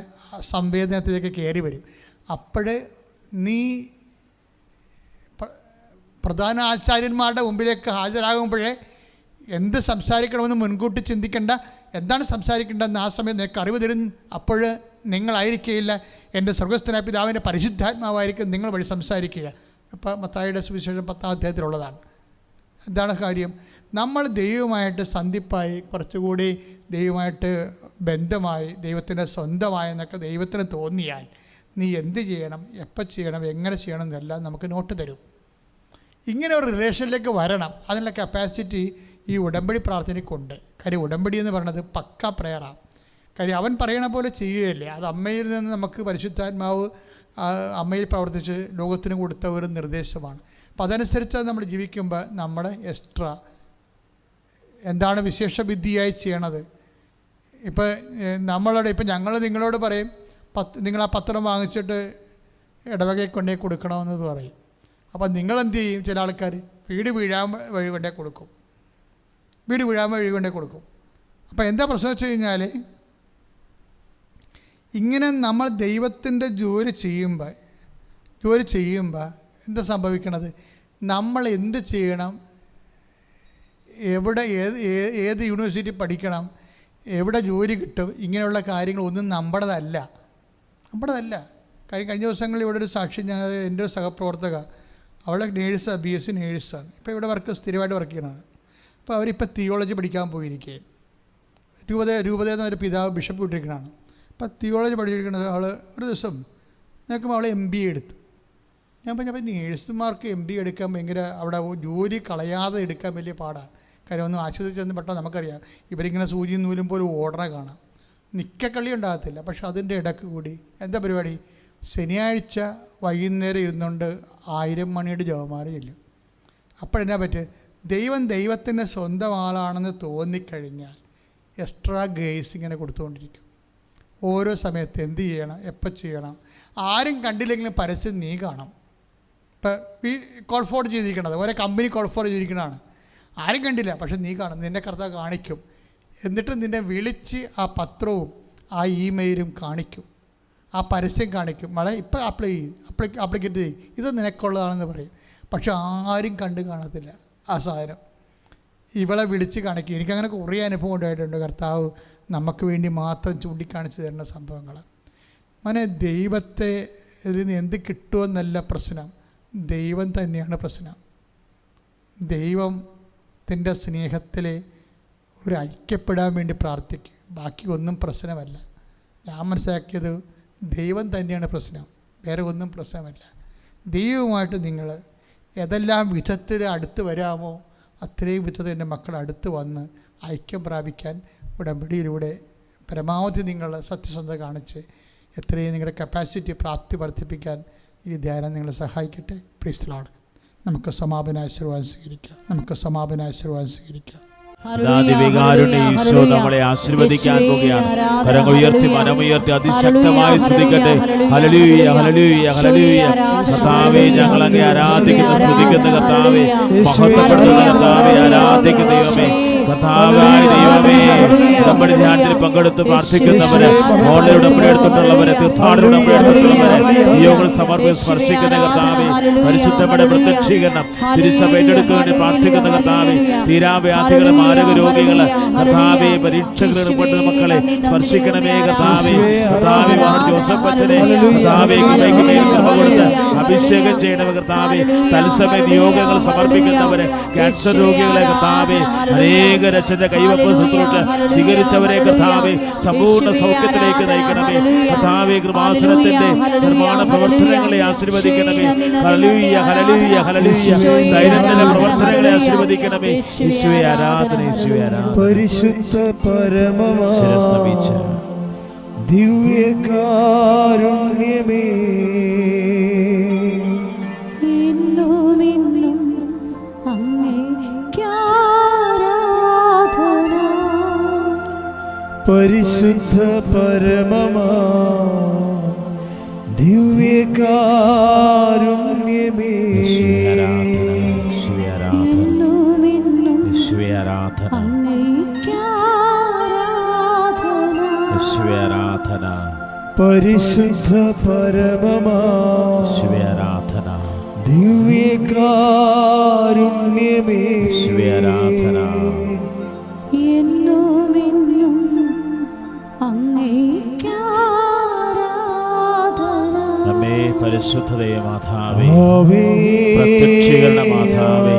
സംവേദനത്തിലേക്ക് കയറി വരും. അപ്പോൾ നീ പ്രധാന ആചാര്യന്മാരുടെ മുമ്പിലേക്ക് ഹാജരാകുമ്പോഴേ എന്ത് സംസാരിക്കണമെന്ന് മുൻകൂട്ടി ചിന്തിക്കേണ്ട, എന്താണ് സംസാരിക്കേണ്ടതെന്ന് ആ സമയം നിനക്ക് അറിവ് തരും. അപ്പോൾ നിങ്ങളായിരിക്കുകയില്ല, എൻ്റെ സ്വർഗ്ഗസ്ഥനായ പിതാവിൻ്റെ പരിശുദ്ധാത്മാവായിരിക്കും നിങ്ങൾ വഴി സംസാരിക്കുക. ഇപ്പോൾ മത്തായിയുടെ സുവിശേഷം 10-ാം അധ്യായത്തിലുള്ളതാണ്. എന്താണ് കാര്യം? നമ്മൾ ദൈവമായിട്ട് സന്ധിപ്പായി, കുറച്ചുകൂടി ദൈവമായിട്ട് ബന്ധമായി, ദൈവത്തിൻ്റെ സ്വന്തമായെന്നൊക്കെ ദൈവത്തിന് തോന്നിയാൽ നീ എന്ത് ചെയ്യണം, എപ്പോൾ ചെയ്യണം, എങ്ങനെ ചെയ്യണം എന്നെല്ലാം നമുക്ക് നോട്ട് തരും. ഇങ്ങനെ ഒരു റിലേഷനിലേക്ക് വരണം. അതിനുള്ള കപ്പാസിറ്റി ഈ ഉടമ്പടി പ്രാർത്ഥനയ്ക്കുണ്ട്. കാര്യം ഉടമ്പടി എന്ന് പറയുന്നത് പക്ക പ്രയറാണ്. കാര്യം അവൻ പറയണ പോലെ ചെയ്യുകയല്ലേ, അത് അമ്മയിൽ നിന്ന് നമുക്ക് പരിശുദ്ധാത്മാവ് അമ്മയിൽ പ്രവർത്തിച്ച് ലോകത്തിന് കൊടുത്ത ഒരു നിർദ്ദേശമാണ്. അപ്പം അതനുസരിച്ച് നമ്മൾ ജീവിക്കുമ്പോൾ നമ്മുടെ എക്സ്ട്രാ എന്താണ് വിശേഷ വിദ്യയായി ചെയ്യണത്. ഇപ്പം ഞങ്ങൾ നിങ്ങളോട് പറയും, നിങ്ങൾ ആ പത്രം വാങ്ങിച്ചിട്ട് ഇടവകയിൽ കൊണ്ടേ കൊടുക്കണമെന്നത് പറയും. അപ്പം നിങ്ങളെന്ത് ചെയ്യും? ചില ആൾക്കാർ വീട് വീഴാൻ വഴി കൊണ്ടേ കൊടുക്കും. അപ്പം എന്താ പ്രശ്നം വെച്ച് കഴിഞ്ഞാൽ, ഇങ്ങനെ നമ്മൾ ദൈവത്തിൻ്റെ ജോലി ചെയ്യുമ്പോൾ എന്താ സംഭവിക്കണത്? നമ്മൾ എന്ത് ചെയ്യണം, എവിടെ ഏത് യൂണിവേഴ്സിറ്റി പഠിക്കണം, എവിടെ ജോലി കിട്ടും, ഇങ്ങനെയുള്ള കാര്യങ്ങളൊന്നും നമ്മുടേതല്ല. കാര്യം കഴിഞ്ഞ ദിവസങ്ങളിൽ ഇവിടെ ഒരു സാക്ഷി, എൻ്റെ ഒരു സഹപ്രവർത്തക, അവളെ നേഴ്സാണ്, BSc നേഴ്സാണ്. ഇപ്പോൾ ഇവിടെ സ്ഥിരമായിട്ട് വർക്ക് ചെയ്യണതാണ്. അപ്പോൾ അവരിപ്പോൾ തിയോളജി പഠിക്കാൻ പോയിരിക്കുകയാണ്. രൂപത എന്നൊരു പിതാവ് ബിഷപ്പ് വിട്ടിരിക്കണതാണ്. അപ്പോൾ തിയോളജി പഠിച്ചിരിക്കുന്നത് അവൾ ഒരു ദിവസം നോക്കുമ്പോൾ അവൾ MBA എടുത്തു. ഞാൻ പറഞ്ഞപ്പോൾ നേഴ്സുമാർക്ക് MBA എടുക്കാൻ ഭയങ്കര, അവിടെ ജോലി കളയാതെ എടുക്കാൻ വലിയ പാടാണ്. കാര്യം ഒന്ന് ആശുപത്രി ചെന്ന് പെട്ടെന്ന് നമുക്കറിയാം, ഇവരിങ്ങനെ സൂചിയും നൂലും പോലെ ഓടണ കാണാം, നിക്കക്കളി ഉണ്ടാകത്തില്ല. പക്ഷെ അതിൻ്റെ ഇടയ്ക്ക് കൂടി എന്താ പരിപാടി? ശനിയാഴ്ച വൈകുന്നേരം ഇരുന്നുകൊണ്ട് 1000 മണിയുടെ ജപമാല ചെല്ലും. അപ്പോഴെന്നാ പറ്റുക? ദൈവത്തിൻ്റെ സ്വന്തം ആളാണെന്ന് തോന്നിക്കഴിഞ്ഞാൽ എക്സ്ട്രാ ഗേസ് ഇങ്ങനെ കൊടുത്തുകൊണ്ടിരിക്കും. ഓരോ സമയത്ത് എന്ത് ചെയ്യണം, എപ്പോൾ ചെയ്യണം, ആരും കണ്ടില്ലെങ്കിലും പരസ്യം നീ കാണാം. ഇപ്പോൾ കോൾ ഫോർവേഡ് ചെയ്തിരിക്കണത് ഓരോ കമ്പനി കോൾ ഫോർവേഡ് ചെയ്തിരിക്കണതാണ്, ആരും കണ്ടില്ല, പക്ഷെ നീ കാണും, നിൻ്റെ കർത്താവ് കാണിക്കും. എന്നിട്ട് നിന്നെ വിളിച്ച് ആ പത്രവും ആ ഇമെയിലും കാണിക്കും, ആ പരസ്യം കാണിക്കും. മളെ ഇപ്പോൾ അപ്ലിക്കേറ്റ് ചെയ്യും, ഇത് നിനക്കുള്ളതാണെന്ന് പറയും. പക്ഷെ ആരും കണ്ട് കാണത്തില്ല ആ സാധനം. ഇവളെ വിളിച്ച് കാണിക്കും. എനിക്കങ്ങനെ കുറേ അനുഭവം ഉണ്ടായിട്ടുണ്ട്. കർത്താവ് നമുക്ക് വേണ്ടി മാത്രം ചൂണ്ടിക്കാണിച്ച് തരുന്ന സംഭവങ്ങൾ. ദൈവത്തെ ഇതിൽ നിന്ന് എന്ത് കിട്ടുമെന്നല്ല പ്രശ്നം, ദൈവം തന്നെയാണ് പ്രശ്നം. ദൈവത്തിൻ്റെ സ്നേഹത്തിൽ ഒരു ഐക്യപ്പെടാൻ വേണ്ടി പ്രാർത്ഥിക്കുക, ബാക്കി ഒന്നും പ്രശ്നമല്ല. ഞാൻ മനസ്സിലാക്കിയത് ദൈവം തന്നെയാണ് പ്രശ്നം, വേറെ ഒന്നും പ്രശ്നമല്ല. ദൈവവുമായിട്ട് നിങ്ങൾ ഏതെല്ലാം വിധത്തിൽ അടുത്ത് വരാമോ അത്രയും വിധത്തിൽ എൻ്റെ മക്കൾ അടുത്ത് വന്ന് ഐക്യം പ്രാപിക്കാൻ ഉടമ്പടിയിലൂടെ പരമാവധി നിങ്ങൾ സത്യസന്ധത കാണിച്ച് എത്രയും നിങ്ങളുടെ കപ്പാസിറ്റി പ്രാപ്തി വർദ്ധിപ്പിക്കാൻ ഈ ധ്യാനം നിങ്ങളെ സഹായിക്കട്ടെ. Price the Lord. നമുക്ക് സമാപന ആശീർവാദം സ്വീകരിക്കാം. ഈശോ നമ്മളെ ആശീർവദിക്കാൻ പോവുകയാണ്. കരങ്ങൾ ഉയർത്തി, മനമുയർത്തി അതിശക്തമായി സ്തുതിക്കട്ടെ. ഹല്ലേലൂയ, ഹല്ലേലൂയ, ഹല്ലേലൂയ. കർത്താവേ, ഞങ്ങൾ അങ്ങേ ആരാധിക്കുന്ന, സ്തുതിക്കുന്ന കർത്താവേ, മഹത്വപ്പെടുത്തുന്ന കർത്താവേ, ആരാധിക്കുന്ന ദൈവമേ, കർത്താവായ ദൈവമേ, ഉടമ്പടി ധ്യാനത്തിൽ പങ്കെടുത്ത് പ്രാർത്ഥിക്കുന്നവരെ, ഓൺലൈൻ ഉടമ്പടി എടുത്തിട്ടുള്ളവരെ, തീർത്ഥാടന ഉടമ്പടി എടുത്തിട്ടുള്ളവരെ, യോഗങ്ങൾ സമർപ്പിച്ച് സ്പർശിക്കുന്ന കർത്താവേ, പരിശുദ്ധയുടെ പ്രത്യക്ഷീകരണം തിരുസഭ ഏറ്റെടുക്കാൻ വേണ്ടി പ്രാർത്ഥിക്കുന്ന കർത്താവേ, തീരാവ്യാധികളെ, മാരക രോഗികളെ, കർത്താവേ, പരീക്ഷകളിൽ പെട്ട മക്കളെ സ്പർശിക്കണമേ കർത്താവേ. കർത്താവേ, ജോസഫ് അച്ഛനെ കർത്താവേ കൃപയ്ക്ക് മേൽ കൃപ കൊടുത്ത് അഭിഷേകം ചെയ്യണമേ കർത്താവേ. തത്സമയ നിയോഗങ്ങൾ സമർപ്പിക്കുന്നവരെ, ക്യാൻസർ രോഗികളെ കർത്താവേ, അനേക രക്ഷന്റെ കൈവപ്പ് ശുശ്രൂഷ സ്വീകരിച്ചവരെ കർത്താവേ, സമ്പൂർണ്ണ സൗഖ്യത്തിലേക്ക് നയിക്കണമേ കർത്താവേ. കൃപാസനത്തിന്റെ നിർമ്മാണ പ്രവർത്തനങ്ങളെ ആശീർവദിക്കണമേ. ഹല്ലേലൂയ, ഹല്ലേലൂയ, ഹല്ലേലൂയ. ദൈനംദിന പ്രവർത്തനങ്ങളെ ആശീർവദിക്കണമേ. യേശുവേ ആരാധന, യേശുവേ ആരാധന. പരിശുദ്ധ പരമമാ ദിവ്യകാരുണ്യമേ, എന്നുമെന്നും അങ്ങേയ്ക്കാരാധന. പരിശുദ്ധ പരമമാ ദിവ്യകാരുണ്യമേ, എന്നുമെന്നും ആരാധന, അങ്ങേയ്ക്കാരാധന. പരിശുദ്ധ പരമമാ ആരാധന, ദിവ്യകാരുണ്യമേ, ആരാധന. എന്നുമെന്നും അങ്ങേയ്ക്കാരാധന. നമ്മെ പരിശുദ്ധതയെ മാതാവേ, ആവേ പ്രത്യക്ഷീകരണ മാതാവേ,